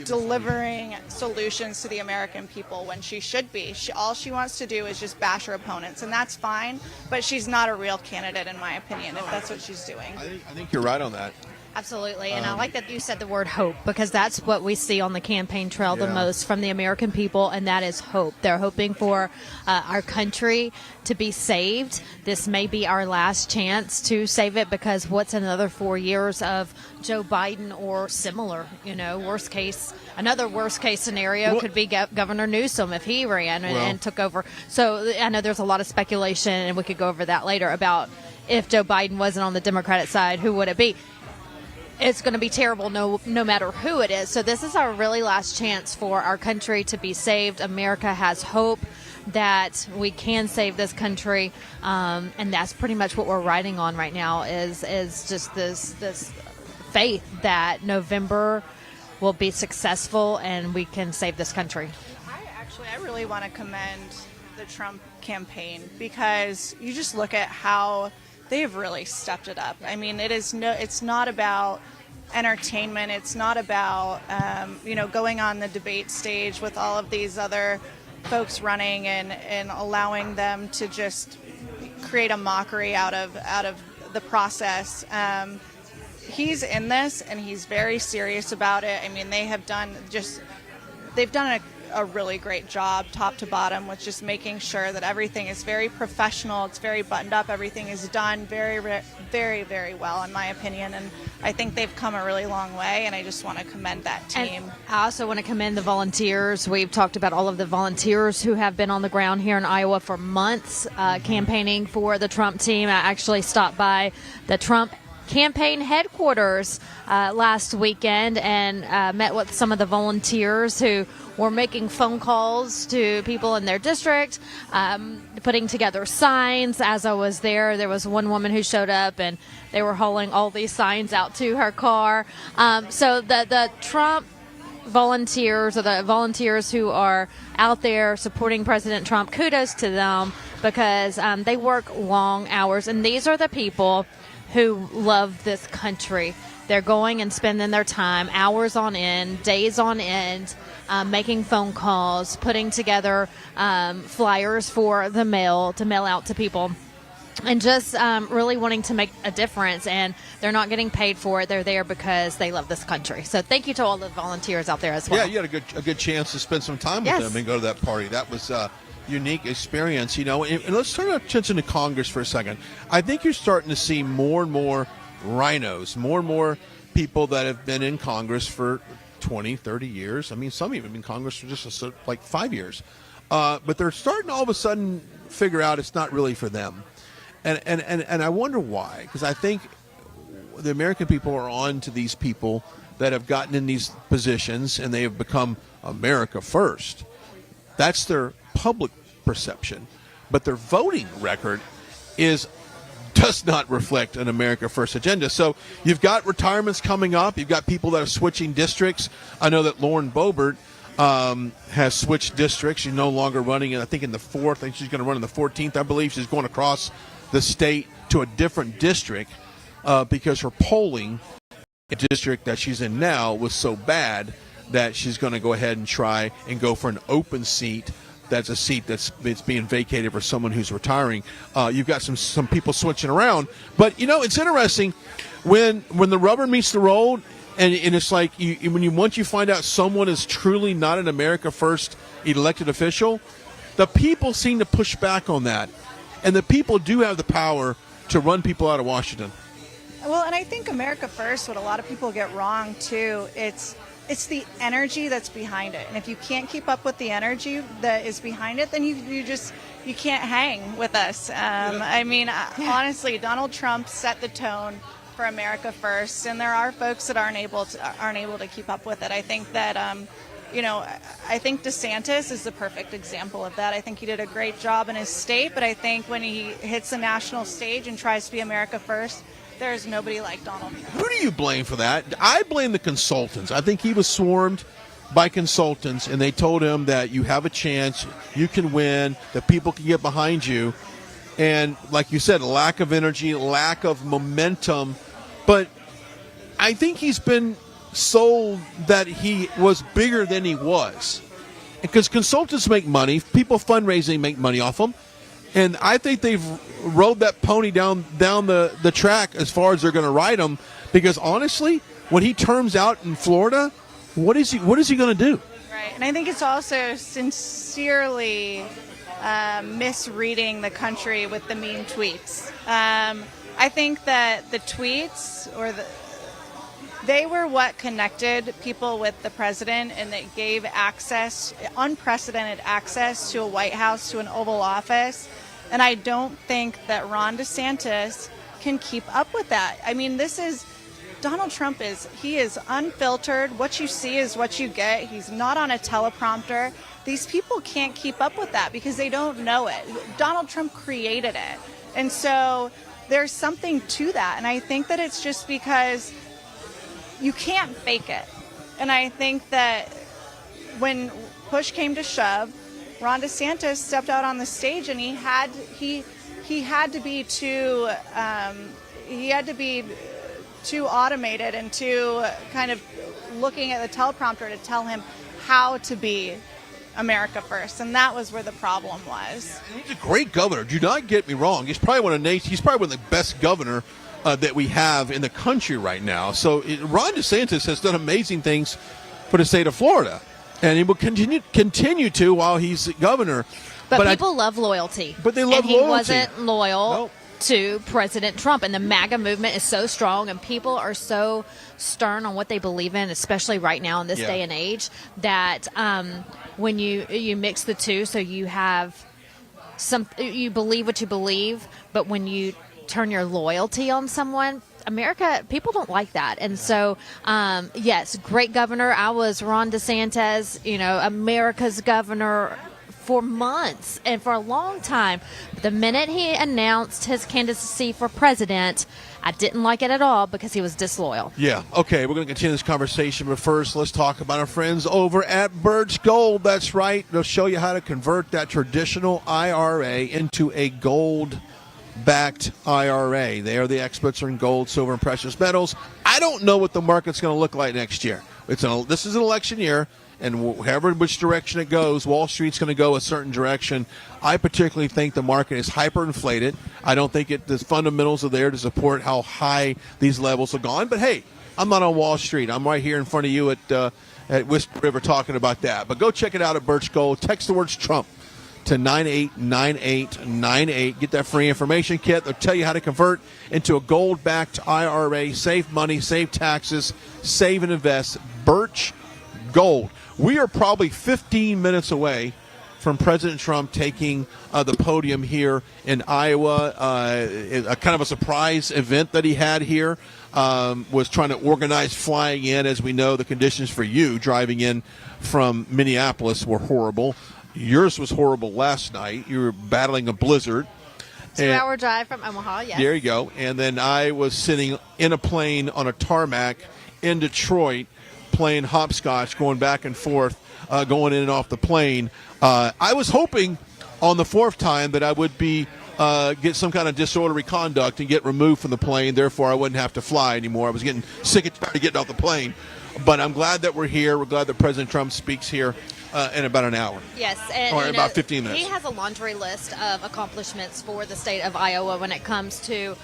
delivering solutions to the American people when she should be. All she wants to do is just bash her opponents, and that's fine, but she's not a real candidate, in my opinion, if that's what she's doing. I think you're right on that. Absolutely, and I like that you said the word hope, because that's what we see on the campaign trail the most from the American people, and that is hope. They're hoping for our country to be saved. This may be our last chance to save it, because what's another 4 years of Joe Biden or similar? You know, another worst case scenario could be Governor Newsom if he ran and took over. So I know there's a lot of speculation, and we could go over that later, about if Joe Biden wasn't on the Democratic side, who would it be? It's going to be terrible no matter who it is. So this is our really last chance for our country to be saved. America has hope that we can save this country, and that's pretty much what we're riding on right now, is just this faith that November will be successful and we can save this country. I really want to commend the Trump campaign, because you just look at how they've really stepped it up. I mean, it's not about entertainment. It's not about, going on the debate stage with all of these other folks running and allowing them to just create a mockery out of the process. He's in this, and he's very serious about it. I mean, they've done a really great job, top to bottom, with just making sure that everything is very professional, it's very buttoned up, everything is done very, very, very well, in my opinion. And I think they've come a really long way, and I just want to commend that team. And I also want to commend the volunteers. We've talked about all of the volunteers who have been on the ground here in Iowa for months campaigning for the Trump team. I actually stopped by the Trump campaign headquarters last weekend and met with some of the volunteers who were making phone calls to people in their district, putting together signs. As I was there was one woman who showed up and they were hauling all these signs out to her car. So the Trump volunteers, or the volunteers who are out there supporting President Trump, kudos to them, because they work long hours, and these are the people who love this country. They're going and spending their time hours on end, days on end, making phone calls, putting together flyers for the mail to mail out to people, and just really wanting to make a difference. And they're not getting paid for it. They're there because they love this country. So thank you to all the volunteers out there as well. Yeah, you had a good chance to spend some time with them and go to that party. That was unique experience, and let's turn our attention to Congress for a second. I think you're starting to see more and more rhinos, more and more people that have been in Congress for 20, 30 years. I mean, some even been in Congress for just like 5 years. But they're starting to all of a sudden figure out it's not really for them. And I wonder why, because I think the American people are on to these people that have gotten in these positions and they have become America first. That's their public perception, but their voting record does not reflect an America First agenda. So you've got retirements coming up. You've got people that are switching districts. I know that Lauren Boebert has switched districts. She's no longer running, I think, in the 4th. I think she's going to run in the 14th, I believe. She's going across the state to a different district because her polling in the district that she's in now was so bad that she's going to go ahead and try and go for an open seat. That's a seat that's being vacated for someone who's retiring. You've got some people switching around. But, it's interesting when the rubber meets the road, and it's like once you find out someone is truly not an America First elected official, the people seem to push back on that. And the people do have the power to run people out of Washington. Well, and I think America First, what a lot of people get wrong, too, it's the energy that's behind it. And if you can't keep up with the energy that is behind it, then you can't hang with us. I mean, honestly, Donald Trump set the tone for America First, and there are folks that aren't able to keep up with it. I think that I think DeSantis is the perfect example of that. I think he did a great job in his state, but I think when he hits the national stage and tries to be America First, there's nobody like Donald Trump. Who do you blame for that? I blame the consultants. I think he was swarmed by consultants, and they told him that you have a chance, you can win, that people can get behind you. And like you said, lack of energy, lack of momentum. But I think he's been sold that he was bigger than he was. Because consultants make money, people fundraising make money off them. And I think they've rode that pony down the track as far as they're going to ride him. Because honestly, when he turns out in Florida, what is he going to do? Right, and I think it's also sincerely misreading the country with the mean tweets. I think that the tweets they were what connected people with the president, and that gave unprecedented access to a White House, to an Oval Office. And I don't think that Ron DeSantis can keep up with that. I mean, Donald Trump is unfiltered. What you see is what you get. He's not on a teleprompter. These people can't keep up with that because they don't know it. Donald Trump created it. And so there's something to that. And I think that it's just because you can't fake it. And I think that when push came to shove, Ron DeSantis stepped out on the stage, and he had to be too automated and too kind of looking at the teleprompter to tell him how to be America First, and that was where the problem was. He's a great governor. Do not get me wrong. He's probably one of the best governor that we have in the country right now. So Ron DeSantis has done amazing things for the state of Florida. And he will continue to while he's governor. But people love loyalty. But they love and he loyalty. wasn't loyal to President Trump. And the MAGA movement is so strong, and people are so stern on what they believe in, especially right now in this day and age, that when you mix the two, so you have you believe what you believe, but when you turn your loyalty on someone, America, people don't like that. And so, yes, great governor. I was Ron DeSantis, America's governor for months and for a long time. But the minute he announced his candidacy for president, I didn't like it at all because he was disloyal. Yeah. Okay, we're going to continue this conversation, but first let's talk about our friends over at Birch Gold. That's right. They'll show you how to convert that traditional IRA into a gold-backed IRA. They are the experts in gold, silver, and precious metals. I don't know what the market's going to look like next year. This is an election year, and which direction it goes, Wall Street's going to go a certain direction. I particularly think the market is hyperinflated. I don't think the fundamentals are there to support how high these levels have gone. But, hey, I'm not on Wall Street. I'm right here in front of you at Whiskey River talking about that. But go check it out at Birch Gold. Text the words Trump to 989898. Get that free information kit. They'll tell you how to convert into a gold-backed IRA. Save money, save taxes, save and invest. Birch Gold. We are probably 15 minutes away from President Trump taking the podium here in Iowa. A kind of a surprise event that he had here. Was trying to organize flying in. As we know, the conditions for you driving in from Minneapolis were horrible. Yours was horrible last night. You were battling a blizzard. 2-hour drive from Omaha, yes. There you go. And then I was sitting in a plane on a tarmac in Detroit playing hopscotch, going back and forth, going in and off the plane. I was hoping on the fourth time that I would get some kind of disorderly conduct and get removed from the plane. Therefore, I wouldn't have to fly anymore. I was getting sick and tired of getting off the plane. But I'm glad that we're here. We're glad that President Trump speaks here in about an hour. Yes. And, or about 15 minutes. He has a laundry list of accomplishments for the state of Iowa when it comes to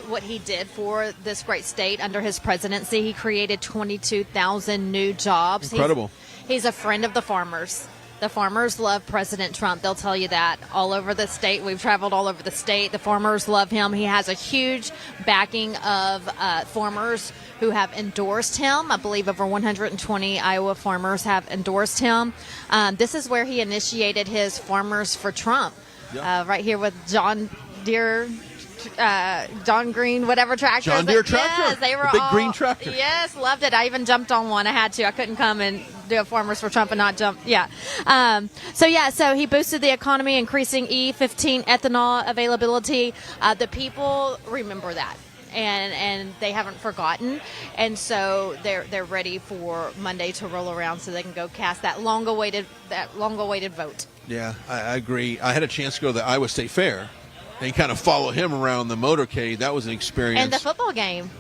what he did for this great state under his presidency. He created 22,000 new jobs. Incredible. He's a friend of the farmers. The farmers love President Trump. They'll tell you that all over the state. We've traveled all over the state. The farmers love him. He has a huge backing of farmers who have endorsed him. I believe over 120 Iowa farmers have endorsed him. This is where he initiated his Farmers for Trump, right here with John Deere. John Green, whatever tractor. John Deere tractor. Yes, they were the big green tractor. Yes, loved it. I even jumped on one. I had to. I couldn't come and do a Farmers for Trump and not jump. Yeah. So he boosted the economy, increasing E15 ethanol availability. The people remember that. And they haven't forgotten, and so they're ready for Monday to roll around so they can go cast that long awaited vote. Yeah, I agree. I had a chance to go to the Iowa State Fair and kind of follow him around the motorcade. That was an experience. And the football game.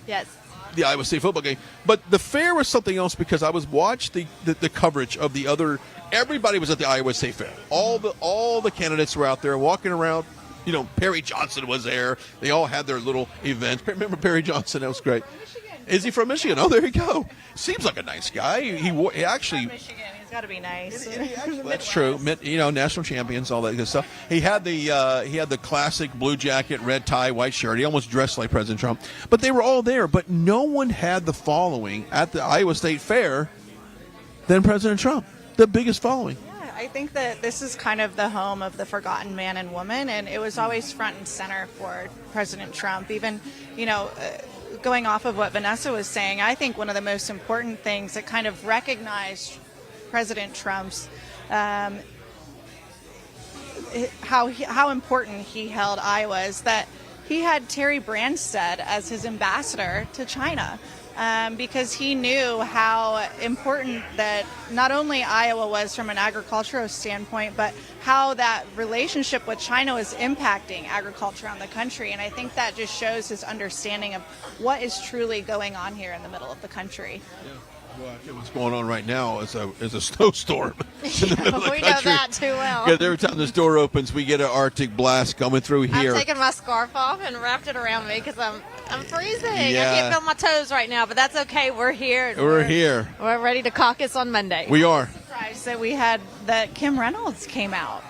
Yes. The Iowa State football game. But the fair was something else because I watched the coverage of the other. Everybody was at the Iowa State Fair. All the candidates were out there walking around. Perry Johnson was there. They all had their little events. Remember Perry Johnson? That was great. Is he from Michigan? Oh, there you go. Seems like a nice guy. He actually. Michigan. He's got to be nice. That's true. National champions, all that good stuff. He had the classic blue jacket, red tie, white shirt. He almost dressed like President Trump. But they were all there. But no one had the following at the Iowa State Fair than President Trump. The biggest following. I think that this is kind of the home of the forgotten man and woman, and it was always front and center for President Trump. Even, going off of what Vanessa was saying, I think one of the most important things that kind of recognized President Trump's how important he held Iowa is that he had Terry Branstad as his ambassador to China. Because he knew how important that not only Iowa was from an agricultural standpoint, but how that relationship with China was impacting agriculture on the country. And I think that just shows his understanding of what is truly going on here in the middle of the country. Yeah. Well, I think what's going on right now is a snowstorm in the middle of the country. We know that too well. Because every time this door opens, we get an Arctic blast coming through here. I'm taking my scarf off and wrapped it around me because I'm freezing. I Yeah. can't feel my toes right now, but that's okay. We're here. and We're here. We're ready to caucus on Monday. We are. Surprised that Kim Reynolds came out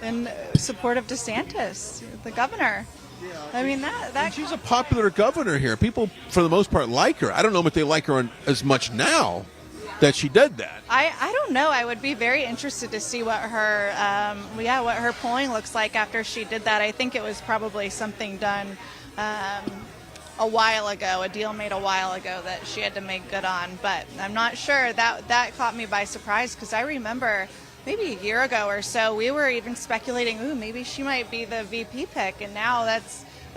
in support of DeSantis, the governor. I mean, And that she's a popular governor here. People, for the most part, like her. I don't know if they like her as much now that she did that. I don't know. I would be very interested to see what her what her polling looks like after she did that. I think it was probably something done a while ago, a deal made a while ago that she had to make good on. But I'm not sure. That caught me by surprise because I remember maybe a year ago or so we were even speculating, ooh, maybe she might be the VP pick, and now I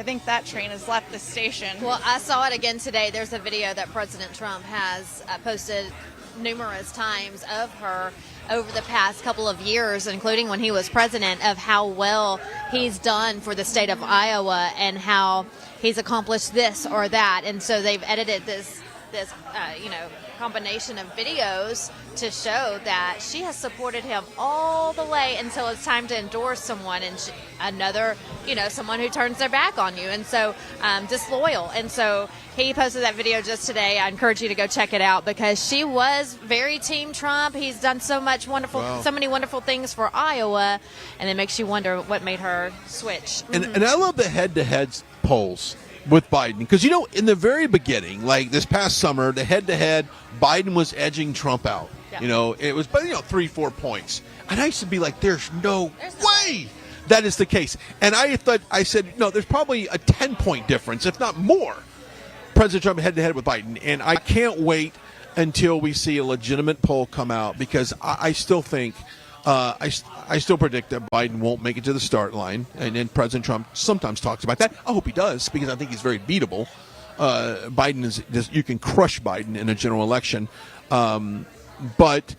think that train has left the station. Well, I saw it again today. There's a video that President Trump has posted numerous times of her over the past couple of years, including when he was president, of how well he's done for the state of Iowa and how he's accomplished this or that. And so they've edited this combination of videos to show that she has supported him all the way until it's time to endorse someone, and someone who turns their back on you, and so disloyal. And so he posted that video just today. I encourage you to go check it out because she was very Team Trump. He's done so many wonderful things for Iowa, and it makes you wonder what made her switch. And I love the head-to-head polls with Biden because, in the very beginning, like this past summer, the head-to-head, Biden was edging Trump out. Yeah. It was, 3-4 points. And I used to be like, there's no way that is the case. And I said, no, there's probably a 10-point difference, if not more, President Trump head-to-head with Biden. And I can't wait until we see a legitimate poll come out because I still think I still predict that Biden won't make it to the start line, and President Trump sometimes talks about that. I hope he does because I think he's very beatable. Biden is just, you can crush Biden in a general election, but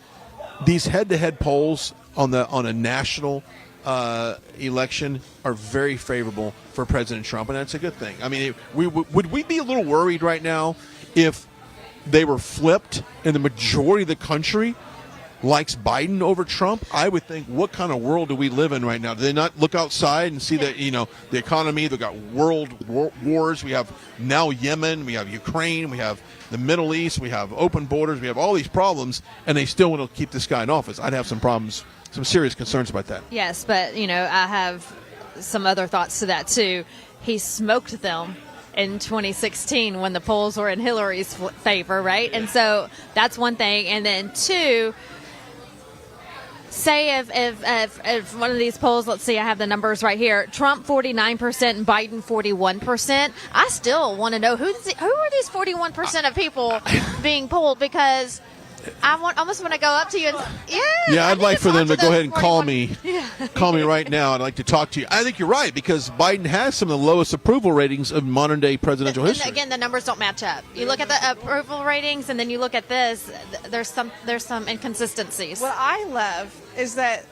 these head-to-head polls on a national election are very favorable for President Trump, and that's a good thing. I mean, would we be a little worried right now if they were flipped and the majority of the country likes Biden over Trump? I would think, what kind of world do we live in right now? Do they not look outside and see that, the economy, they've got world wars. We have now Yemen, we have Ukraine, we have the Middle East, we have open borders, we have all these problems, and they still want to keep this guy in office. I'd have some problems, some serious concerns about that. Yes, but, I have some other thoughts to that, too. He smoked them in 2016 when the polls were in Hillary's favor, right? And so that's one thing. And then two, say if one of these polls, let's see, I have the numbers right here, Trump 49% and Biden 41%, I still want to know who are these 41% of people being polled, because I almost want to go up to you and I'd like for them to go ahead and call 41. me. Yeah. Call me right now. I'd like to talk to you. I think you're right because Biden has some of the lowest approval ratings of modern day presidential history. Again, the numbers don't match up. You look at the approval ratings, and then you look at this. There's some inconsistencies. What I love is that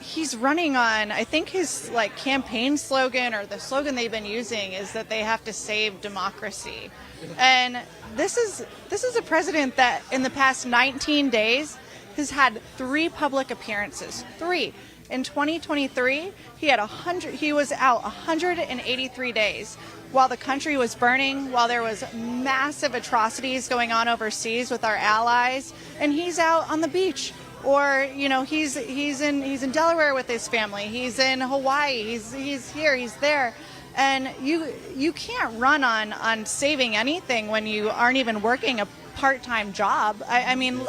he's running on, I think his campaign slogan, or the slogan they've been using, is that they have to save democracy. And this is a president that in the past 19 days has had 3 public appearances. 3. In 2023, he was out 183 days while the country was burning, while there was massive atrocities going on overseas with our allies, and he's out on the beach. Or he's in Delaware with his family. He's in Hawaii. He's here. He's there. And you can't run on saving anything when you aren't even working a part-time job. I mean,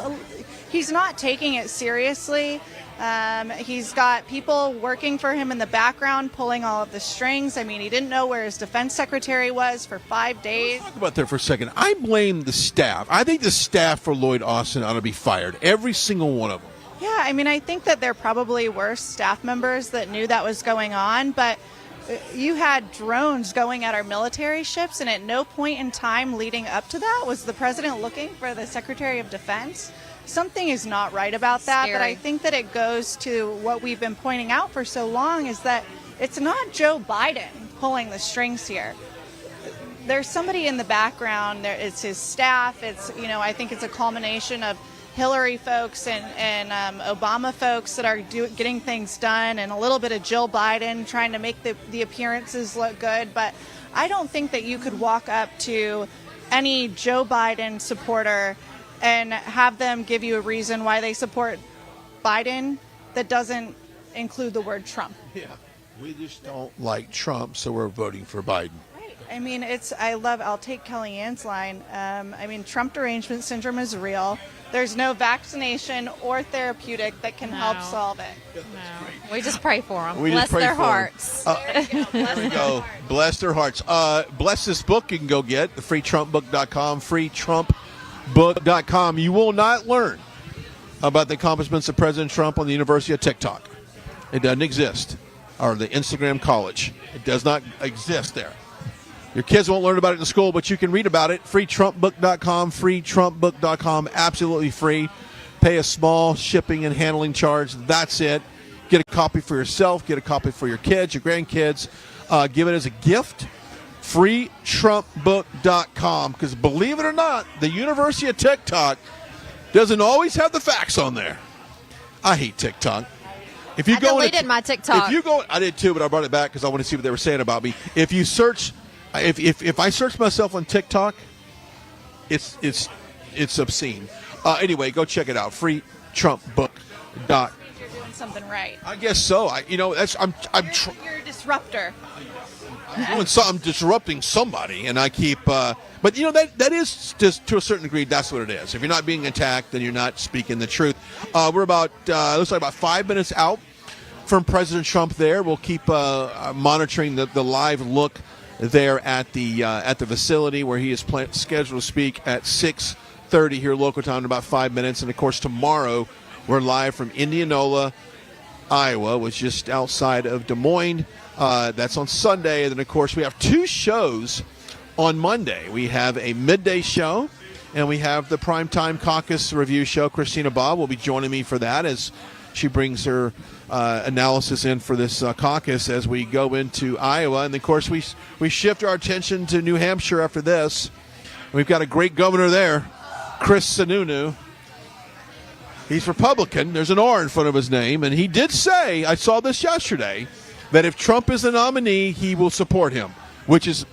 he's not taking it seriously. He's got people working for him in the background, pulling all of the strings. I mean, he didn't know where his defense secretary was for 5 days. Let's talk about that for a second. I blame the staff. I think the staff for Lloyd Austin ought to be fired. Every single one of them. Yeah, I mean, I think that there probably were staff members that knew that was going on, but you had drones going at our military ships, and at no point in time leading up to that was the president looking for the Secretary of Defense. Something is not right about that, Scary. but I think that it goes to what we've been pointing out for so long, is that it's not Joe Biden pulling the strings here. There's somebody in the background. It's his staff. I think it's a culmination of Hillary folks and Obama folks that are getting things done, and a little bit of Jill Biden trying to make the appearances look good. But I don't think that you could walk up to any Joe Biden supporter and have them give you a reason why they support Biden that doesn't include the word Trump. Yeah, we just don't like Trump, so we're voting for Biden. I mean, I'll take Kellyanne's line. I mean, Trump derangement syndrome is real. There's no vaccination or therapeutic that can help solve it. No. We just pray for them. We Bless just pray their for 'em. hearts. There we go. Bless their hearts. Bless this book you can go get, the freetrumpbook.com, freetrumpbook.com. You will not learn about the accomplishments of President Trump on the University of TikTok. It doesn't exist. Or the Instagram college. It does not exist there. Your kids won't learn about it in school, but you can read about it. freetrumpbook.com, freetrumpbook.com, absolutely free. Pay a small shipping and handling charge. That's it. Get a copy for yourself. Get a copy for your kids, your grandkids. Give it as a gift. freetrumpbook.com. Because believe it or not, the University of TikTok doesn't always have the facts on there. I hate TikTok. If you I deleted my TikTok. If you go, I did too, but I brought it back because I want to see what they were saying about me. If you search, if I search myself on TikTok, it's obscene. Anyway, go check it out. freetrumpbook.com. You're doing something right. I guess so. You're a disruptor. I'm disrupting somebody, and I keep. But that is just to a certain degree. That's what it is. If you're not being attacked, then you're not speaking the truth. We're about looks like about 5 minutes out from President Trump. There, we'll keep monitoring the live look there at the facility where he is scheduled to speak at 6:30 here local time in about 5 minutes, and of course tomorrow we're live from Indianola, Iowa, which is just outside of Des Moines. That's on Sunday. And then, of course, we have two shows on Monday. We have a midday show, and we have the primetime Caucus review show. Christina Bobb will be joining me for that as she brings her analysis in for this caucus as we go into Iowa. And, of course, we shift our attention to New Hampshire after this. We've got a great governor there, Chris Sununu. He's Republican. There's an R in front of his name. And he did say, I saw this yesterday, that if Trump is the nominee, he will support him, which is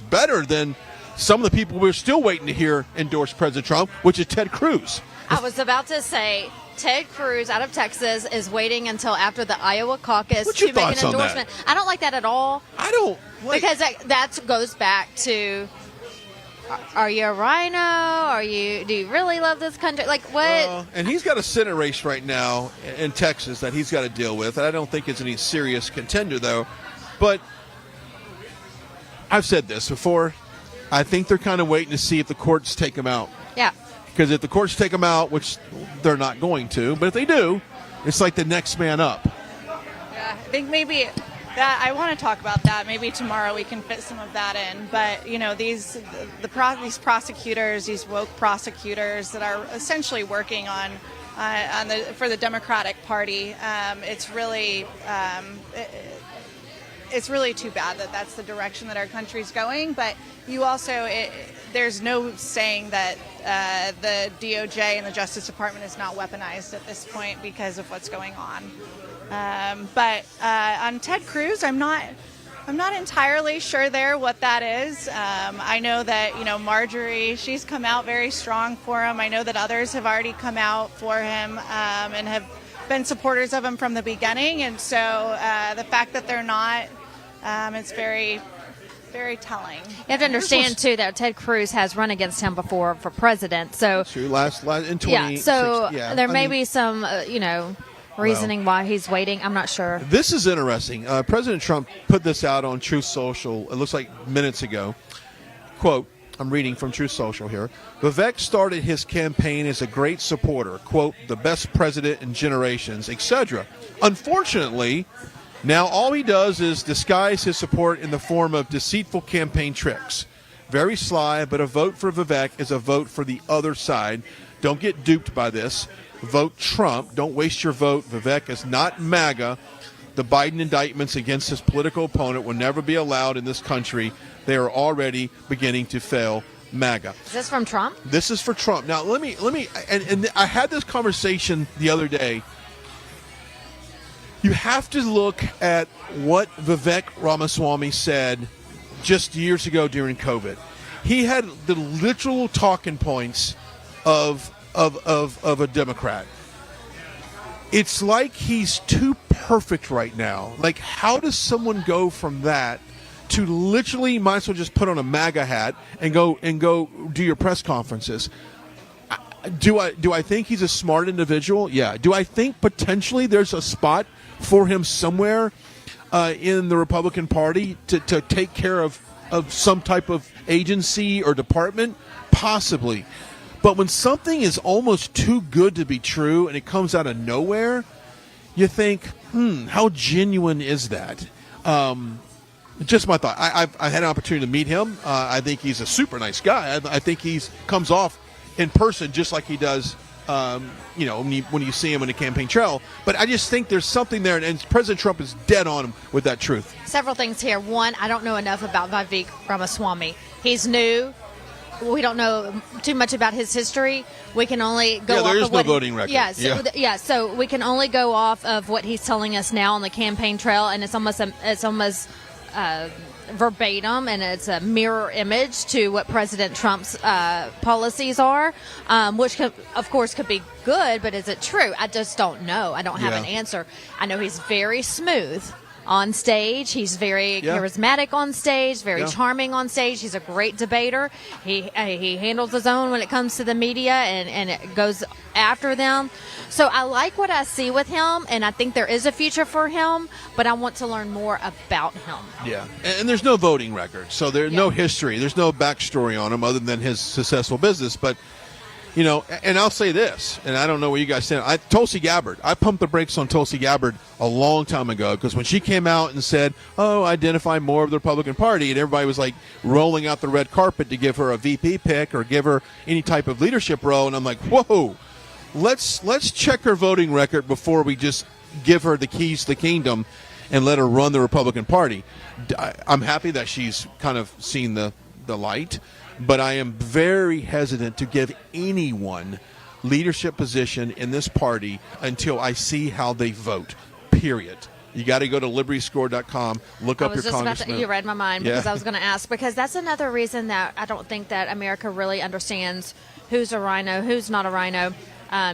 better than some of the people we're still waiting to hear endorse President Trump, which is Ted Cruz. I was about to say, Ted Cruz out of Texas is waiting until after the Iowa caucus What's your to make thoughts an on that? endorsement. I don't like that at all. I don't like because that goes back to, are you a rhino? Do you really love this country? Like what? And he's got a Senate race right now in Texas that he's got to deal with. And I don't think it's any serious contender, though. But I've said this before. I think they're kind of waiting to see if the courts take him out. Yeah. Because if the courts take him out, which they're not going to, but if they do, it's like the next man up. Yeah, I think maybe that I want to talk about that. Maybe tomorrow we can fit some of that in. But these prosecutors, these woke prosecutors that are essentially working for the Democratic Party, it's really too bad that that's the direction that our country's going. But you also, there's no saying that the DOJ and the Justice Department is not weaponized at this point because of what's going on. But on Ted Cruz, I'm not entirely sure there what that is. I know that Marjorie, she's come out very strong for him. I know that others have already come out for him and have been supporters of him from the beginning. And so the fact that they're not, it's very, very telling. You have to understand too that Ted Cruz has run against him before for president. So True, last in 20. yeah. So there may be be some reasoning why he's waiting. I'm not sure. This is interesting. President Trump put this out on Truth Social, it looks like minutes ago. Quote, I'm reading from Truth Social here. Vivek started his campaign as a great supporter, quote, the best president in generations, etc. Unfortunately, now all he does is disguise his support in the form of deceitful campaign tricks. Very sly, but a vote for Vivek is a vote for the other side. Don't get duped by this. Vote Trump. Don't waste your vote. Vivek is not MAGA. The Biden indictments against his political opponent will never be allowed in this country. They are already beginning to fail MAGA. Is this from Trump? This is for Trump. Now, let me, and I had this conversation the other day. You have to look at what Vivek Ramaswamy said just years ago during COVID. He had the literal talking points of a Democrat. It's like he's too perfect right now. Like, how does someone go from that to literally might as well just put on a MAGA hat and go do your press conferences? Do I think he's a smart individual? Yeah. Do I think potentially there's a spot for him somewhere in the Republican Party to take care of some type of agency or department? Possibly. But when something is almost too good to be true and it comes out of nowhere, you think, how genuine is that? Just my thought. I had an opportunity to meet him. I think he's a super nice guy. I think he comes off in person just like he does, when you see him on the campaign trail. But I just think there's something there, and President Trump is dead on him with that truth. Several things here. One, I don't know enough about Vivek Ramaswamy. He's new. We don't know too much about his history. We can only go off there is of no what voting record. So we can only go off of what he's telling us now on the campaign trail, and it's almost verbatim, and it's a mirror image to what President Trump's policies are, which of course could be good, but is it true? I just don't know. I don't have an answer. I know he's very smooth on stage. He's very charismatic on stage, very charming on stage. He's a great debater. He handles his own when it comes to the media and it goes after them. So I like what I see with him, and I think there is a future for him, but I want to learn more about him. Yeah, and there's no voting record, so there's no history. There's no backstory on him other than his successful business. But, and I'll say this, and I don't know where you guys stand. Tulsi Gabbard, I pumped the brakes on Tulsi Gabbard a long time ago because when she came out and said, identify more of the Republican Party, and everybody was like rolling out the red carpet to give her a VP pick or give her any type of leadership role, and I'm like, whoa, let's check her voting record before we just give her the keys to the kingdom and let her run the Republican Party. I'm happy that she's kind of seen the light, but I am very hesitant to give anyone leadership position in this party until I see how they vote, period. You got to go to libertyscore.com, look up your congressman. You read my mind because I was going to ask, because that's another reason that I don't think that America really understands who's a rhino, who's not a rhino.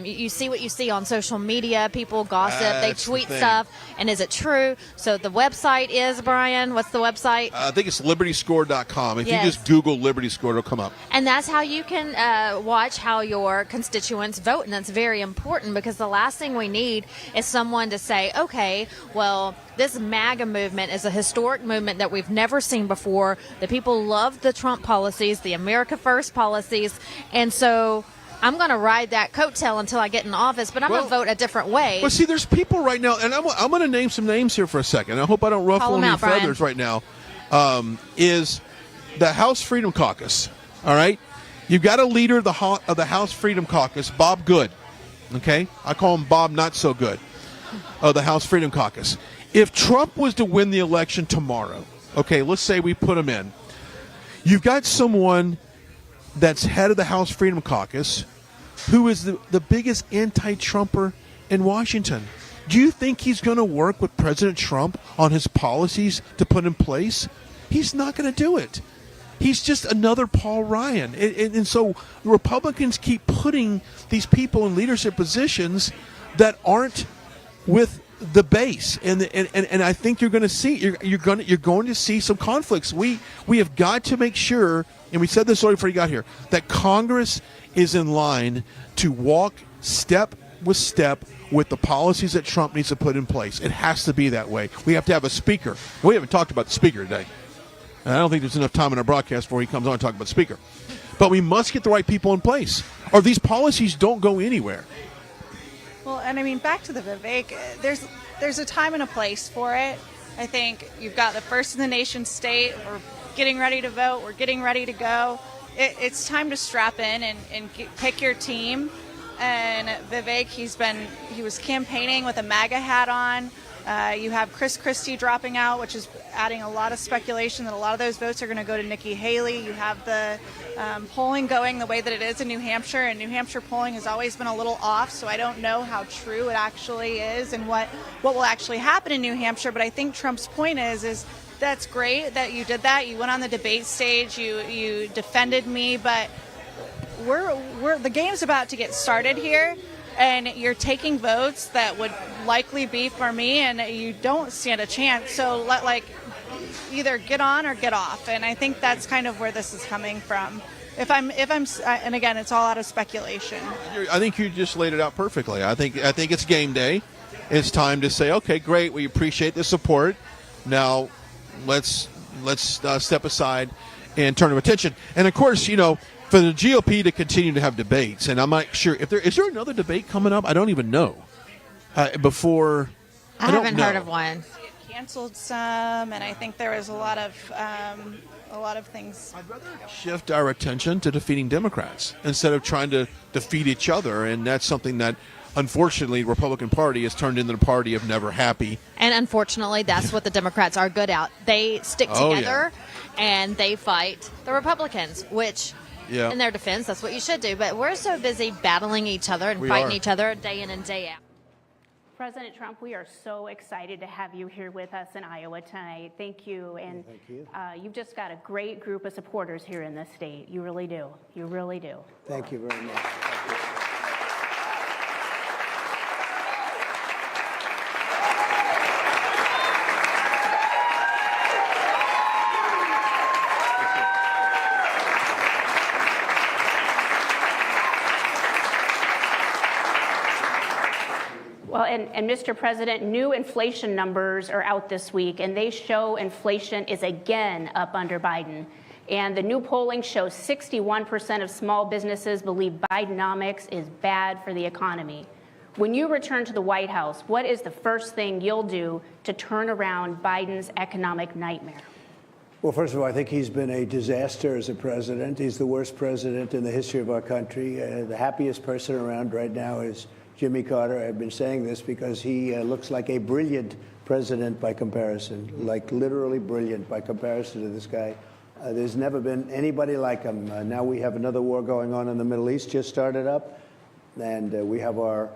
You see what you see on social media. People gossip. They tweet stuff. And is it true? So the website is, Brian, what's the website? I think it's libertyscore.com. If you just Google Liberty Score, it'll come up. And that's how you can watch how your constituents vote. And that's very important because the last thing we need is someone to say, okay, well, this MAGA movement is a historic movement that we've never seen before. The people love the Trump policies, the America First policies. And so I'm going to ride that coattail until I get in office, but I'm going to vote a different way. Well, see, there's people right now, and I'm going to name some names here for a second. I hope I don't ruffle any feathers right now. Is the House Freedom Caucus, all right? You've got a leader of the House Freedom Caucus, Bob Good, okay? I call him Bob Not So Good, of the House Freedom Caucus. If Trump was to win the election tomorrow, okay, let's say we put him in, you've got someone that's head of the House Freedom Caucus, who is the biggest anti-Trumper in Washington. Do you think he's going to work with President Trump on his policies to put in place? He's not going to do it. He's just another Paul Ryan. And so Republicans keep putting these people in leadership positions that aren't with the base, and I think you're going to see you're going to see some conflicts. We have got to make sure, and we said this already before you got here, that Congress is in line to walk step with step with the policies that Trump needs to put in place. It has to be that way. We have to have a speaker. We haven't talked about the speaker today, and I don't think there's enough time in our broadcast before he comes on and talk about the speaker. But we must get the right people in place, or these policies don't go anywhere. Well, and I mean, back to the Vivek, there's a time and a place for it. I think you've got the first in the nation state. We're getting ready to vote. We're getting ready to go. It's time to strap in and pick your team. And Vivek, he was campaigning with a MAGA hat on. You have Chris Christie dropping out, which is adding a lot of speculation that a lot of those votes are going to go to Nikki Haley. You have the polling going the way that it is in New Hampshire, and New Hampshire polling has always been a little off, so I don't know how true it actually is and what will actually happen in New Hampshire. But I think Trump's point is that's great that you did that. You went on the debate stage. You defended me, but the game's about to get started here, and you're taking votes that would likely be for me, and you don't stand a chance. So either get on or get off, and I think that's kind of where this is coming from. And again, it's all out of speculation. I think you just laid it out perfectly. I think it's game day. It's time to say, okay, great, we appreciate the support. Now, let's step aside and turn our attention. And of course, for the GOP to continue to have debates, and I'm not sure if is there another debate coming up. I don't even know. I haven't heard of one. Canceled some, and I think there was a lot of things. I'd rather shift our attention to defeating Democrats instead of trying to defeat each other, and that's something that, unfortunately, the Republican Party has turned into the party of never happy. And unfortunately, that's what the Democrats are good at. They stick together, and they fight the Republicans, which, in their defense, that's what you should do. But we're so busy battling each other and fighting each other day in and day out. President Trump, we are so excited to have you here with us in Iowa tonight. Thank you. And thank you. You've just got a great group of supporters here in this state. You really do. You really do. Thank you very much. Well, and Mr. President, new inflation numbers are out this week, and they show inflation is again up under Biden. And the new polling shows 61% of small businesses believe Bidenomics is bad for the economy. When you return to the White House, what is the first thing you'll do to turn around Biden's economic nightmare? Well, first of all, I think he's been a disaster as a president. He's the worst president in the history of our country. The happiest person around right now is Jimmy Carter. I've been saying this because he looks like a brilliant president by comparison, like literally brilliant by comparison to this guy. There's never been anybody like him. Now we have another war going on in the Middle East, just started up, and we have our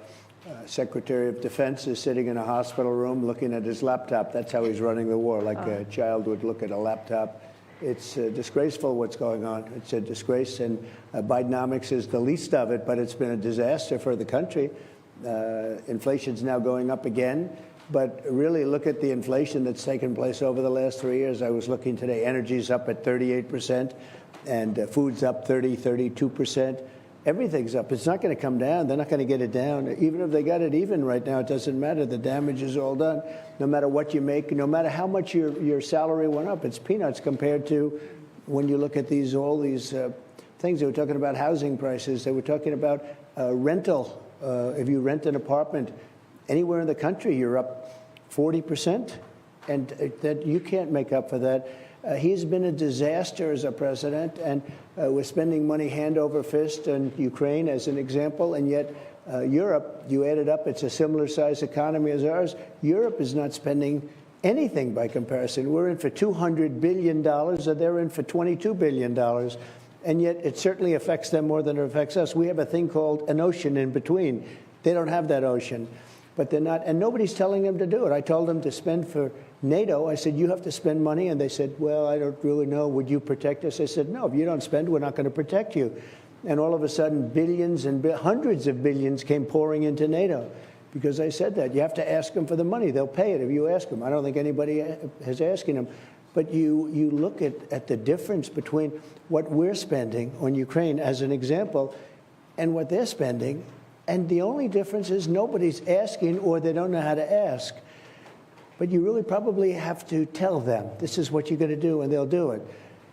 Secretary of Defense is sitting in a hospital room looking at his laptop. That's how he's running the war, like a child would look at a laptop. It's disgraceful what's going on. It's a disgrace, and Bidenomics is the least of it, but it's been a disaster for the country. Inflation's now going up again, but really look at the inflation that's taken place over the last 3 years. I was looking today, energy's up at 38%, and food's up 32%. Everything's up. It's not going to come down. They're not going to get it down. Even if they got it even right now, it doesn't matter. The damage is all done. No matter what you make, no matter how much your salary went up, it's peanuts compared to when you look at all these things. They were talking about housing prices. They were talking about rental. If you rent an apartment anywhere in the country, you're up 40%, and that you can't make up for that. He's been a disaster as a president, and we're spending money hand over fist on Ukraine as an example, and yet Europe, you add it up, it's a similar size economy as ours. Europe is not spending anything by comparison. We're in for $200 billion, or they're in for $22 billion. And yet it certainly affects them more than it affects us. We have a thing called an ocean in between. They don't have that ocean. But they're not, and nobody's telling them to do it. I told them to spend for NATO. I said, you have to spend money. And they said, well, I don't really know. Would you protect us? I said, no, if you don't spend, we're not going to protect you. And all of a sudden, billions and hundreds of billions came pouring into NATO because I said that. You have to ask them for the money. They'll pay it if you ask them. I don't think anybody is asking them. But you look at the difference between what we're spending on Ukraine, as an example, and what they're spending. And the only difference is nobody's asking, or they don't know how to ask. But you really probably have to tell them, this is what you're going to do, and they'll do it.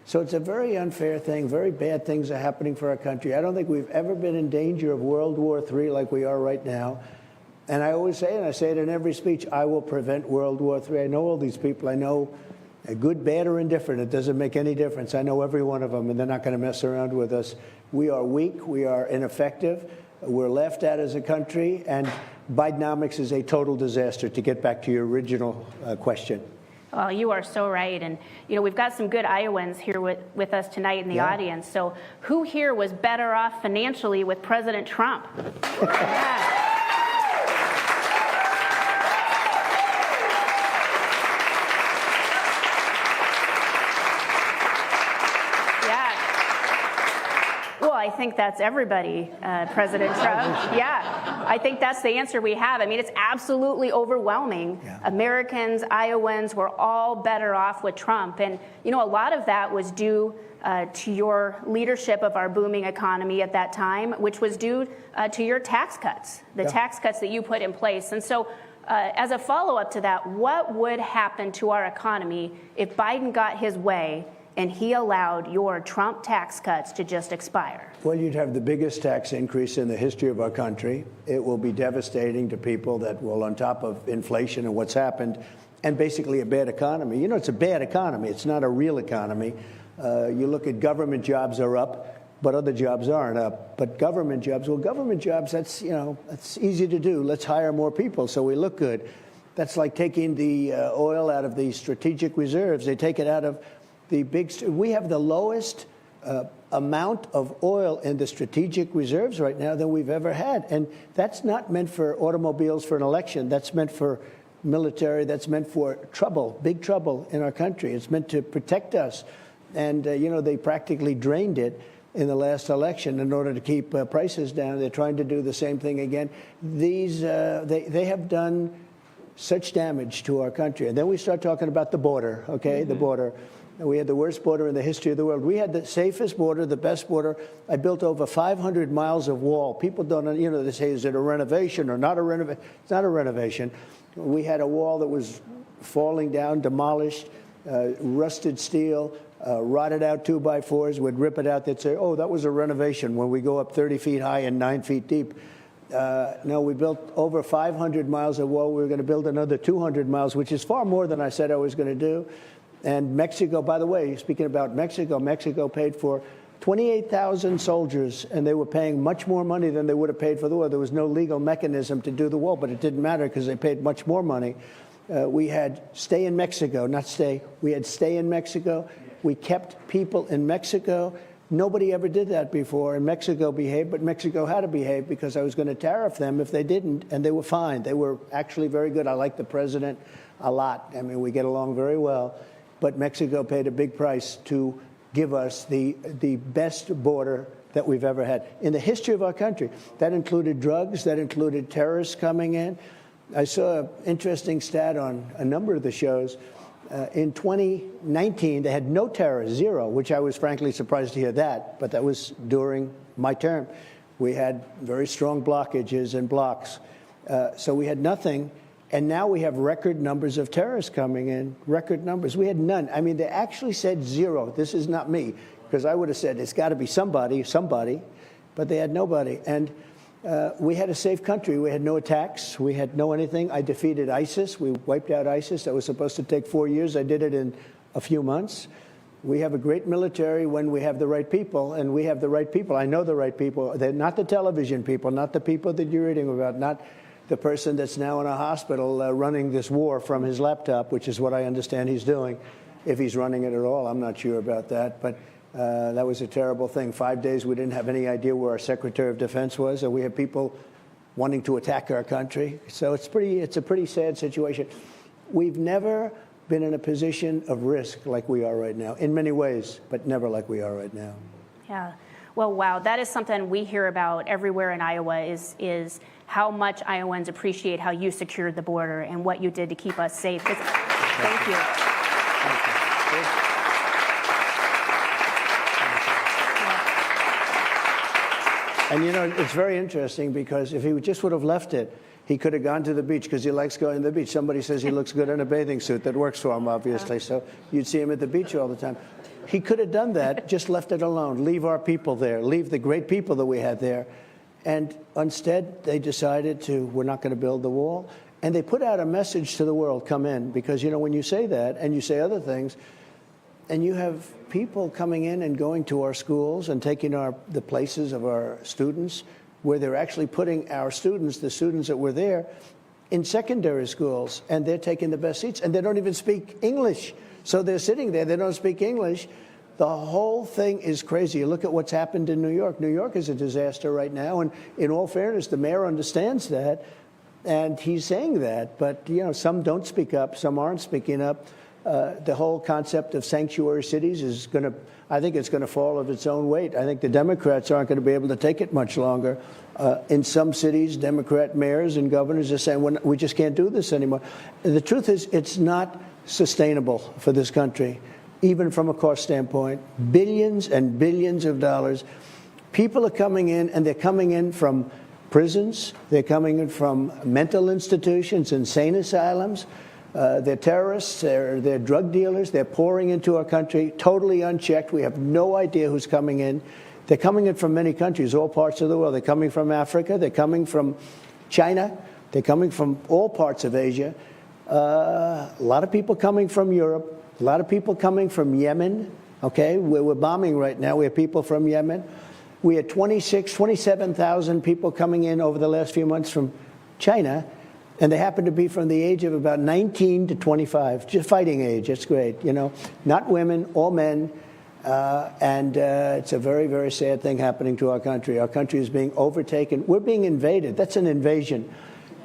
So it's a very unfair thing. Very bad things are happening for our country. I don't think we've ever been in danger of World War III like we are right now. And I always say, and I say it in every speech, I will prevent World War III. I know all these people. I know good, bad, or indifferent. It doesn't make any difference. I know every one of them, and they're not going to mess around with us. We are weak. We are ineffective. We're laughed at as a country, and Bidenomics is a total disaster, to get back to your original question. Well, you are so right. And, we've got some good Iowans here with us tonight in the audience. So who here was better off financially with President Trump? Yeah. I think that's everybody, President Trump. Yeah, I think that's the answer we have. I mean, it's absolutely overwhelming. Yeah. Americans, Iowans were all better off with Trump. And, you know, a lot of that was due to your leadership of our booming economy at that time, which was due to your tax cuts, the tax cuts that you put in place. And so as a follow-up to that, what would happen to our economy if Biden got his way and he allowed your Trump tax cuts to just expire? Well, you'd have the biggest tax increase in the history of our country. It will be devastating to people that will, on top of inflation and what's happened, and basically a bad economy. You know, it's a bad economy. It's not a real economy. You look at government jobs are up, but other jobs aren't up. But government jobs, well, government jobs, that's, you know, that's easy to do. Let's hire more people so we look good. That's like taking the oil out of the strategic reserves. They take it out of the big. We have the lowest amount of oil in the strategic reserves right now than we've ever had. And that's not meant for automobiles for an election. That's meant for military. That's meant for trouble, big trouble in our country. It's meant to protect us. And, you know, they practically drained it in the last election in order to keep prices down. They're trying to do the same thing again. These, they have done such damage to our country. And then we start talking about the border, okay, the border. We had the worst border in the history of the world. We had the safest border, the best border. I built over 500 miles of wall. People don't, you know, they say, is it a renovation or not a renovation? It's not a renovation. We had a wall that was falling down, demolished, rusted steel, rotted out 2x4s, would rip it out. They'd say, oh, that was a renovation when we go up 30 feet high and 9 feet deep. No, we built over 500 miles of wall. We were going to build another 200 miles, which is far more than I said I was going to do. And Mexico, by the way, speaking about Mexico, Mexico paid for 28,000 soldiers, and they were paying much more money than they would have paid for the war. There was no legal mechanism to do the wall, but it didn't matter because they paid much more money. We had stay in Mexico, not stay. We had stay in Mexico. We kept people in Mexico. Nobody ever did that before, and Mexico behaved, but Mexico had to behave because I was going to tariff them if they didn't, and they were fine. They were actually very good. I like the president a lot. I mean, we get along very well, but Mexico paid a big price to give us the best border that we've ever had in the history of our country. That included drugs. That included terrorists coming in. I saw an interesting stat on a number of the shows. In 2019, they had no terrorists, zero, which I was frankly surprised to hear that, but that was during my term. We had very strong blockages and blocks. So we had nothing, and now we have record numbers of terrorists coming in, record numbers. We had none. I mean, they actually said zero. This is not me, because I would have said it's got to be somebody, but they had nobody. And we had a safe country. We had no attacks. We had no anything. I defeated ISIS. We wiped out ISIS. That was supposed to take 4 years. I did it in a few months. We have a great military when we have the right people, and we have the right people. I know the right people. They're not the television people, not the people that you're reading about, not the person that's now in a hospital running this war from his laptop, which is what I understand he's doing. If he's running it at all, I'm not sure about that. But that was a terrible thing. 5 days, we didn't have any idea where our Secretary of Defense was, and we had people wanting to attack our country. So it's a pretty sad situation. We've never been in a position of risk like we are right now, in many ways, but never like we are right now. Yeah. Well, wow, that is something we hear about everywhere in Iowa is how much Iowans appreciate how you secured the border and what you did to keep us safe. Thank you. Thank you. And, you know, it's very interesting because if he just would have left it, he could have gone to the beach because he likes going to the beach. Somebody says he looks good in a bathing suit. That works for him, obviously. So you'd see him at the beach all the time. He could have done that, just left it alone, leave our people there, leave the great people that we had there. And instead, they decided we're not going to build the wall. And they put out a message to the world, come in. Because, you know, when you say that and you say other things, and you have people coming in and going to our schools and taking the places of our students, where they're actually putting our students, the students that were there, in secondary schools, and they're taking the best seats, and they don't even speak English. So they're sitting there, they don't speak English. The whole thing is crazy. You look at what's happened in New York. New York is a disaster right now, and in all fairness, the mayor understands that, and he's saying that. But, you know, some don't speak up, some aren't speaking up. the whole concept of sanctuary cities is going to, I think it's going to fall of its own weight. I think the Democrats aren't going to be able to take it much longer. In some cities, Democrat mayors and governors are saying, we just can't do this anymore. The truth is, it's not sustainable for this country, even from a cost standpoint. Billions and billions of dollars. People are coming in, and they're coming in from prisons. They're coming in from mental institutions, insane asylums. They're terrorists. They're drug dealers. They're pouring into our country totally unchecked. We have no idea who's coming in. They're coming in from many countries, all parts of the world. They're coming from Africa. They're coming from China. They're coming from all parts of Asia. A lot of people coming from Europe. A lot of people coming from Yemen. Okay, we're bombing right now. We have people from Yemen. We had 27,000 people coming in over the last few months from China, and they happen to be from the age of about 19 to 25, just fighting age. That's great, you know. Not women, all men. And it's a very, very sad thing happening to our country. Our country is being overtaken. We're being invaded. That's an invasion.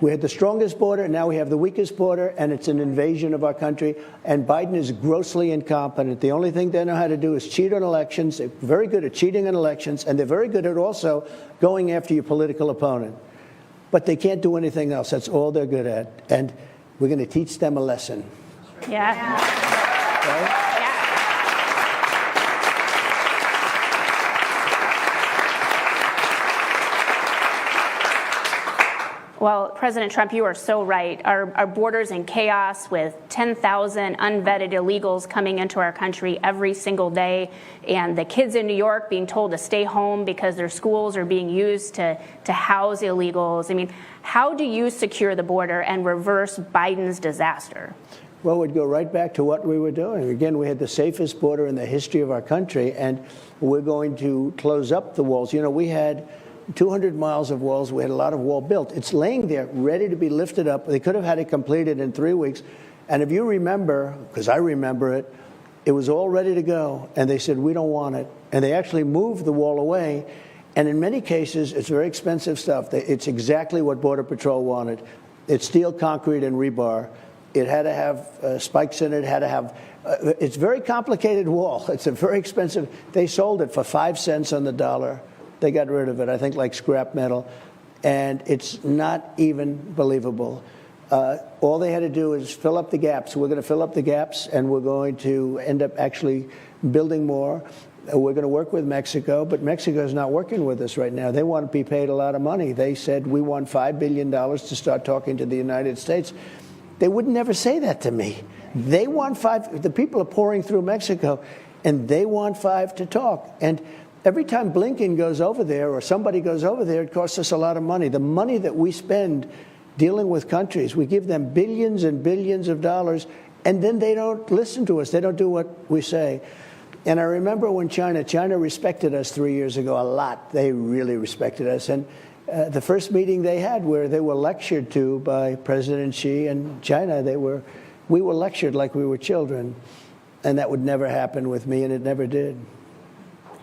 We had the strongest border, now we have the weakest border, and it's an invasion of our country. And Biden is grossly incompetent. The only thing they know how to do is cheat on elections. They're very good at cheating on elections, and they're very good at also going after your political opponent. But they can't do anything else. That's all they're good at. And we're going to teach them a lesson. Yeah. Right? Well, President Trump, you are so right. Our border's in chaos with 10,000 unvetted illegals coming into our country every single day, and the kids in New York being told to stay home because their schools are being used to house illegals. I mean, how do you secure the border and reverse Biden's disaster? Well, we'd go right back to what we were doing. Again, we had the safest border in the history of our country, and we're going to close up the walls. You know, we had 200 miles of walls. We had a lot of wall built. It's laying there ready to be lifted up. They could have had it completed in 3 weeks. And if you remember, because I remember it, it was all ready to go. And they said, we don't want it. And they actually moved the wall away. And in many cases, it's very expensive stuff. It's exactly what Border Patrol wanted. It's steel, concrete, and rebar. It had to have spikes in it. It had to have, it's a very complicated wall. It's a very expensive. They sold it for 5 cents on the dollar. They got rid of it, I think, like scrap metal. And it's not even believable. All they had to do is fill up the gaps. We're going to fill up the gaps, and we're going to end up actually building more. We're going to work with Mexico, but Mexico is not working with us right now. They want to be paid a lot of money. They said, we want $5 billion to start talking to the United States. They would never say that to me. They want $5. The people are pouring through Mexico, and they want $5 to talk. And every time Blinken goes over there or somebody goes over there, it costs us a lot of money. The money that we spend dealing with countries, we give them billions and billions of dollars, and then they don't listen to us. They don't do what we say. And I remember when China respected us 3 years ago a lot. They really respected us. And the first meeting they had where they were lectured to by President Xi and China, we were lectured like we were children. And that would never happen with me, and it never did.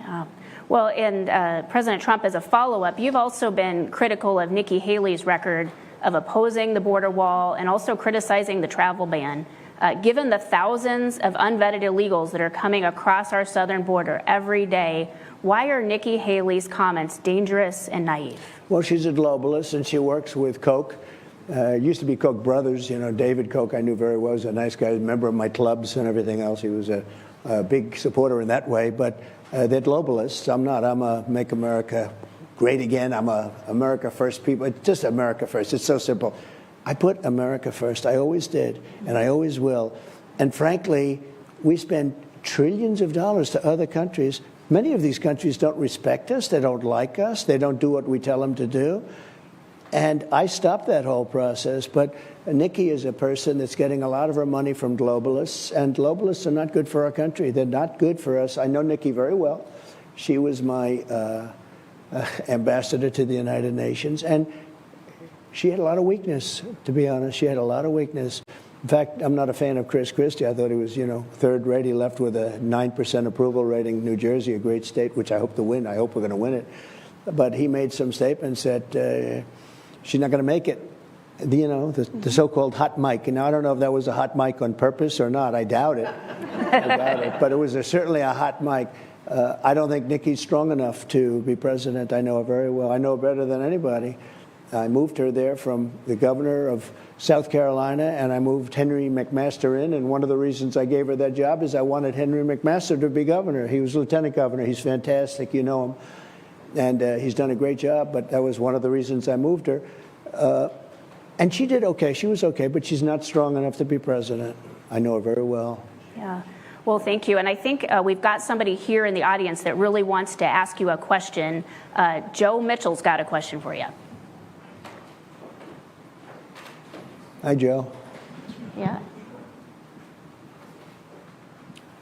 Yeah. Well, and President Trump, as a follow-up, you've also been critical of Nikki Haley's record of opposing the border wall and also criticizing the travel ban. Given the thousands of unvetted illegals that are coming across our southern border every day, why are Nikki Haley's comments dangerous and naive? Well, she's a globalist, and she works with Koch. It used to be Koch brothers. You know, David Koch I knew very well. He was a nice guy, a member of my clubs and everything else. He was a big supporter in that way. But they're globalists. I'm not. I'm a Make America Great Again. I'm a America First people. It's just America First. It's so simple. I put America first. I always did, and I always will. And frankly, we spend trillions of dollars to other countries. Many of these countries don't respect us. They don't like us. They don't do what we tell them to do. And I stopped that whole process. But Nikki is a person that's getting a lot of her money from globalists, and globalists are not good for our country. They're not good for us. I know Nikki very well. She was my ambassador to the United Nations, and she had a lot of weakness, to be honest. She had a lot of weakness. In fact, I'm not a fan of Chris Christie. I thought he was, third rate. He left with a 9% approval rating. New Jersey, a great state, which I hope to win. I hope we're going to win it. But he made some statements that she's not going to make it. the so-called hot mic. And I don't know if that was a hot mic on purpose or not. I doubt it. But it was certainly a hot mic. I don't think Nikki's strong enough to be president. I know her very well. I know her better than anybody. I moved her there from the governor of South Carolina, and I moved Henry McMaster in. And one of the reasons I gave her that job is I wanted Henry McMaster to be governor. He was lieutenant governor. He's fantastic. You know him. And he's done a great job, but that was one of the reasons I moved her. And she did okay. She was okay, but she's not strong enough to be president. I know her very well. Yeah. Well, thank you. And I think we've got somebody here in the audience that really wants to ask you a question. Joe Mitchell's got a question for you. Hi, Joe. Yeah.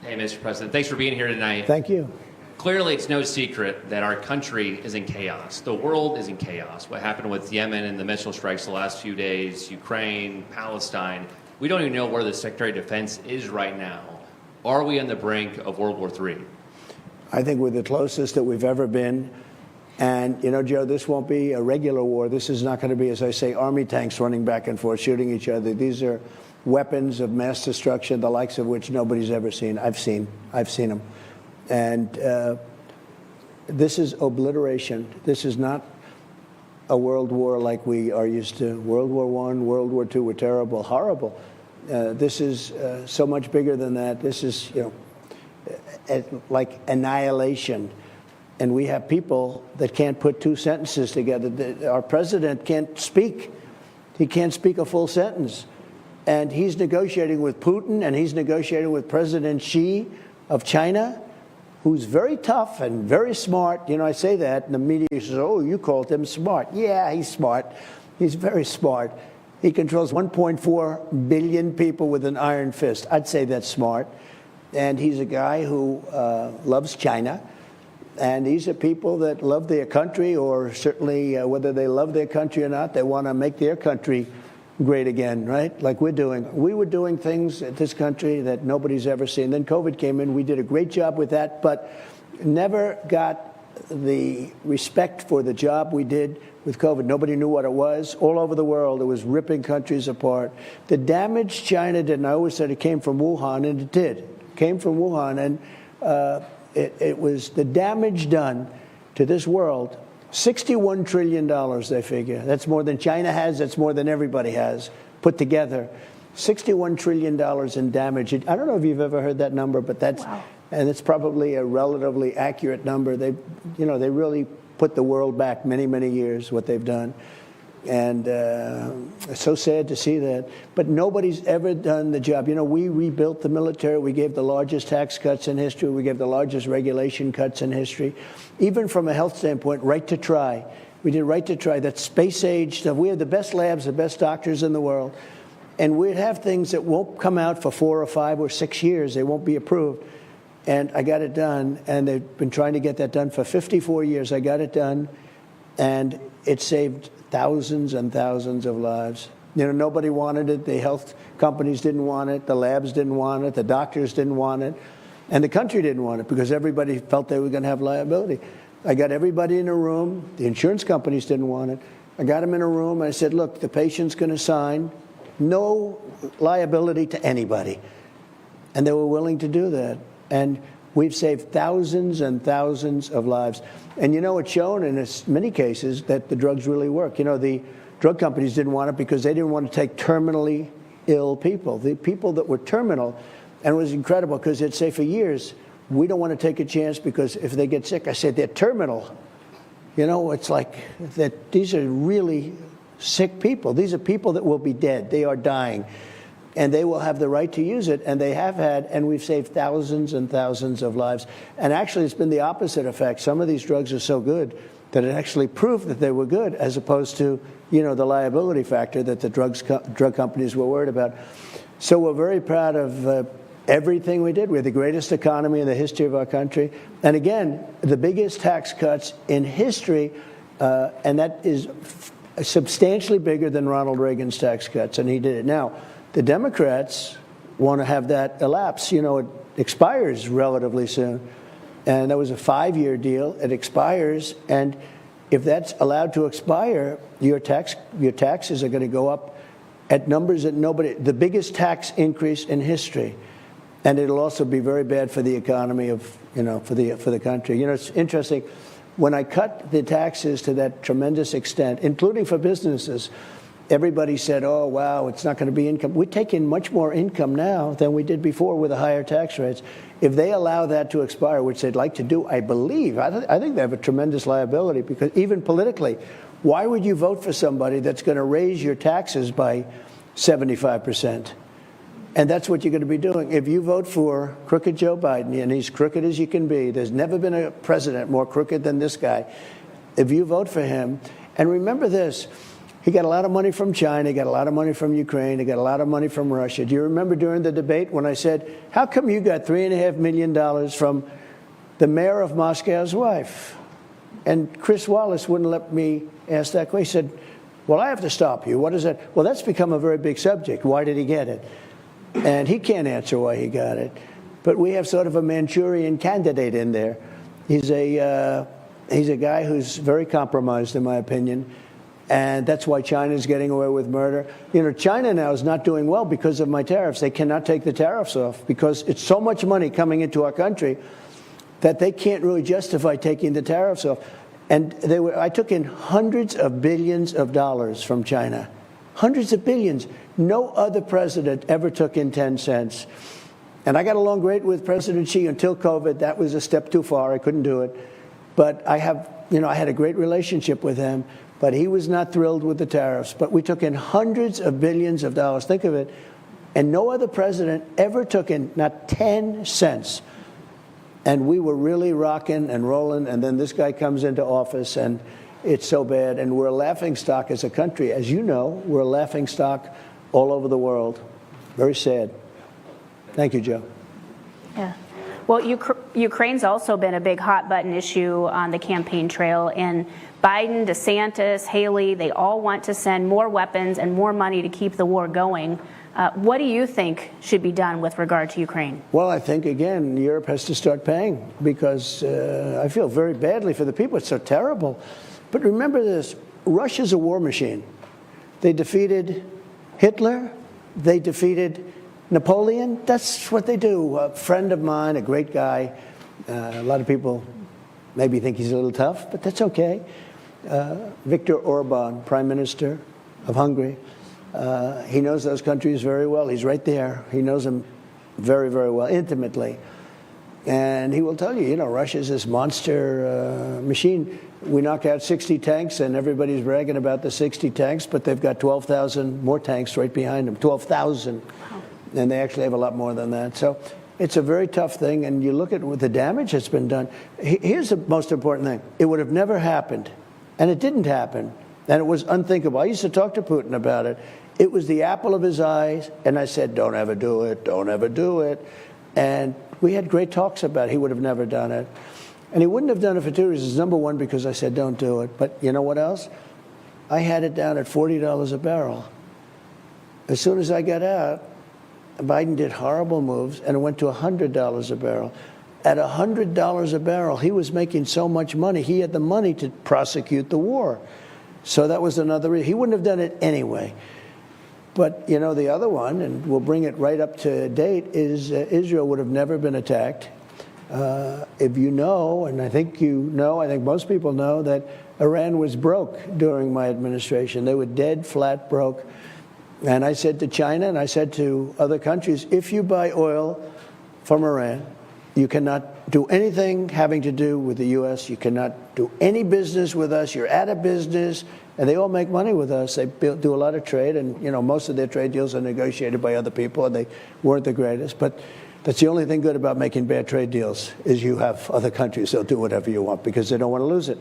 Hey, Mr. President. Thanks for being here tonight. Thank you. Clearly, it's no secret that our country is in chaos. The world is in chaos. What happened with Yemen and the missile strikes the last few days, Ukraine, Palestine, we don't even know where the Secretary of Defense is right now. Are we on the brink of World War III? I think we're the closest that we've ever been. And, Joe, this won't be a regular war. This is not going to be, as I say, army tanks running back and forth, shooting each other. These are weapons of mass destruction, the likes of which nobody's ever seen. I've seen them. And this is obliteration. This is not a world war like we are used to. World War I, World War II were terrible, horrible. This is so much bigger than that. This is, like annihilation. And we have people that can't put two sentences together. Our president can't speak. He can't speak a full sentence. And he's negotiating with Putin, and he's negotiating with President Xi of China, who's very tough and very smart. I say that, and the media says, oh, you called him smart. Yeah, he's smart. He's very smart. He controls 1.4 billion people with an iron fist. I'd say that's smart. And he's a guy who loves China. And these are people that love their country, or certainly whether they love their country or not, they want to make their country great again, right? Like we're doing. We were doing things at this country that nobody's ever seen. Then COVID came in. We did a great job with that, but never got the respect for the job we did with COVID. Nobody knew what it was. All over the world, it was ripping countries apart. The damage China did, and I always said it came from Wuhan, and it did. It came from Wuhan, and it was the damage done to this world. $61 trillion, they figure. That's more than China has. That's more than everybody has put together. $61 trillion in damage. I don't know if you've ever heard that number, but that's, wow. And it's probably a relatively accurate number. They really put the world back many, many years, what they've done. And it's so sad to see that. But nobody's ever done the job. We rebuilt the military. We gave the largest tax cuts in history. We gave the largest regulation cuts in history. Even from a health standpoint, right to try. We did right to try. That's space age stuff. We have the best labs, the best doctors in the world. And we'd have things that won't come out for 4 or 5 or 6 years. They won't be approved. And I got it done. And they've been trying to get that done for 54 years. I got it done. And it saved thousands and thousands of lives. Nobody wanted it. The health companies didn't want it. The labs didn't want it. The doctors didn't want it. And the country didn't want it because everybody felt they were going to have liability. I got everybody in a room. The insurance companies didn't want it. I got them in a room. And I said, look, the patient's going to sign no liability to anybody. And they were willing to do that. And we've saved thousands and thousands of lives. And it's shown in many cases that the drugs really work. The drug companies didn't want it because they didn't want to take terminally ill people. The people that were terminal, and it was incredible because they'd say for years, we don't want to take a chance because if they get sick, I said, they're terminal. It's like that. These are really sick people. These are people that will be dead. They are dying. And they will have the right to use it, and they have had, and we've saved thousands and thousands of lives. And actually, it's been the opposite effect. Some of these drugs are so good that it actually proved that they were good, as opposed to, the liability factor that the drug companies were worried about. So we're very proud of everything we did. We're the greatest economy in the history of our country. And again, the biggest tax cuts in history, and that is substantially bigger than Ronald Reagan's tax cuts, and he did it. Now, the Democrats want to have that elapse. It expires relatively soon. And that was a 5-year deal. It expires. And if that's allowed to expire, your taxes are going to go up at numbers that the biggest tax increase in history. And it'll also be very bad for the economy of, for the country. It's interesting. When I cut the taxes to that tremendous extent, including for businesses, everybody said, oh, wow, it's not going to be income. We take in much more income now than we did before with the higher tax rates. If they allow that to expire, which they'd like to do, I believe, I think they have a tremendous liability, because even politically, why would you vote for somebody that's going to raise your taxes by 75%? And that's what you're going to be doing. If you vote for crooked Joe Biden, and he's crooked as you can be, there's never been a president more crooked than this guy. If you vote for him, and remember this, he got a lot of money from China, he got a lot of money from Ukraine, he got a lot of money from Russia. Do you remember during the debate when I said, how come you got $3.5 million from the mayor of Moscow's wife? And Chris Wallace wouldn't let me ask that question. He said, well, I have to stop you. What is that? Well, that's become a very big subject. Why did he get it? And he can't answer why he got it. But we have sort of a Manchurian candidate in there. He's a guy who's very compromised, in my opinion. And that's why China's getting away with murder. China now is not doing well because of my tariffs. They cannot take the tariffs off because it's so much money coming into our country that they can't really justify taking the tariffs off. And I took in hundreds of billions of dollars from China. Hundreds of billions. No other president ever took in 10 cents. And I got along great with President Xi until COVID. That was a step too far. I couldn't do it. But I had a great relationship with him. But he was not thrilled with the tariffs. But we took in hundreds of billions of dollars. Think of it. And no other president ever took in not 10 cents. And we were really rocking and rolling. And then this guy comes into office, and it's so bad. And we're a laughingstock as a country. As you know, we're a laughingstock all over the world. Very sad. Thank you, Joe. Yeah. Well, Ukraine's also been a big hot button issue on the campaign trail. And Biden, DeSantis, Haley, they all want to send more weapons and more money to keep the war going. What do you think should be done with regard to Ukraine? Well, I think, again, Europe has to start paying, because I feel very badly for the people. It's so terrible. But remember this, Russia's a war machine. They defeated Hitler. They defeated Napoleon. That's what they do. A friend of mine, a great guy. A lot of people maybe think he's a little tough, but that's okay. Viktor Orban, Prime Minister of Hungary. He knows those countries very well. He's right there. He knows them very, very well, intimately. And he will tell you, Russia's this monster machine. We knock out 60 tanks, and everybody's bragging about the 60 tanks, but they've got 12,000 more tanks right behind them, 12,000. And they actually have a lot more than that. So it's a very tough thing, and you look at the damage that's been done. Here's the most important thing. It would have never happened, and it didn't happen, and it was unthinkable. I used to talk to Putin about it. It was the apple of his eyes, and I said, don't ever do it, don't ever do it. And we had great talks about it. He would have never done it. And he wouldn't have done it for two reasons. Number one, because I said, don't do it. But you know what else? I had it down at $40 a barrel. As soon as I got out, Biden did horrible moves, and it went to $100 a barrel. At $100 a barrel, he was making so much money. He had the money to prosecute the war. So that was another reason. He wouldn't have done it anyway. But, the other one, and we'll bring it right up to date, is Israel would have never been attacked. If you know, and I think I think most people know, that Iran was broke during my administration. They were dead flat broke. And I said to China, and I said to other countries, if you buy oil from Iran, you cannot do anything having to do with the U.S. You cannot do any business with us. You're out of business. And they all make money with us. They do a lot of trade, and most of their trade deals are negotiated by other people, and they weren't the greatest. But that's the only thing good about making bad trade deals, is you have other countries that'll do whatever you want because they don't want to lose it.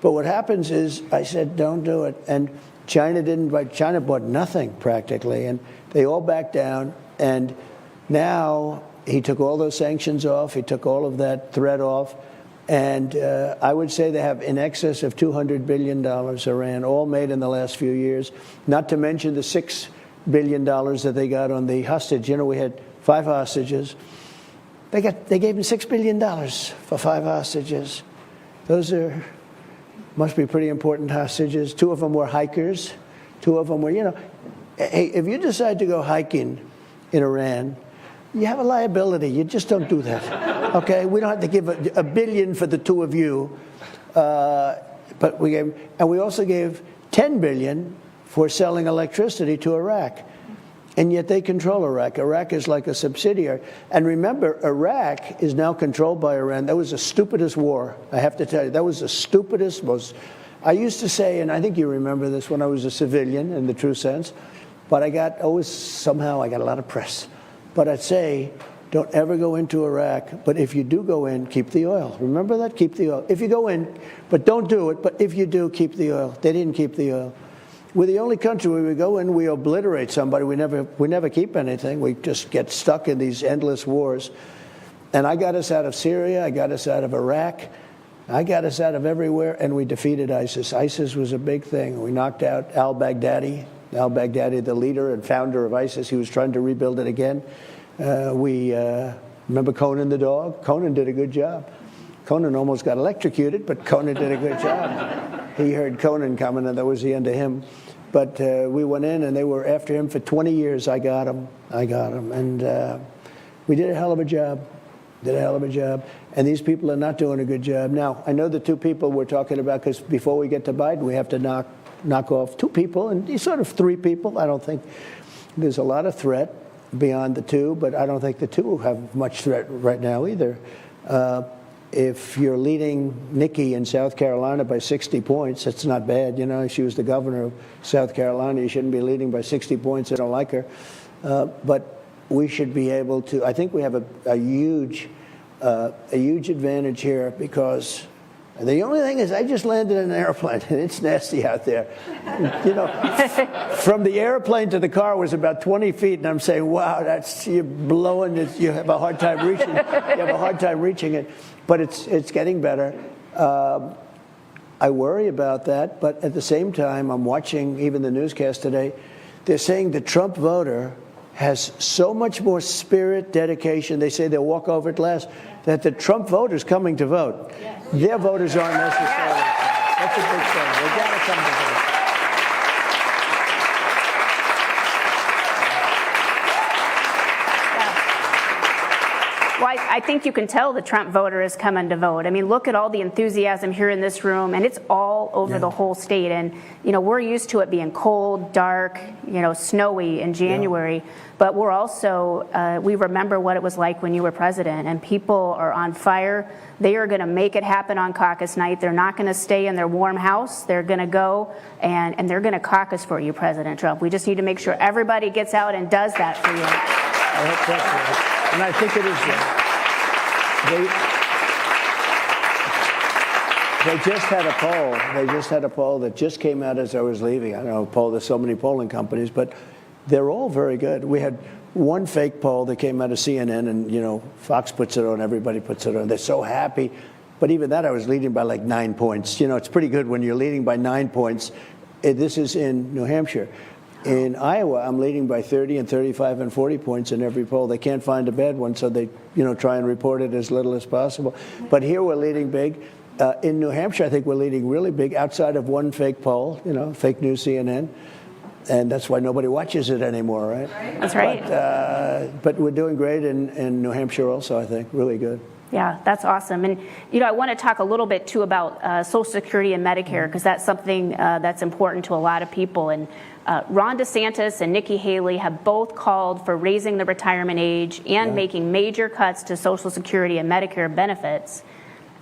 But what happens is, I said, don't do it. And China didn't buy. China bought nothing practically, and they all backed down. And now he took all those sanctions off. He took all of that threat off. And I would say they have in excess of $200 billion, Iran, all made in the last few years, not to mention the $6 billion that they got on the hostage. We had 5 hostages. They gave them $6 billion for 5 hostages. Those are Must be pretty important hostages. 2 of them were hikers. 2 of them were, hey, if you decide to go hiking in Iran, you have a liability. You just don't do that. Okay? We don't have to give a billion for the 2 of you. But we also gave $10 billion for selling electricity to Iraq. And yet they control Iraq. Iraq is like a subsidiary. And remember, Iraq is now controlled by Iran. That was the stupidest war, I have to tell you. That was the stupidest, I used to say, and I think you remember this when I was a civilian in the true sense, but somehow I got a lot of press. But I'd say, don't ever go into Iraq, but if you do go in, keep the oil. Remember that? Keep the oil. If you go in, but don't do it, but if you do, keep the oil. They didn't keep the oil. We're the only country where we go in, we obliterate somebody. We never keep anything. We just get stuck in these endless wars. And I got us out of Syria. I got us out of Iraq. I got us out of everywhere, and we defeated ISIS. ISIS was a big thing. We knocked out al-Baghdadi. Al-Baghdadi, the leader and founder of ISIS, he was trying to rebuild it again. Remember Conan the dog? Conan did a good job. Conan almost got electrocuted, but Conan did a good job. He heard Conan coming, and that was the end of him. But we went in, and they were after him for 20 years. I got him. And we did a hell of a job. And these people are not doing a good job. Now, I know the 2 people we're talking about, because before we get to Biden, we have to knock off 2 people, and sort of 3 people. I don't think there's a lot of threat beyond the 2, but I don't think the 2 have much threat right now either. If you're leading Nikki in South Carolina by 60 points, that's not bad. She was the governor of South Carolina. You shouldn't be leading by 60 points. I don't like her. But we should be able to, I think we have a huge advantage here, because the only thing is I just landed in an airplane, and it's nasty out there. From the airplane to the car was about 20 feet, and I'm saying, wow, you're blowing it. You have a hard time reaching it. But it's getting better. I worry about that, but at the same time, I'm watching even the newscast today. They're saying the Trump voter has so much more spirit, dedication. They say they'll walk over at last, that the Trump voter's coming to vote. Yes. Their voters aren't necessarily. That's a big thing. They got to come to vote. Well, I think you can tell the Trump voter is coming to vote. I mean, look at all the enthusiasm here in this room, and it's all over the whole state. And, we're used to it being cold, dark, snowy in January. But we're also, we remember what it was like when you were president, and people are on fire. They are going to make it happen on caucus night. They're not going to stay in their warm house. They're going to go and they're going to caucus for you, President Trump. We just need to make sure everybody gets out and does that for you. I hope that's right. And I think it is. They just had a poll. They just had a poll that just came out as I was leaving. I don't know, there's so many polling companies, but they're all very good. We had one fake poll that came out of CNN, and, Fox puts it on, everybody puts it on. They're so happy. But even that, I was leading by like 9 points. It's pretty good when you're leading by 9 points. This is in New Hampshire. In Iowa, I'm leading by 30 and 35 and 40 points in every poll. They can't find a bad one, so they, try and report it as little as possible. But here we're leading big. In New Hampshire, I think we're leading really big outside of one fake poll, fake news CNN. And that's why nobody watches it anymore, right? That's right. But we're doing great in New Hampshire also, I think. Really good. Yeah, that's awesome. And, I want to talk a little bit, too, about Social Security and Medicare, because that's something that's important to a lot of people. And Ron DeSantis and Nikki Haley have both called for raising the retirement age and making major cuts to Social Security and Medicare benefits.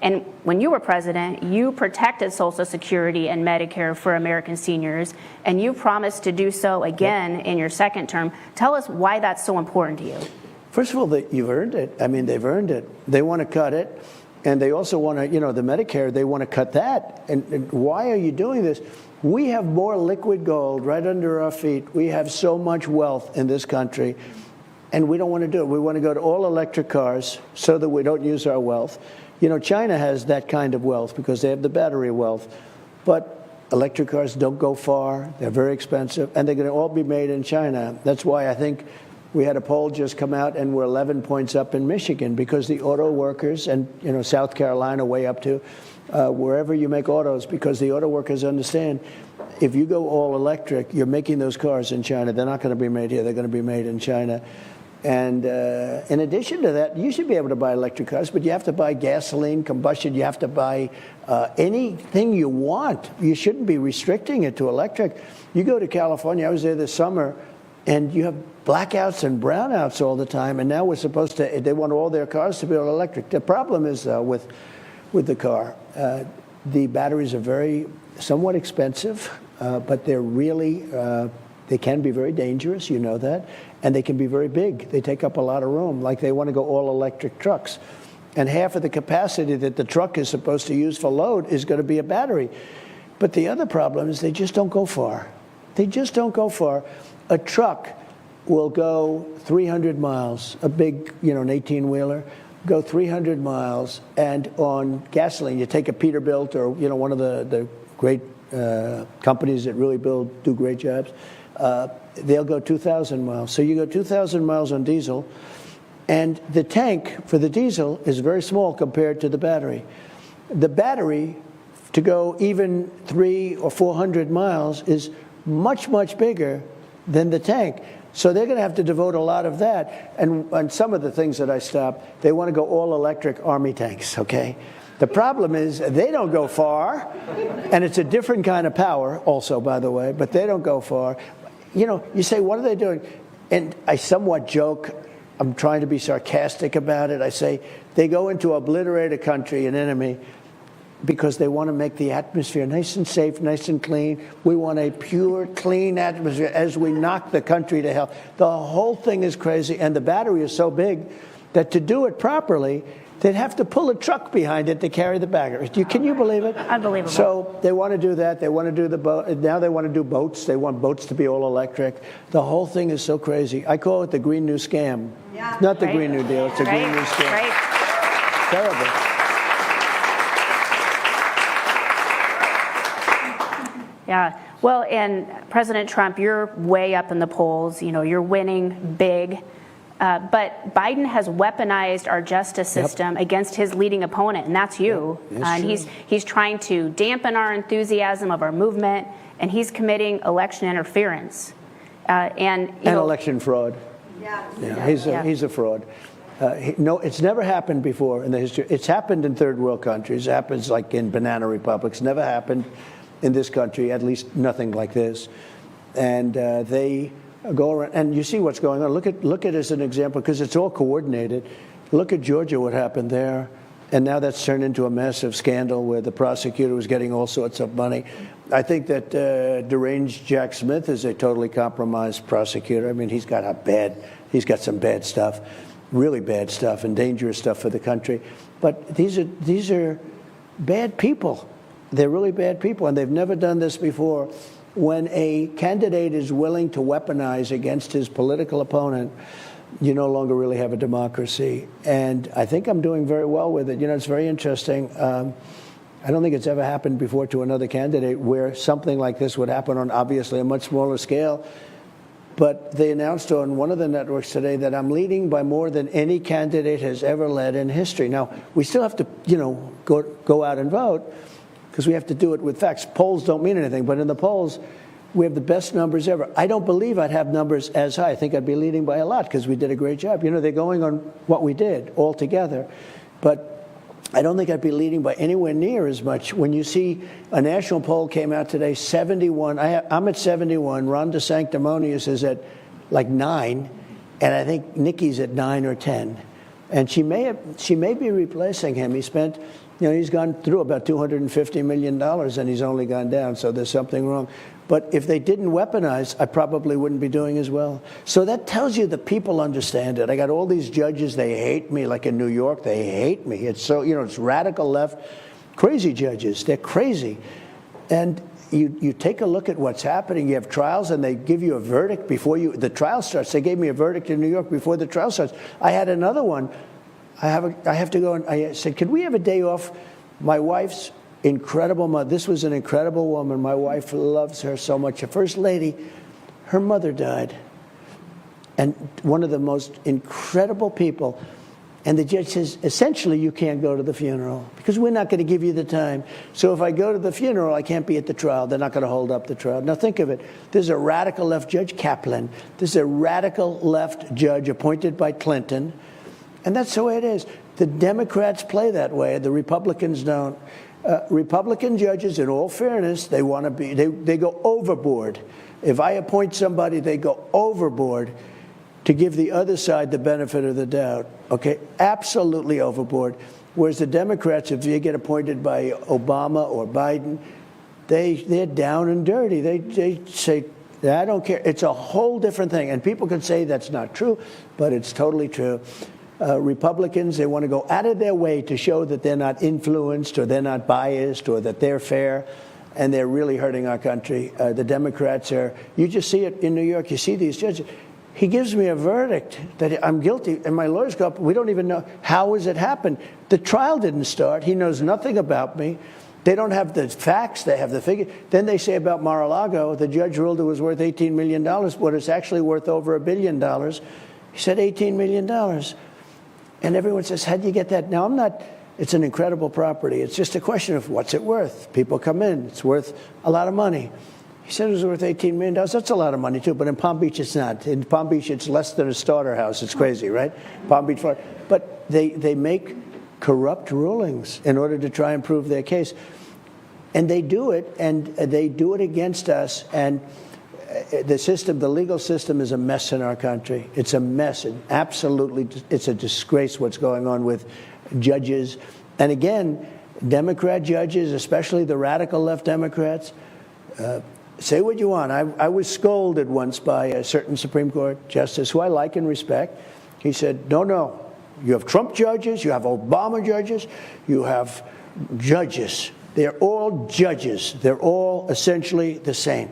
And when you were president, you protected Social Security and Medicare for American seniors, and you promised to do so again in your second term. Tell us why that's so important to you. First of all, you've earned it. I mean, they've earned it. They want to cut it, and they also want to, the Medicare, they want to cut that. And why are you doing this? We have more liquid gold right under our feet. We have so much wealth in this country, and we don't want to do it. We want to go to all electric cars so that we don't use our wealth. China has that kind of wealth because they have the battery wealth. But electric cars don't go far. They're very expensive, and they're going to all be made in China. That's why I think We had a poll just come out, and we're 11 points up in Michigan because the auto workers and, South Carolina way up to wherever you make autos, because the auto workers understand if you go all electric, you're making those cars in China. They're not going to be made here. They're going to be made in China. And in addition to that, you should be able to buy electric cars, but you have to buy gasoline, combustion. You have to buy anything you want. You shouldn't be restricting it to electric. You go to California, I was there this summer, and you have blackouts and brownouts all the time, and now they want all their cars to be all electric. The problem is, though, with the car, the batteries are somewhat expensive, but they're really, they can be very dangerous, you know that, and they can be very big. They take up a lot of room, like they want to go all electric trucks. And half of the capacity that the truck is supposed to use for load is going to be a battery. But the other problem is they just don't go far. They just don't go far. A truck will go 300 miles, a big, an 18-wheeler, go 300 miles, and on gasoline, you take a Peterbilt or, one of the great companies that really do great jobs, they'll go 2,000 miles. So you go 2,000 miles on diesel, and the tank for the diesel is very small compared to the battery. The battery, to go even 300 or 400 miles, is much, much bigger than the tank. So they're going to have to devote a lot of that. And some of the things that I stopped, they want to go all electric Army tanks, okay? The problem is they don't go far, and it's a different kind of power also, by the way, but they don't go far. You say, what are they doing? And I somewhat joke, I'm trying to be sarcastic about it. I say, they go into obliterate a country, an enemy, because they want to make the atmosphere nice and safe, nice and clean. We want a pure, clean atmosphere as we knock the country to hell. The whole thing is crazy, and the battery is so big that to do it properly, they'd have to pull a truck behind it to carry the battery. Can you believe it? Unbelievable. So they want to do that. They want to do the boat. Now they want to do boats. They want boats to be all electric. The whole thing is so crazy. I call it the Green New Scam. Yeah. Not the Green New Deal. It's a Green New Scam. Right. Terrible. Yeah. Well, and President Trump, you're way up in the polls. You're winning big. But Biden has weaponized our justice system against his leading opponent, and that's you. And he's trying to dampen our enthusiasm of our movement, and he's committing election interference. And election fraud. Yeah. He's a fraud. It's never happened before in the history. It's happened in third world countries. It happens like in banana republics. Never happened in this country, at least nothing like this. And they go around, and you see what's going on. Look at it as an example, because it's all coordinated. Look at Georgia, what happened there. And now that's turned into a massive scandal where the prosecutor was getting all sorts of money. I think that deranged Jack Smith is a totally compromised prosecutor. I mean, he's got some bad stuff, really bad stuff, and dangerous stuff for the country. But these are bad people. They're really bad people, and they've never done this before. When a candidate is willing to weaponize against his political opponent, you no longer really have a democracy. And I think I'm doing very well with it. It's very interesting. I don't think it's ever happened before to another candidate where something like this would happen on obviously a much smaller scale. But they announced on one of the networks today that I'm leading by more than any candidate has ever led in history. Now, we still have to, go out and vote, because we have to do it with facts. Polls don't mean anything, but in the polls, we have the best numbers ever. I don't believe I'd have numbers as high. I think I'd be leading by a lot because we did a great job. They're going on what we did all together. But I don't think I'd be leading by anywhere near as much. When you see a national poll came out today, 71. I'm at 71. Ron DeSanctimonious is at like 9. And I think Nikki's at 9 or 10. And she may be replacing him. He spent... he's gone through about $250 million, and he's only gone down, so there's something wrong. But if they didn't weaponize, I probably wouldn't be doing as well. So that tells you the people understand it. I got all these judges, they hate me, like in New York, they hate me. It's so, it's radical left, crazy judges, they're crazy. And you take a look at what's happening. You have trials, and they give you a verdict before the trial starts. They gave me a verdict in New York before the trial starts. I had another one. I have to go, and I said, could we have a day off? My wife's incredible mother. This was an incredible woman. My wife loves her so much. The First Lady, her mother died. and one of the most incredible people. And the judge says, essentially, you can't go to the funeral because we're not going to give you the time. So if I go to the funeral, I can't be at the trial. They're not going to hold up the trial. Now think of it. There's a radical left judge, Kaplan. There's a radical left judge appointed by Clinton. And that's the way it is. The Democrats play that way. The Republicans don't. Republican judges, in all fairness, they want to be, they go overboard. If I appoint somebody, they go overboard to give the other side the benefit of the doubt, okay? Absolutely overboard. Whereas the Democrats, if they get appointed by Obama or Biden, they're down and dirty. They say, I don't care. It's a whole different thing. And people can say that's not true, but it's totally true. Republicans, they want to go out of their way to show that they're not influenced or they're not biased or that they're fair, and they're really hurting our country. The Democrats are, you just see it in New York, you see these judges. He gives me a verdict that I'm guilty, and my lawyers go up, we don't even know, how has it happened? The trial didn't start. He knows nothing about me. They don't have the facts, they have the figure. Then they say about Mar-a-Lago, the judge ruled it was worth $18 million, but it's actually worth over $1 billion. He said $18 million. And everyone says, how'd you get that? Now, I'm not, it's an incredible property. It's just a question of what's it worth? People come in, it's worth a lot of money. He said it was worth $18 million. That's a lot of money, too. But in Palm Beach, it's not. In Palm Beach, it's less than a starter house. It's crazy, right? Palm Beach, Florida. But they make corrupt rulings in order to try and prove their case. And they do it, and they do it against us. And the system, the legal system is a mess in our country. It's a mess. Absolutely, it's a disgrace what's going on with judges. And again, Democrat judges, especially the radical left Democrats, say what you want. I was scolded once by a certain Supreme Court justice who I like and respect. He said, no, you have Trump judges, you have Obama judges, you have judges. They're all judges. They're all essentially the same.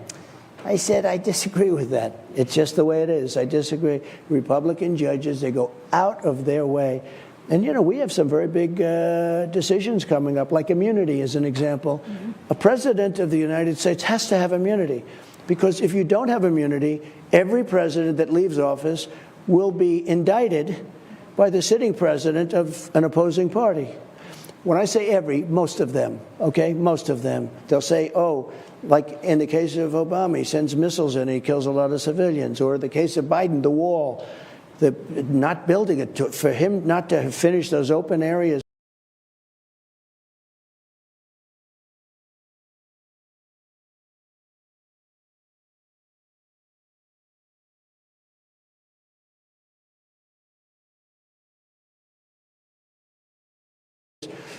I said, I disagree with that. It's just the way it is. I disagree. Republican judges, they go out of their way. And, you know, we have some very big decisions coming up, like immunity as an example. Mm-hmm. A president of the United States has to have immunity, because if you don't have immunity, every president that leaves office will be indicted by the sitting president of an opposing party. When I say every, most of them, okay, most of them. They'll say, oh, like in the case of Obama, he sends missiles in and he kills a lot of civilians. Or in the case of Biden, the wall. Not building it, for him not to have finished those open areas.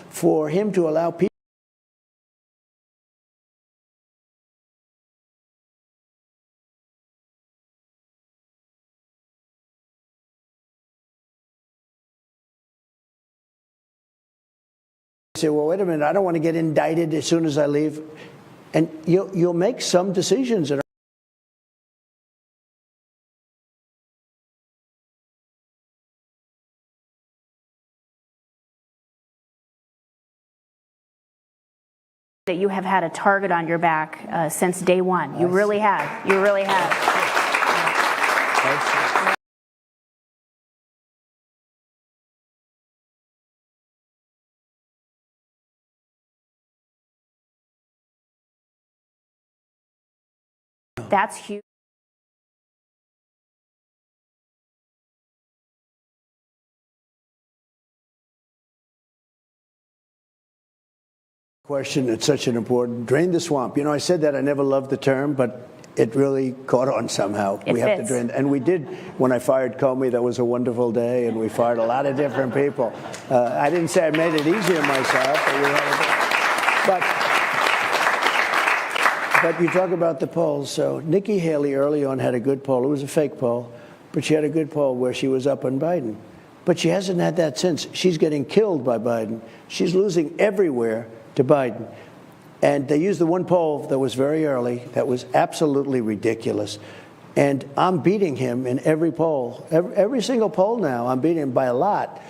For him to allow people say, well, wait a minute, I don't want to get indicted as soon as I leave. And you'll make some decisions that are that you have had a target on your back since day one. You really have. You really have. That's huge. Question, it's such an important, drain the swamp. You know, I said that I never loved the term, but it really caught on somehow. We have to drain, and we did. When I fired Comey, that was a wonderful day, and we fired a lot of different people. I didn't say I made it easy on myself, but you talk about the polls. So Nikki Haley early on had a good poll. It was a fake poll, but she had a good poll where she was up on Biden. But she hasn't had that since. She's getting killed by Biden. She's losing everywhere to Biden. And they used the one poll that was very early that was absolutely ridiculous. And I'm beating him in every poll. Every single poll now, I'm beating him by a lot.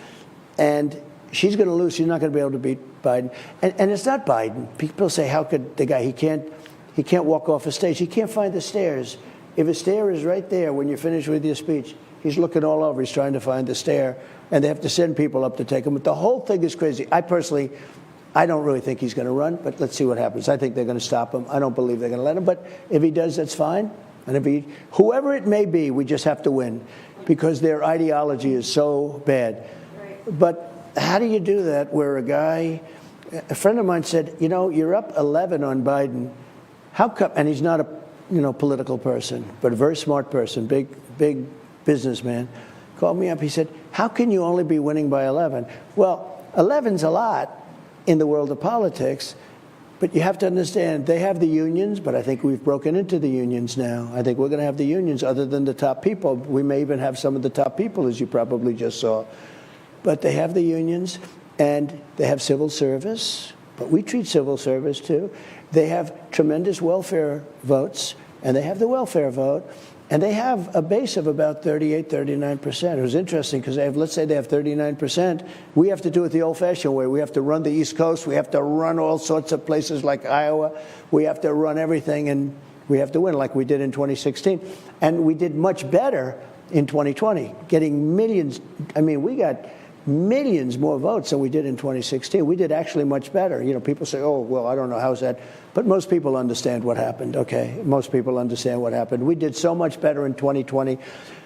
And she's going to lose. She's not going to be able to beat Biden. And it's not Biden. People say, how could the guy, he can't walk off a stage. He can't find the stairs. if a stair is right there when you're finished with your speech, he's looking all over. He's trying to find the stair, and they have to send people up to take him. But the whole thing is crazy. I don't really think he's going to run, but let's see what happens. I think they're going to stop him. I don't believe they're going to let him. But if he does, that's fine. And whoever it may be, we just have to win because their ideology is so bad. Right. But how do you do that where a friend of mine said, you're up 11 on Biden. How come? And he's not a political person, but a very smart person, big businessman. Called me up. He said, how can you only be winning by 11? Well, 11's a lot in the world of politics, but you have to understand they have the unions, but I think we've broken into the unions now. I think we're going to have the unions other than the top people. We may even have some of the top people, as you probably just saw. But they have the unions, and they have civil service, but we treat civil service too. They have tremendous welfare votes, and they have the welfare vote. And they have a base of about 38, 39%. It was interesting because let's say they have 39%. We have to do it the old-fashioned way. We have to run the East Coast. We have to run all sorts of places like Iowa. We have to run everything, and we have to win like we did in 2016. And we did much better in 2020, getting millions. I mean, we got millions more votes than we did in 2016. We did actually much better. People say, oh, well, I don't know, how's that? But most people understand what happened, okay? Most people understand what happened. We did so much better in 2020.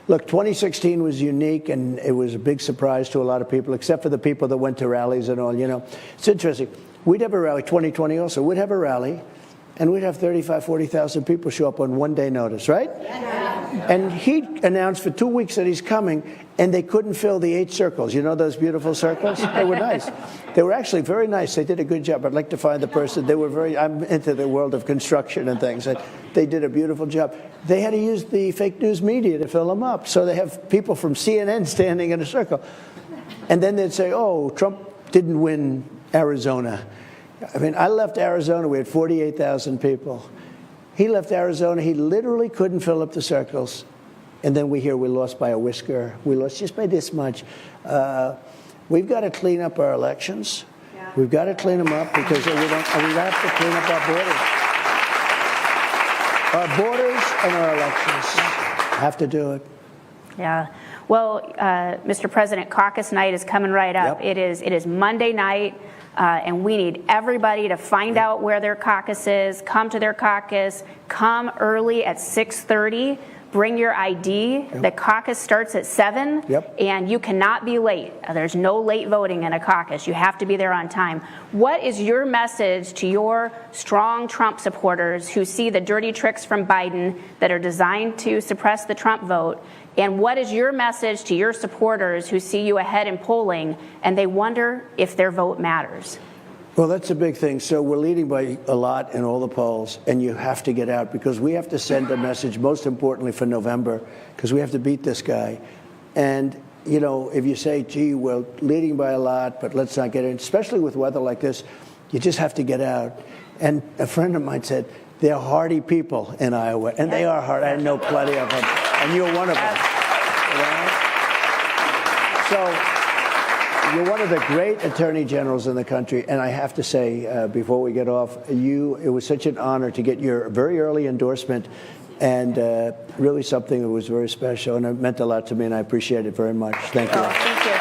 Look, 2016 was unique, and it was a big surprise to a lot of people, except for the people that went to rallies and all, It's interesting. We'd have a rally, 2020 also. We'd have a rally, and we'd have 35,000, 40,000 people show up on one day notice, right? Yeah. And he announced for 2 weeks that he's coming, and they couldn't fill the 8 circles. Those beautiful circles? They were nice. They were actually very nice. They did a good job. I'd like to find the person. I'm into the world of construction and things. They did a beautiful job. They had to use the fake news media to fill them up. So they have people from CNN standing in a circle. And then they'd say, oh, Trump didn't win Arizona. I mean, I left Arizona. We had 48,000 people. He left Arizona. He literally couldn't fill up the circles. And then we hear we lost by a whisker. We lost just by this much. We've got to clean up our elections. Yeah. We've got to clean them up because we have to clean up our borders. Our borders and our elections have to do it. Yeah. Well, Mr. President, caucus night is coming right up. Yep. It is Monday night. And we need everybody to find out where their caucus is, come to their caucus, come early at 6:30, bring your ID. Yep. The caucus starts at 7, and you cannot be late. There's no late voting in a caucus. You have to be there on time. What is your message to your strong Trump supporters who see the dirty tricks from Biden that are designed to suppress the Trump vote? And what is your message to your supporters who see you ahead in polling and they wonder if their vote matters? Well, that's a big thing. So we're leading by a lot in all the polls, and you have to get out because we have to send a message, most importantly for November, because we have to beat this guy. And, if you say, gee, we're leading by a lot, but let's not get in, especially with weather like this, you just have to get out. And a friend of mine said, they're hardy people in Iowa, and they are hard. I know plenty of them. And you're one of them. So you're one of the great attorney generals in the country. And I have to say, before we get off, it was such an honor to get your very early endorsement and really something that was very special. And it meant a lot to me, and I appreciate it very much. Thank you. Thank you.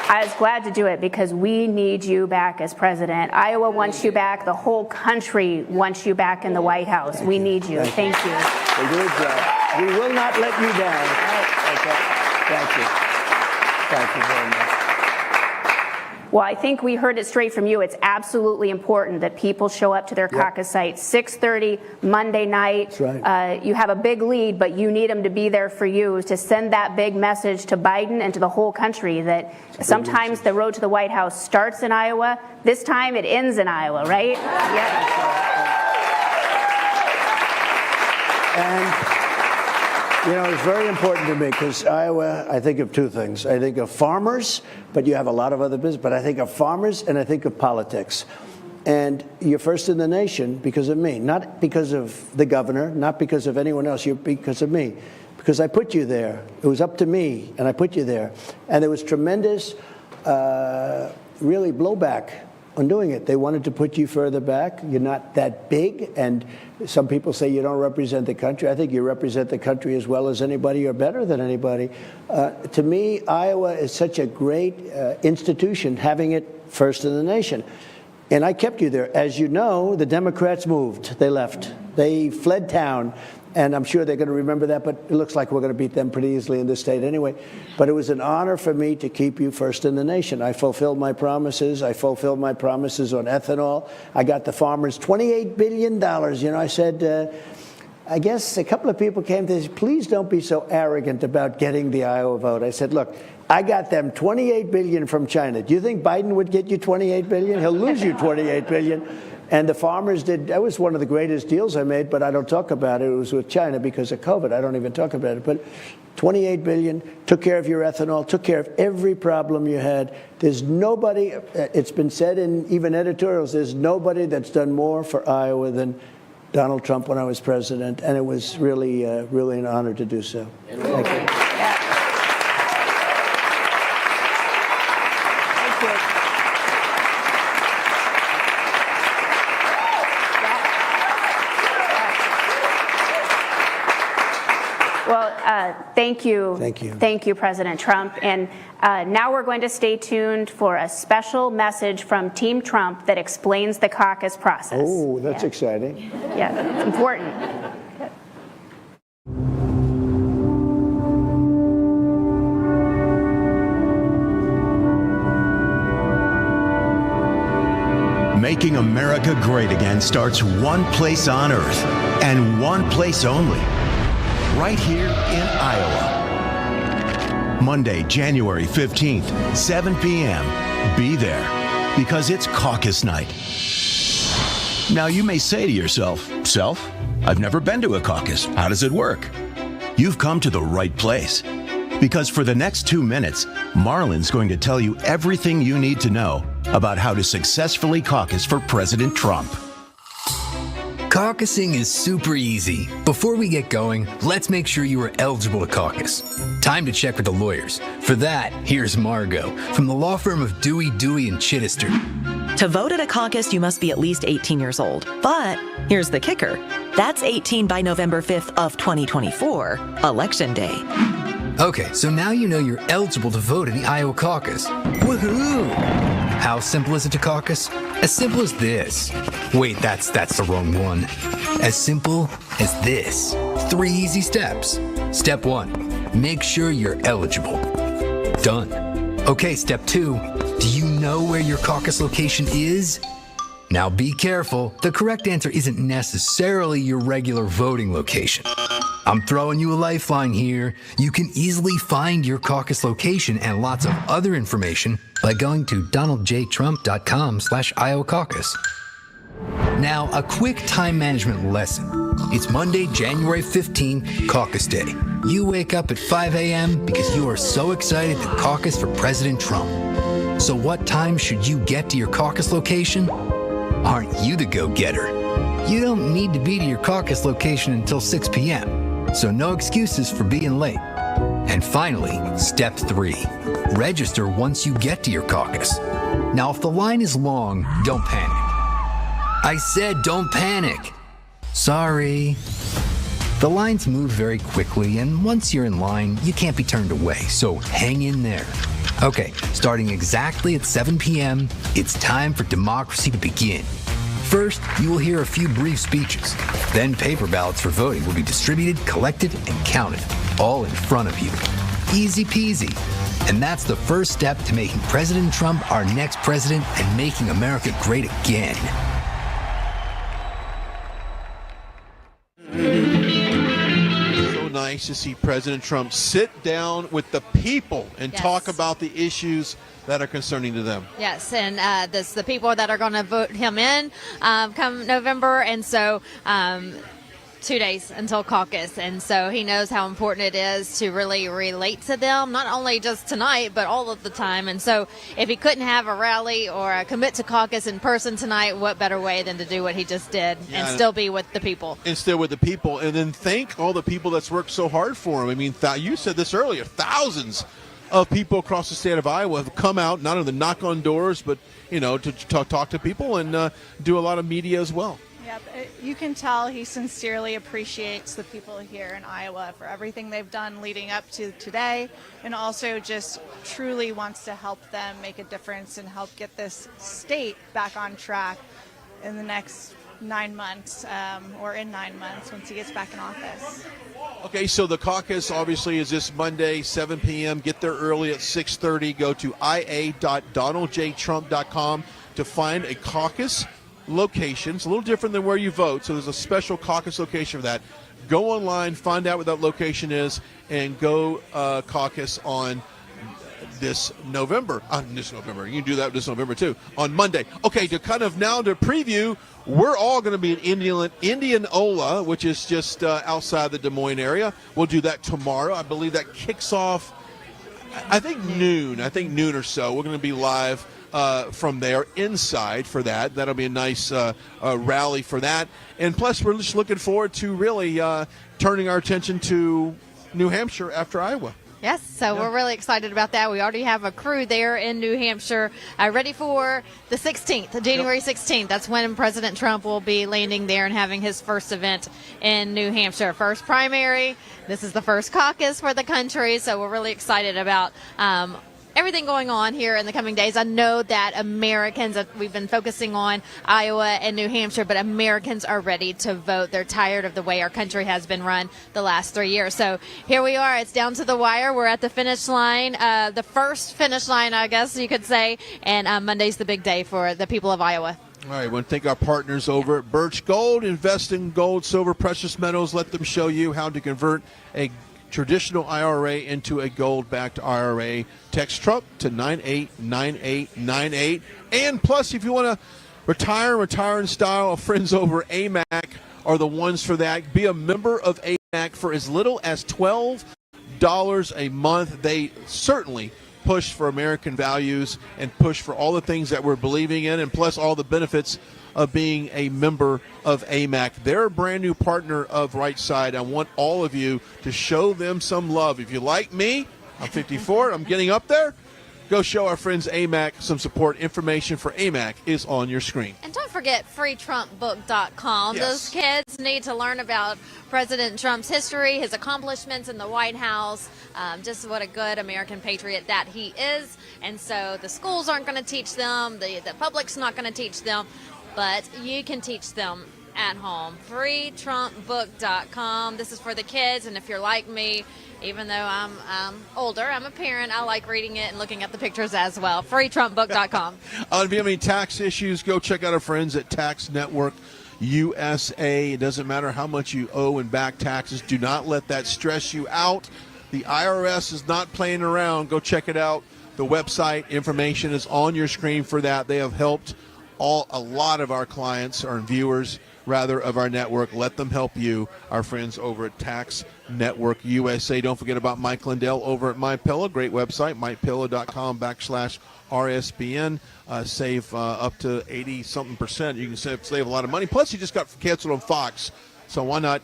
I was glad to do it because we need you back as president. Iowa wants you back. The whole country wants you back in the White House. We need you. Thank you. We'll do a job. We will not let you down. Okay. Thank you. Thank you very much. Well, I think we heard it straight from you. It's absolutely important that people show up to their caucus site 6:30 Monday night. That's right. You have a big lead, but you need them to be there for you to send that big message to Biden and to the whole country that sometimes the road to the White House starts in Iowa. This time it ends in Iowa, right? And it's very important to me because Iowa, I think of two things. I think of farmers, but you have a lot of other business, but I think of farmers and I think of politics. And you're first in the nation because of me, not because of the governor, not because of anyone else, you're because of me. Because I put you there. It was up to me, and I put you there. And there was tremendous, really blowback on doing it. They wanted to put you further back. You're not that big, and some people say you don't represent the country. I think you represent the country as well as anybody or better than anybody. To me, Iowa is such a great institution, having it first in the nation. And I kept you there. As you know, the Democrats moved. They left. They fled town. And I'm sure they're going to remember that, but it looks like we're going to beat them pretty easily in this state anyway. But it was an honor for me to keep you first in the nation. I fulfilled my promises. I fulfilled my promises on ethanol. I got the farmers $28 billion. You know, I said, I guess a couple of people came to say, please don't be so arrogant about getting the Iowa vote. I said, look, I got them $28 billion from China. Do you think Biden would get you $28 billion? He'll lose you $28 billion. And the farmers did. That was one of the greatest deals I made, but I don't talk about it. It was with China because of COVID. I don't even talk about it. But $28 billion, took care of your ethanol, took care of every problem you had. There's nobody, it's been said in even editorials, there's nobody that's done more for Iowa than Donald Trump when I was president. And it was really, really an honor to do so. Thank you. Thank you. Thank you. Thank you, President Trump. And now we're going to stay tuned for a special message from Team Trump that explains the caucus process. Oh, that's exciting. Yeah, it's important. Making America great again starts one place on earth and one place only. Right here in Iowa. Monday, January 15th, 7 p.m. Be there, because it's caucus night. Now you may say to yourself, Self, I've never been to a caucus. How does it work? You've come to the right place. Because for the next 2 minutes, Marlon's going to tell you everything you need to know about how to successfully caucus for President Trump. Caucusing is super easy. Before we get going, let's make sure you are eligible to caucus. Time to check with the lawyers. For that, here's Margot from the law firm of Dewey, and Chittister. To vote at a caucus, you must be at least 18 years old. But here's the kicker. That's 18 by November 5th of 2024, Election Day. Okay, so now you know you're eligible to vote in the Iowa caucus. Woohoo! How simple is it to caucus? As simple as this. Wait, that's the wrong one. As simple as this. 3 easy steps. Step 1, make sure you're eligible. Done. Okay, step 2, do you know where your caucus location is? Now be careful, the correct answer isn't necessarily your regular voting location. I'm throwing you a lifeline here. You can easily find your caucus location and lots of other information by going to donaldjtrump.com/Iowa caucus. Now, a quick time management lesson. It's Monday, January 15th, Caucus Day. You wake up at 5 a.m. because you are so excited to caucus for President Trump. So what time should you get to your caucus location? Aren't you the go-getter? You don't need to be to your caucus location until 6 p.m., so no excuses for being late. And finally, step 3, register once you get to your caucus. Now, if the line is long, don't panic. I said don't panic. Sorry. The lines move very quickly, and once you're in line, you can't be turned away, so hang in there. Okay, starting exactly at 7 p.m., it's time for democracy to begin. First, you will hear a few brief speeches. Then paper ballots for voting will be distributed, collected, and counted, all in front of you. Easy peasy. And that's the first step to making President Trump our next president and making America great again. So nice to see President Trump sit down with the people and talk about the issues that are concerning to them. Yes, and this the people that are going to vote him in come November, and so 2 days until caucus, and so he knows how important it is to really relate to them, not only just tonight, but all of the time. And so if he couldn't have a rally or a commit to caucus in person tonight, what better way than to do what he just did and still be with the people. And still with the people, and then thank all the people that's worked so hard for him. I mean, you said this earlier, thousands of people across the state of Iowa have come out, not only to knock on doors, but, to talk to people and do a lot of media as well. Yep, you can tell he sincerely appreciates the people here in Iowa for everything they've done leading up to today, and also just truly wants to help them make a difference and help get this state back on track in the next 9 months, or in 9 months once he gets back in office. Okay, so the caucus obviously is this Monday, 7 p.m. Get there early at 6:30. Go to ia.donaldjtrump.com to find a caucus location. It's a little different than where you vote, so there's a special caucus location for that. Go online, find out what that location is, and go caucus on this November. You can do that this November too, on Monday. Okay, to preview, we're all going to be in Indianola, which is just outside the Des Moines area. We'll do that tomorrow. I believe that kicks off, I think noon or so. We're going to be live from there inside for that. That'll be a nice rally for that. And plus, we're just looking forward to really turning our attention to New Hampshire after Iowa. Yes, so we're really excited about that. We already have a crew there in New Hampshire ready for the 16th, January 16th. That's when President Trump will be landing there and having his first event in New Hampshire. First primary. This is the first caucus for the country, so we're really excited about everything going on here in the coming days. I know that Americans, we've been focusing on Iowa and New Hampshire, but Americans are ready to vote. They're tired of the way our country has been run the last 3 years. So here we are. It's down to the wire. We're at the finish line, the first finish line, I guess you could say. And Monday's the big day for the people of Iowa. All right, I want to thank our partners over at Birch Gold. Invest in gold, silver, precious metals. Let them show you how to convert a traditional IRA into a gold-backed IRA. Text Trump to 989898. And plus, if you want to retire in style, our friends over at AMAC are the ones for that. Be a member of AMAC for as little as $12 a month. They certainly push for American values and push for all the things that we're believing in, and plus all the benefits of being a member of AMAC. They're a brand new partner of Right Side. I want all of you to show them some love. If you like me, I'm 54, I'm getting up there. Go show our friends AMAC some support. Information for AMAC is on your screen. And don't forget freetrumpbook.com. Yes. Those kids need to learn about President Trump's history, his accomplishments in the White House, just what a good American patriot that he is. And so the schools aren't going to teach them, the public's not going to teach them, but you can teach them at home. freetrumpbook.com. This is for the kids, and if you're like me, even though I'm older, I'm a parent, I like reading it and looking at the pictures as well. freetrumpbook.com. If you have any tax issues, go check out our friends at Tax Network USA. It doesn't matter how much you owe in back taxes. Do not let that stress you out. The IRS is not playing around. Go check it out. The website information is on your screen for that. They have helped a lot of our clients, or viewers rather, of our network. Let them help you, our friends over at Tax Network USA. Don't forget about Mike Lindell over at MyPillow. Great website, mypillow.com/RSBN. Save up to 80-something%. You can save a lot of money. Plus, you just got canceled on Fox, so why not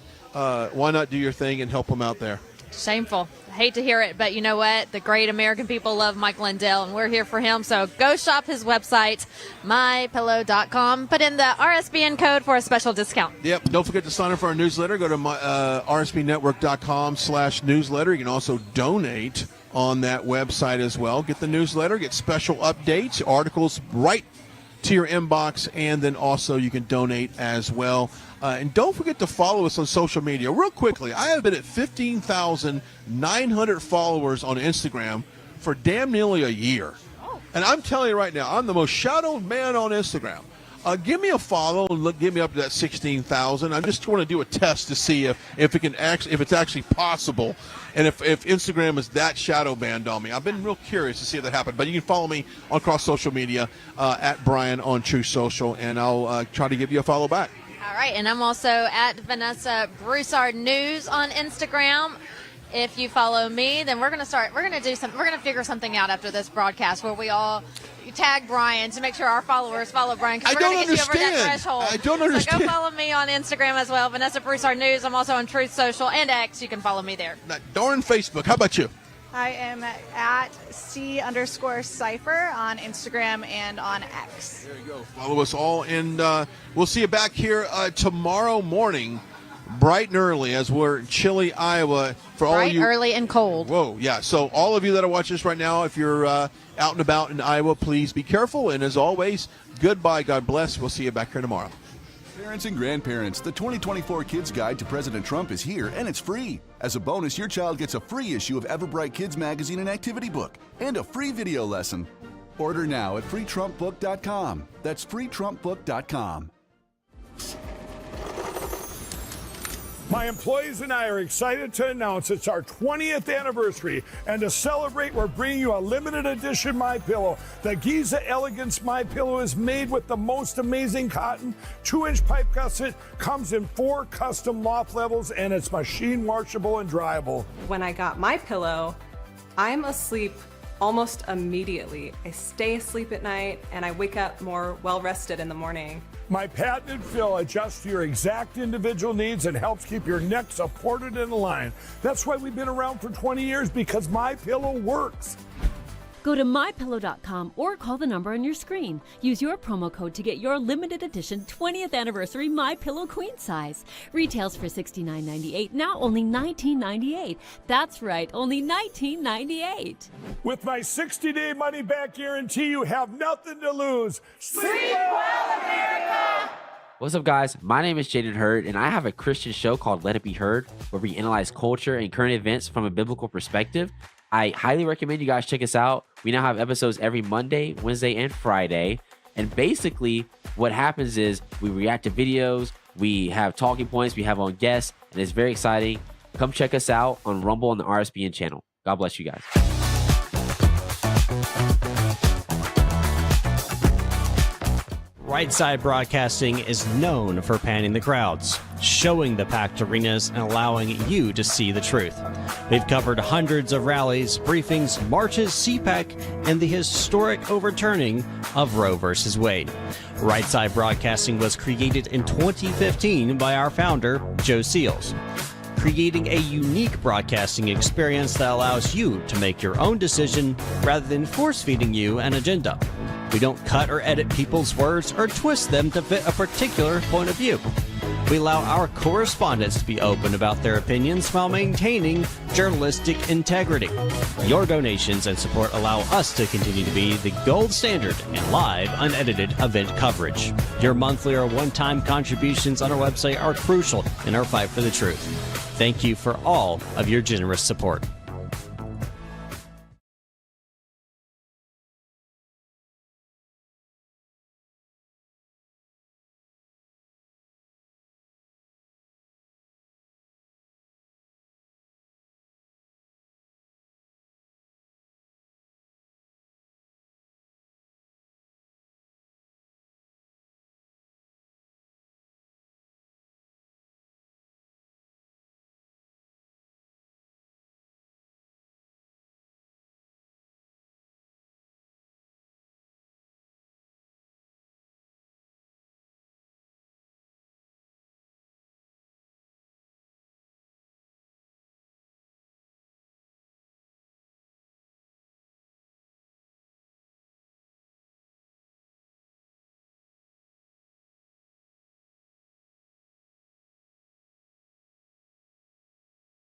do your thing and help them out there? Shameful. I hate to hear it, but you know what? The great American people love Mike Lindell, and we're here for him. So go shop his website, mypillow.com. Put in the RSBN code for a special discount. Yep. Don't forget to sign up for our newsletter. Go to rsbnetwork.com/newsletter. You can also donate on that website as well. Get the newsletter, get special updates, articles right to your inbox, and then also you can donate as well. And don't forget to follow us on social media. Real quickly, I have been at 15,900 followers on Instagram for damn nearly a year. And I'm telling you right now, I'm the most shadowed man on Instagram. Give me a follow and get me up to that 16,000. I just want to do a test to see if it's actually possible, and if Instagram is that shadow banned on me. I've been real curious to see if that happened. But you can follow me across social media at Brian on True Social, and I'll try to give you a follow back. All right, and I'm also at Vanessa Broussard News on Instagram. If you follow me, then we're going to figure something out after this broadcast where we all tag Brian to make sure our followers follow Brian, because we're going to get you over that threshold. I don't understand. So go follow me on Instagram as well, Vanessa Broussard News. I'm also on Truth Social and X. You can follow me there. Darn Facebook. How about you? I am at C_Cypher on Instagram and on X. There you go. Follow us all, and we'll see you back here tomorrow morning, bright and early, as we're in chilly Iowa. For all Bright, you, early, and cold. Whoa, yeah. So all of you that are watching this right now, if you're out and about in Iowa, please be careful. And as always, goodbye. God bless. We'll see you back here tomorrow. Parents and grandparents, the 2024 Kids Guide to President Trump is here, and it's free. As a bonus, your child gets a free issue of Everbright Kids Magazine and activity book, and a free video lesson. Order now at freetrumpbook.com. That's freetrumpbook.com. My employees and I are excited to announce it's our 20th anniversary, and to celebrate, we're bringing you a limited edition MyPillow. The Giza Elegance MyPillow is made with the most amazing cotton, 2-inch pipe gusset, comes in 4 custom loft levels, and it's machine washable and dryable. When I got MyPillow, I'm asleep almost immediately. I stay asleep at night, and I wake up more well-rested in the morning. My patented fill adjusts to your exact individual needs and helps keep your neck supported and aligned. That's why we've been around for 20 years, because MyPillow works. Go to mypillow.com or call the number on your screen. Use your promo code to get your limited edition 20th anniversary MyPillow queen size. Retails for $69.98, now only $19.98. That's right, only $19.98. With my 60-day money-back guarantee, you have nothing to lose. Sleep well, America! What's up, guys? My name is Jaden Hurd, and I have a Christian show called Let It Be Heard, where we analyze culture and current events from a biblical perspective. I highly recommend you guys check us out. We now have episodes every Monday, Wednesday, and Friday. And basically, what happens is we react to videos, we have talking points, we have on guests, and it's very exciting. Come check us out on Rumble and the RSBN channel. God bless you guys. Right Side Broadcasting is known for panning the crowds, showing the packed arenas, and allowing you to see the truth. They've covered hundreds of rallies, briefings, marches, CPAC, and the historic overturning of Roe v. Wade. Right Side Broadcasting was created in 2015 by our founder, Joe Seals, creating a unique broadcasting experience that allows you to make your own decision rather than force-feeding you an agenda. We don't cut or edit people's words or twist them to fit a particular point of view. We allow our correspondents to be open about their opinions while maintaining journalistic integrity. Your donations and support allow us to continue to be the gold standard in live, unedited event coverage. Your monthly or one-time contributions on our website are crucial in our fight for the truth. Thank you for all of your generous support.